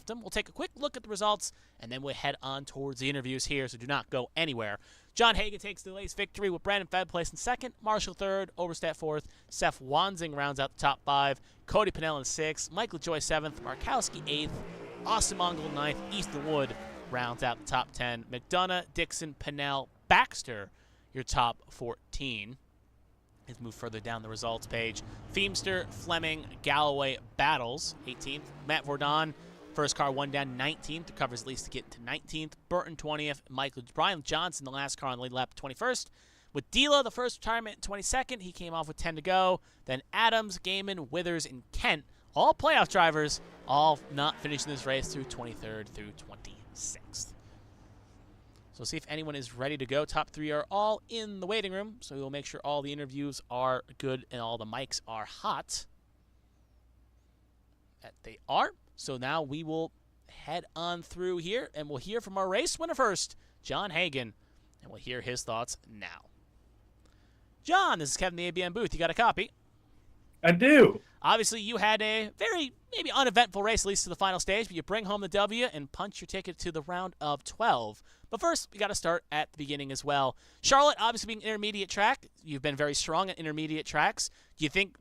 him. We'll take a quick look at the results, and then we'll head on towards the interviews here, so do not go anywhere. John Hagen takes the race victory with Brandon Featherplace in second, Marshall third, Oberstadt fourth, Seth Wanzing rounds out the top 5, Cody Pinnell in 6th, Michael Joy 7th, Markowski 8th, Austin Mongold 9th, Ethan Wood rounds out the top 10, McDonough, Dixon, Pinnell, Baxter, your top 14. Let's move further down the results page. Feemster, Fleming, Galloway, Battles, 18th. Matt Vordon, first car one down, 19th. Recovers at least to get to 19th. Burton, 20th. Brian Johnson, the last car on the lead lap, 21st. With Dila, the first retirement, 22nd. He came off with 10 to go. Then Adams, Gaiman, Withers, and Kent, all playoff drivers, all not finishing this race through 23rd through 26th. So see if anyone is ready to go. Top three are all in the waiting room, so we will make sure all the interviews are good and all the mics are hot. That they are. So now we will head on through here, and we'll hear from our race winner first, John Hagan, and we'll hear his thoughts now. John, this is Kevin the ABM booth. You got a copy? I do. Obviously, you had a very maybe uneventful race, at least to the final stage, but you bring home the W and punch your ticket to the round of 12. But first, we got to start at the beginning as well. Charlotte, obviously being intermediate track, you've been very strong at intermediate tracks. Do you think,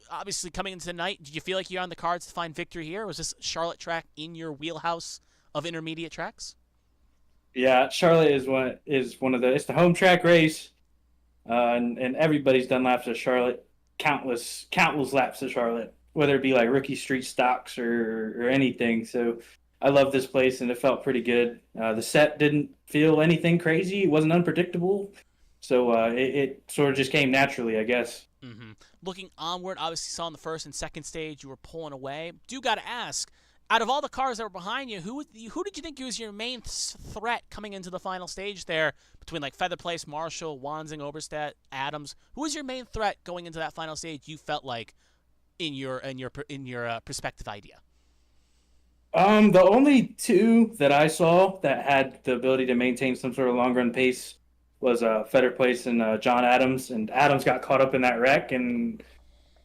obviously coming into the night, did you feel like you're on the cards to find victory here? Was this Charlotte track in your wheelhouse of intermediate tracks? Yeah, Charlotte is one of the it's the home track race, and everybody's done laps at Charlotte. Countless laps at Charlotte, whether it be like rookie street stocks or anything. So I love this place, and it felt pretty good. The set didn't feel anything crazy. It wasn't unpredictable. So it sort of just came naturally, I guess. Mm-hmm. Looking onward, obviously saw in the first and second stage you were pulling away. Do got to ask, out of all the cars that were behind you, who did you think was your main threat coming into the final stage there between like Feather Place, Marshall, Wansing, Oberstadt, Adams? Who was your main threat going into that final stage? You felt like in your perspective idea. The only two that I saw that had the ability to maintain some sort of long run pace was Feather Place and John Adams. And Adams got caught up in that wreck, and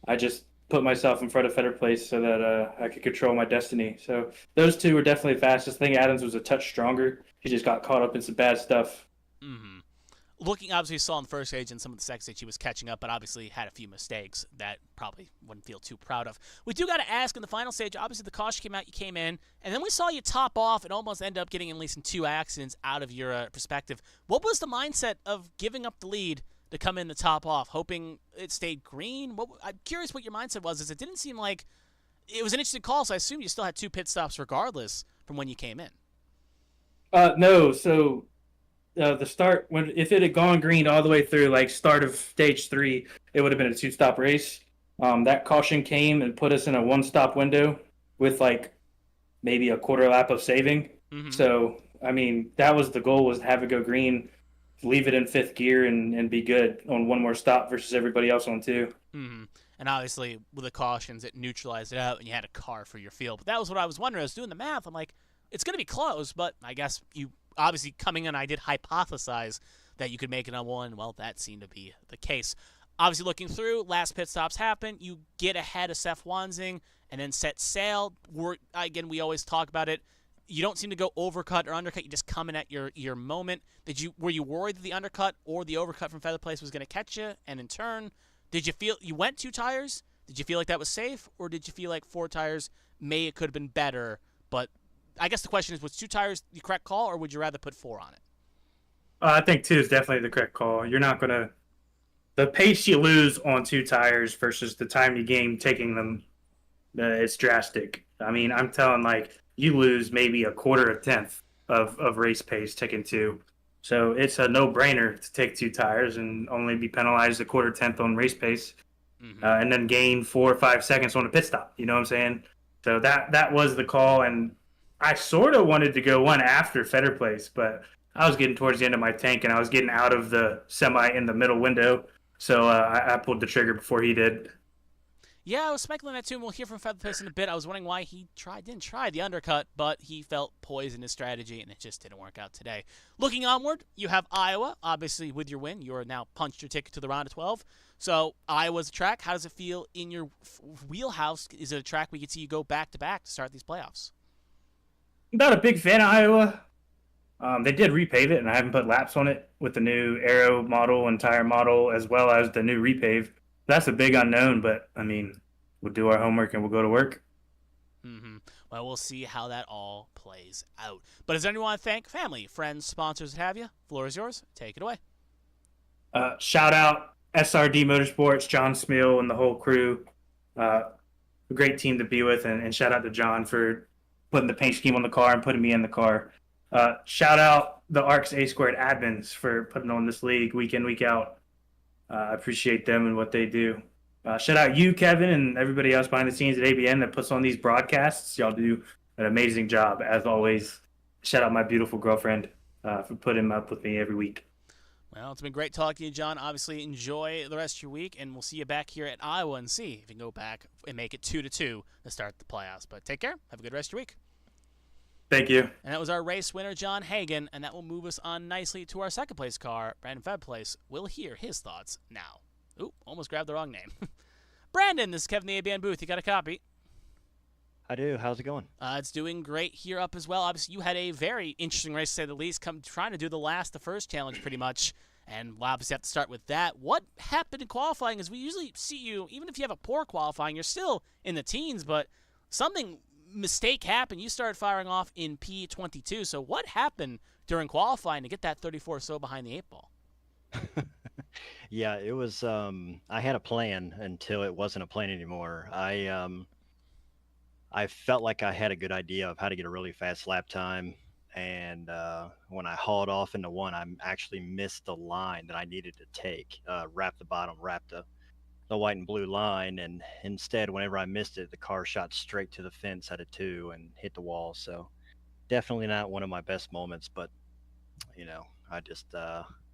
I just put myself in front of Feather Place so that I could control my destiny. So those two were definitely fastest. I think Adams was a touch stronger. He just got caught up in some bad stuff. Mm-hmm. Looking, obviously, you saw in the first stage and some of the second stage he was catching up, but obviously had a few mistakes that probably wouldn't feel too proud of. We do got to ask in the final stage, obviously the caution came out, you came in, and then we saw you top off and almost end up getting at least in two accidents out of your perspective. What was the mindset of giving up the lead to come in the top off, hoping it stayed green? I'm curious what your mindset was, as it didn't seem like it was an interesting call, so I assume you still had two pit stops regardless from when you came in. No, so the start, if it had gone green all the way through, like start of stage 3, it would have been a 2-stop race. That caution came and put us in a 1-stop window with like maybe a quarter lap of saving. Mm-hmm. So, I mean, that was the goal, was to have it go green, leave it in 5th gear and be good on one more stop versus everybody else on 2. Mm-hmm. And obviously, with the cautions, it neutralized it out, and you had a car for your field. But that was what I was wondering. I was doing the math. I'm like, it's going to be close, but I guess you obviously coming in, I did hypothesize that you could make it on one. Well, that seemed to be the case. Obviously, looking through, last pit stops happen. You get ahead of Seth Wansing and then set sail. Again, we always talk about it. You don't seem to go overcut or undercut. You just come in at your moment. Were you worried that the undercut or the overcut from Feather Place was going to catch you? And in turn, did you feel you went 2 tires? Did you feel like that was safe, or did you feel like 4 tires it could have been better? But I guess the question is, was 2 tires the correct call, or would you rather put 4 on it? I think 2 is definitely the correct call. You're not going to – the pace you lose on 2 tires versus the time you gain taking them, it's drastic. I mean, I'm telling, like, you lose maybe a quarter of 10th of race pace taking 2. So it's a no-brainer to take 2 tires and only be penalized a quarter 10th on race pace, mm-hmm. And then gain 4 or 5 seconds on a pit stop. You know what I'm saying? So that was the call, and I sort of wanted to go one after Feather Place, but I was getting towards the end of my tank, and I was getting out of the semi in the middle window, so I pulled the trigger before he did. Yeah, I was speculating that too, and we'll hear from Feather Place in a bit. I was wondering why he didn't try the undercut, but he felt poised in his strategy, and it just didn't work out today. Looking onward, you have Iowa. Obviously, with your win, you are now punched your ticket to the round of 12. So, Iowa's a track. How does it feel in your wheelhouse? Is it a track we could see you go back-to-back to start these playoffs? I'm not a big fan of Iowa. They did repave it, and I haven't put laps on it with the new aero model and tire model, as well as the new repave. That's a big unknown, but, I mean, we'll do our homework and we'll go to work. Mm-hmm. Well, we'll see how that all plays out. But does anyone want to thank family, friends, sponsors, what have you? Floor is yours. Take it away. Shout out SRD Motorsports, John Smill, and the whole crew. A great team to be with, and shout out to John for putting the paint scheme on the car and putting me in the car. Shout out the ARCS A Squared admins for putting on this league week in, week out. I appreciate them and what they do. Shout out you, Kevin, and everybody else behind the scenes at ABN that puts on these broadcasts. Y'all do an amazing job, as always. Shout out my beautiful girlfriend for putting up with me every week. Well, it's been great talking to you, John. Obviously, enjoy the rest of your week, and we'll see you back here at Iowa and see if you can go back and make it 2-2 to start the playoffs. But take care. Have a good rest of your week. Thank you. And that was our race winner, John Hagan, and that will move us on nicely to our second place car, Brandon Febplace. We'll hear his thoughts now. Ooh, almost grabbed the wrong name. Brandon, this is Kevin the ABN booth. You got a copy? I do. How's it going? It's doing great here up as well. Obviously, you had a very interesting race, to say the least, trying to do the first challenge pretty much, and we'll obviously have to start with that. What happened in qualifying is we usually see you, even if you have a poor qualifying, you're still in the teens, but mistake happened. You started firing off in P22, so what happened during qualifying to get that 34 so behind the 8-ball? Yeah, it was I had a plan until it wasn't a plan anymore. I felt like I had a good idea of how to get a really fast lap time, and when I hauled off into one, I actually missed the line that I needed to take, wrap the white and blue line, and instead, whenever I missed it, the car shot straight to the fence at a 2 and hit the wall. So definitely not one of my best moments, but I just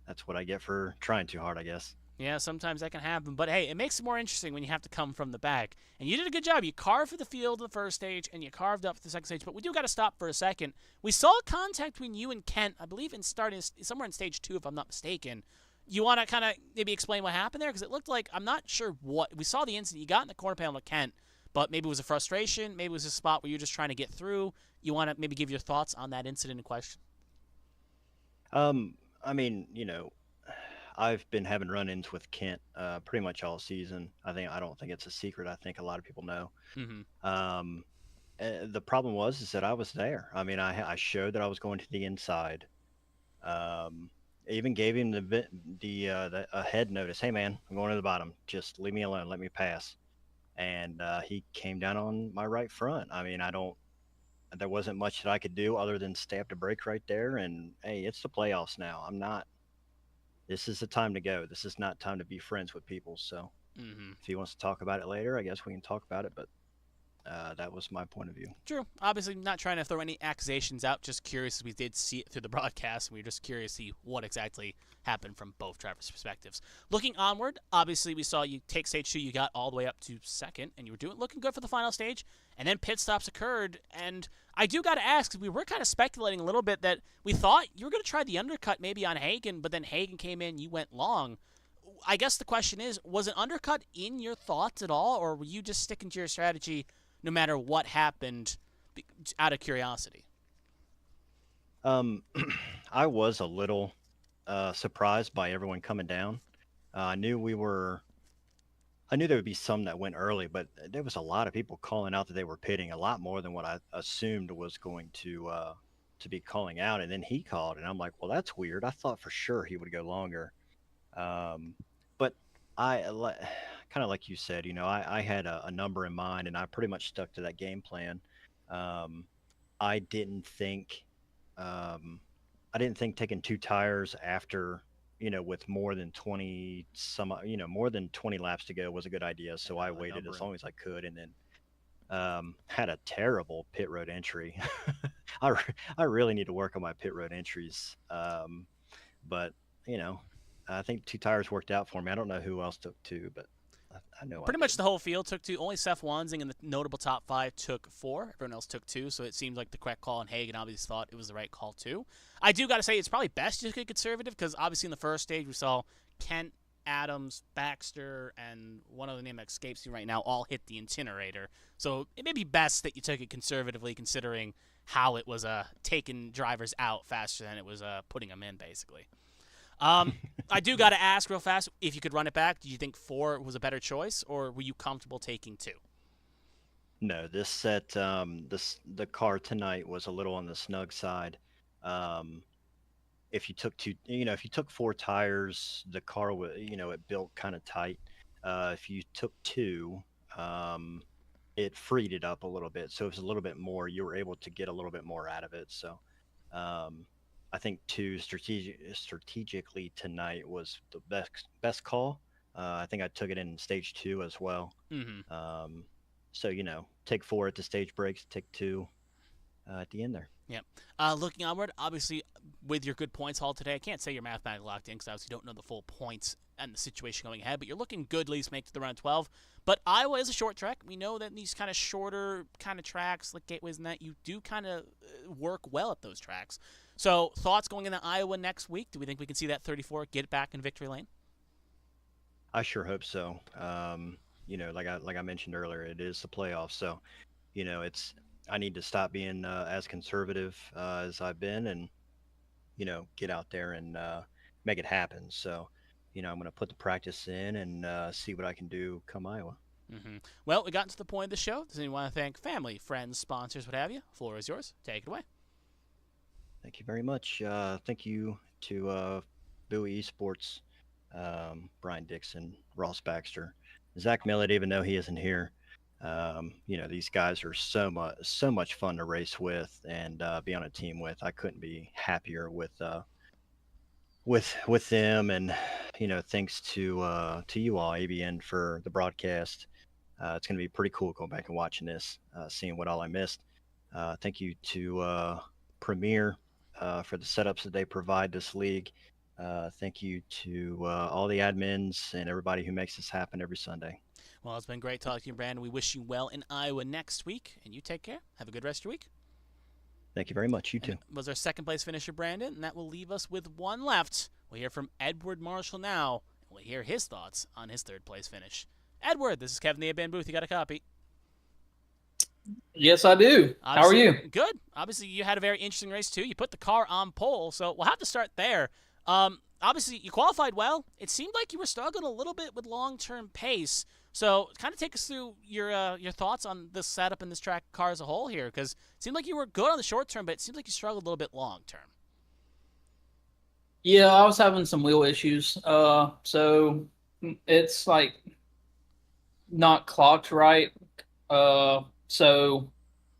that's what I get for trying too hard, I guess. Yeah, sometimes that can happen. But, hey, it makes it more interesting when you have to come from the back. And you did a good job. You carved for the field in the first stage, and you carved up for the second stage. But we do got to stop for a second. We saw contact between you and Kent, I believe, somewhere in stage 2, if I'm not mistaken. You want to kind of maybe explain what happened there? Because it looked like, I'm not sure what. We saw the incident. You got in the corner panel with Kent, but maybe it was a frustration. Maybe it was a spot where you're just trying to get through. You want to maybe give your thoughts on that incident in question? I mean, I've been having run-ins with Kent pretty much all season. I don't think it's a secret. I think a lot of people know. Mm-hmm. The problem is that I was there. I mean, I showed that I was going to the inside. I even gave him a head notice. Hey, man, I'm going to the bottom. Just leave me alone. Let me pass. And he came down on my right front. I mean, there wasn't much that I could do other than stab the brake right there. And hey, it's the playoffs now. This is the time to go. This is not time to be friends with people. So if he wants to talk about it later, I guess we can talk about it. But that was my point of view. True. Obviously, not trying to throw any accusations out. Just curious, as we did see it through the broadcast, and we were just curious to see what exactly happened from both drivers' perspectives. Looking onward, obviously, we saw you take stage 2. You got all the way up to second, and you were looking good for the final stage. And then pit stops occurred, and I do got to ask, because we were kind of speculating a little bit that we thought you were going to try the undercut maybe on Hagan, but then Hagan came in, you went long. I guess the question is, was an undercut in your thoughts at all, or were you just sticking to your strategy no matter what happened out of curiosity? I was a little surprised by everyone coming down. I knew there would be some that went early, but there was a lot of people calling out that they were pitting, a lot more than what I assumed was going to be calling out. And then he called, and I'm like, well, that's weird. I thought for sure he would go longer. But kind of like you said, I had a number in mind, and I pretty much stuck to that game plan. I didn't think taking 2 tires after, with more than 20 laps to go was a good idea. So I waited as long as I could, and then had a terrible pit road entry. I really need to work on my pit road entries. But I think 2 tires worked out for me. I don't know who else took 2, but I know pretty much the whole field took 2. Only Seth Wansing in the notable top 5 took 4. Everyone else took 2, so it seemed like the correct call, and Hagan obviously thought it was the right call too. I do got to say, it's probably best to get conservative, because obviously in the first stage we saw Kent, Adams, Baxter, and one other name that escapes me right now all hit the incinerator. So it may be best that you took it conservatively, considering how it was taking drivers out faster than it was putting them in, basically. I do got to ask real fast, if you could run it back, do you think 4 was a better choice, or were you comfortable taking 2? No, this set, the car tonight was a little on the snug side. if you took if you took 4 tires, the car would, it built kind of tight. If you took 2, it freed it up a little bit. So it was a little bit more, you were able to get a little bit more out of it. So, I think 2 strategically tonight was the best call. I think I took it in stage 2 as well. Mm-hmm. So, take 4 at the stage breaks, take 2 at the end there. Yep. Looking onward, obviously, with your good points haul today, I can't say you're mathematically locked in because obviously you don't know the full points and the situation going ahead, but you're looking good, at least make it to the round 12. But Iowa is a short track. We know that these kind of shorter kind of tracks, like gateways and that, you do kind of work well at those tracks. So thoughts going into Iowa next week? Do we think we can see that 34 get back in victory lane? I sure hope so. Like I mentioned earlier, it is the playoffs, so I need to stop being as conservative as I've been, and get out there and make it happen. So, I'm going to put the practice in and see what I can do come Iowa. Mm-hmm. Well, we got to the point of the show. Does anyone want to thank family, friends, sponsors, what have you? Floor is yours. Take it away. Thank you very much. Thank you to Bowie Esports, Brian Dixon, Ross Baxter, Zach Millett, even though he isn't here. These guys are so much fun to race with and be on a team with. I couldn't be happier with them, and thanks to you all, ABN, for the broadcast. It's going to be pretty cool going back and watching this, seeing what all I missed. Thank you to Premier for the setups that they provide this league. Thank you to all the admins and everybody who makes this happen every Sunday. Well, it's been great talking to you, Brandon. We wish you well in Iowa next week, and you take care. Have a good rest of your week. Thank you very much. You too. Was our second place finisher, Brandon, and that will leave us with one left. We'll hear from Edward Marshall now, and we'll hear his thoughts on his third place finish. Edward, this is Kevin the A-Band Booth. You got a copy? Yes, I do. How are you? Good. Obviously, you had a very interesting race, too. You put the car on pole, so we'll have to start there. Obviously, you qualified well. It seemed like you were struggling a little bit with long-term pace. So kind of take us through your thoughts on this setup and this track car as a whole here, because it seemed like you were good on the short term, but it seems like you struggled a little bit long term. Yeah, I was having some wheel issues. So it's like not clocked right. So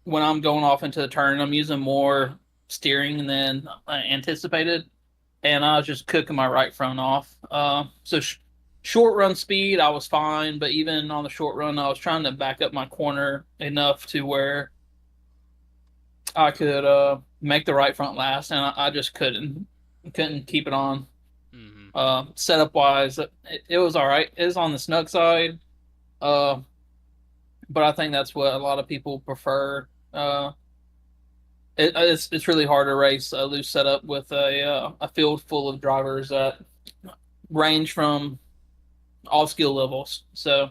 when I'm going off into the turn, I'm using more steering than anticipated, and I was just cooking my right front off. Short run speed, I was fine, but even on the short run, I was trying to back up my corner enough to where I could make the right front last, and I just couldn't keep it on. Mm-hmm. Setup wise, it was all right. It was on the snug side, but I think that's what a lot of people prefer. It's really hard to race a loose setup with a field full of drivers that range from all skill levels. So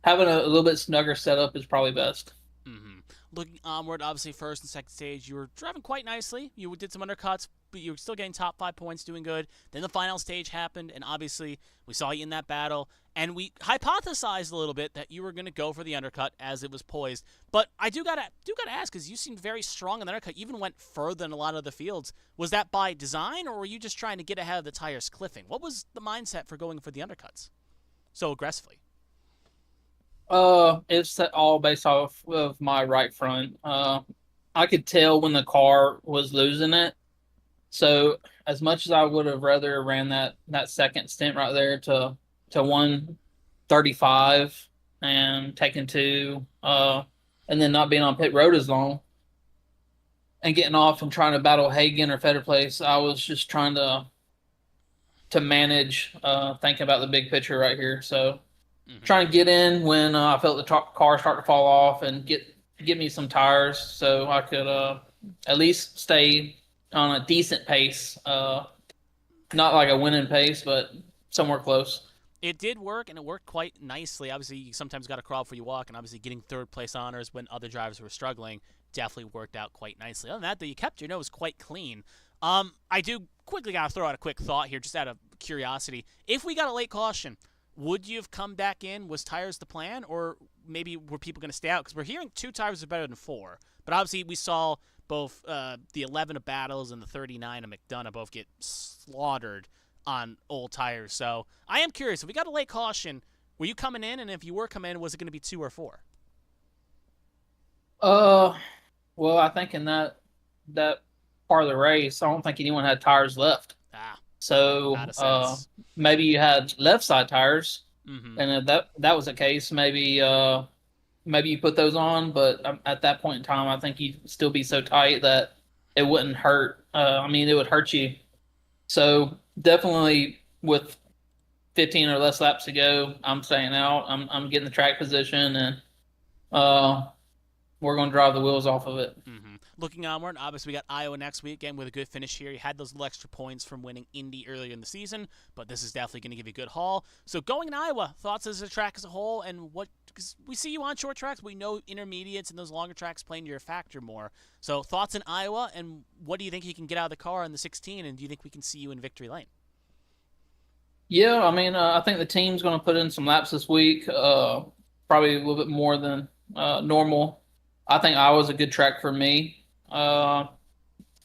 having a little bit snugger setup is probably best. Mm-hmm. Looking onward, obviously first and second stage, you were driving quite nicely. You did some undercuts, but you were still getting top 5 points, doing good. Then the final stage happened, and obviously we saw you in that battle, and we hypothesized a little bit that you were going to go for the undercut as it was poised. But I do gotta ask, because you seemed very strong in the undercut. You even went further than a lot of the fields. Was that by design, or were you just trying to get ahead of the tires cliffing? What was the mindset for going for the undercuts so aggressively? It's all based off of my right front. I could tell when the car was losing it. So as much as I would have rather ran that second stint right there to 135 and taken 2, and then not being on pit road as long and getting off and trying to battle Hagen or Fetter Place, I was just trying to manage, thinking about the big picture right here. So trying to get in when I felt the car start to fall off and get me some tires so I could at least stay on a decent pace. Not like a winning pace, but somewhere close. It did work, and it worked quite nicely. Obviously, you sometimes got to crawl before you walk, and obviously getting third place honors when other drivers were struggling definitely worked out quite nicely. Other than that, though, you kept your nose quite clean. I do quickly got to throw out a quick thought here, just out of curiosity. If we got a late caution, would you have come back in? Was tires the plan, or maybe were people going to stay out? Because we're hearing 2 tires are better than 4. But obviously we saw both the 11 of Battles and the 39 of McDonough both get slaughtered on old tires. So I am curious, if we got a late caution, were you coming in? And if you were coming in, was it going to be 2 or 4? Well, I think in that part of the race, I don't think anyone had tires left. So maybe you had left side tires, and if that was the case, maybe you put those on. But at that point in time, I think you'd still be so tight that it wouldn't hurt. I mean, it would hurt you. So definitely with 15 or less laps to go, I'm staying out. I'm getting the track position, and we're going to drive the wheels off of it. Looking onward, obviously we got Iowa next week, again with a good finish here. You had those little extra points from winning Indy earlier in the season, but this is definitely going to give you a good haul. So going in Iowa, thoughts as a track as a whole, and what, because we see you on short tracks, we know intermediates and those longer tracks playing your factor more. So thoughts in Iowa, and what do you think you can get out of the car in the 16, and do you think we can see you in victory lane? Yeah, I mean, I think the team's going to put in some laps this week, probably a little bit more than normal. I think Iowa's a good track for me. And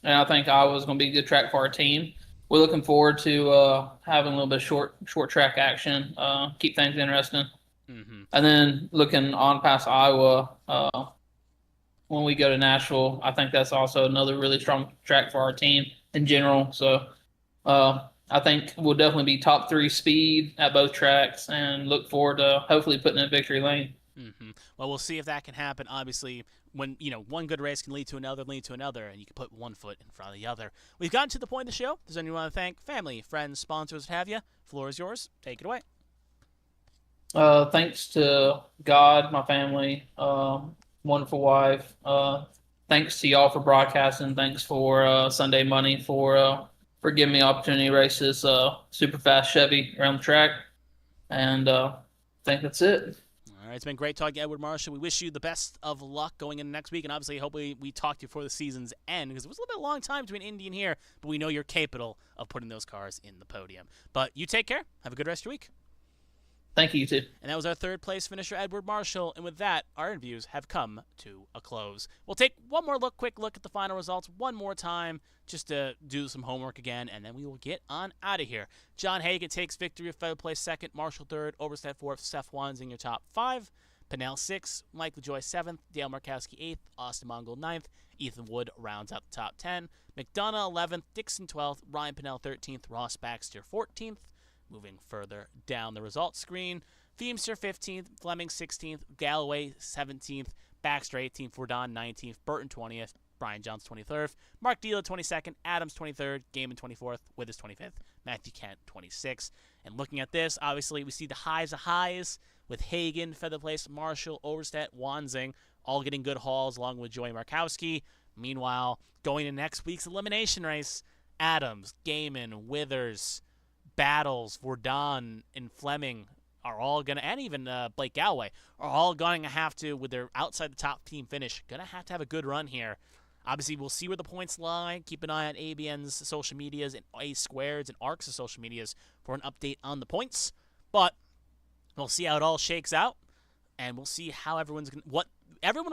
I think Iowa's going to be a good track for our team. We're looking forward to having a little bit of short track action, keep things interesting. And then looking on past Iowa, when we go to Nashville, I think that's also another really strong track for our team in general. So I think we'll definitely be top 3 speed at both tracks, and look forward to hopefully putting in a victory lane. Well, we'll see if that can happen. Obviously, when one good race can lead to another, and you can put one foot in front of the other. We've gotten to the point of the show. Does anyone want to thank family, friends, sponsors, what have you? Floor is yours. Take it away. Thanks to God, my family, wonderful wife. Thanks to y'all for broadcasting. Thanks for Sunday Money for giving me the opportunity to race this super fast Chevy around the track. And I think that's it. All right, it's been great talking to Edward Marshall. We wish you the best of luck going into next week, and obviously, hopefully, we talk to you before the season's end, because it was a little bit long time between Indy and here, but we know you're capable of putting those cars in the podium. But you take care. Have a good rest of your week. Thank you, you too. And that was our 3rd place finisher, Edward Marshall. And with that, our interviews have come to a close. We'll take one more quick look at the final results one more time, just to do some homework again, and then we will get on out of here. John Hagan takes victory with 3rd place 2nd, Marshall 3rd, Overstead 4th, Steph Wands in your top 5. Pinnell 6th, Mike LaJoy 7th, Dale Markowski 8th, Austin Mongol 9th, Ethan Wood rounds out the top 10, McDonough 11th, Dixon 12th, Ryan Pinnell 13th, Ross Baxter 14th. Moving further down the results screen, Feemster 15th, Fleming 16th, Galloway 17th, Baxter 18th, Verdon 19th, Burton 20th, Brian Jones 23rd, Mark Dealer 22nd, Adams 23rd, Gaiman 24th, Withers 25th, Matthew Kent 26th. And looking at this, obviously we see the highs of highs with Hagan, Feather Place, Marshall, Overstead, Wanzing, all getting good hauls along with Joey Markowski. Meanwhile, going to next week's elimination race, Adams, Gaiman, Withers, Battles, Verdon, and Fleming are all going to, and even Blake Galloway, are all going to have to, with their outside the top team finish, going to have a good run here. Obviously, we'll see where the points lie. Keep an eye on ABN's social medias and A Squared's and ARCS' social medias for an update on the points. But we'll see how it all shakes out, and we'll see how everyone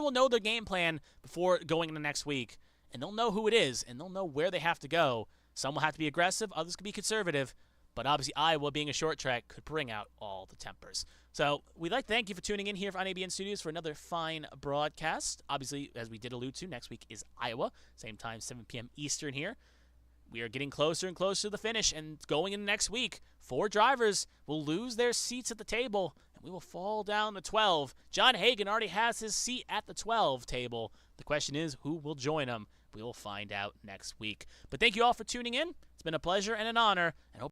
will know their game plan before going into next week, and they'll know who it is, and they'll know where they have to go. Some will have to be aggressive, others could be conservative. But obviously, Iowa, being a short track, could bring out all the tempers. So we'd like to thank you for tuning in here on ABN Studios for another fine broadcast. Obviously, as we did allude to, next week is Iowa. Same time, 7 p.m. Eastern here. We are getting closer and closer to the finish. And going into next week, 4 drivers will lose their seats at the table. And we will fall down to 12. John Hagan already has his seat at the 12 table. The question is, who will join him? We will find out next week. But thank you all for tuning in. It's been a pleasure and an honor. And hope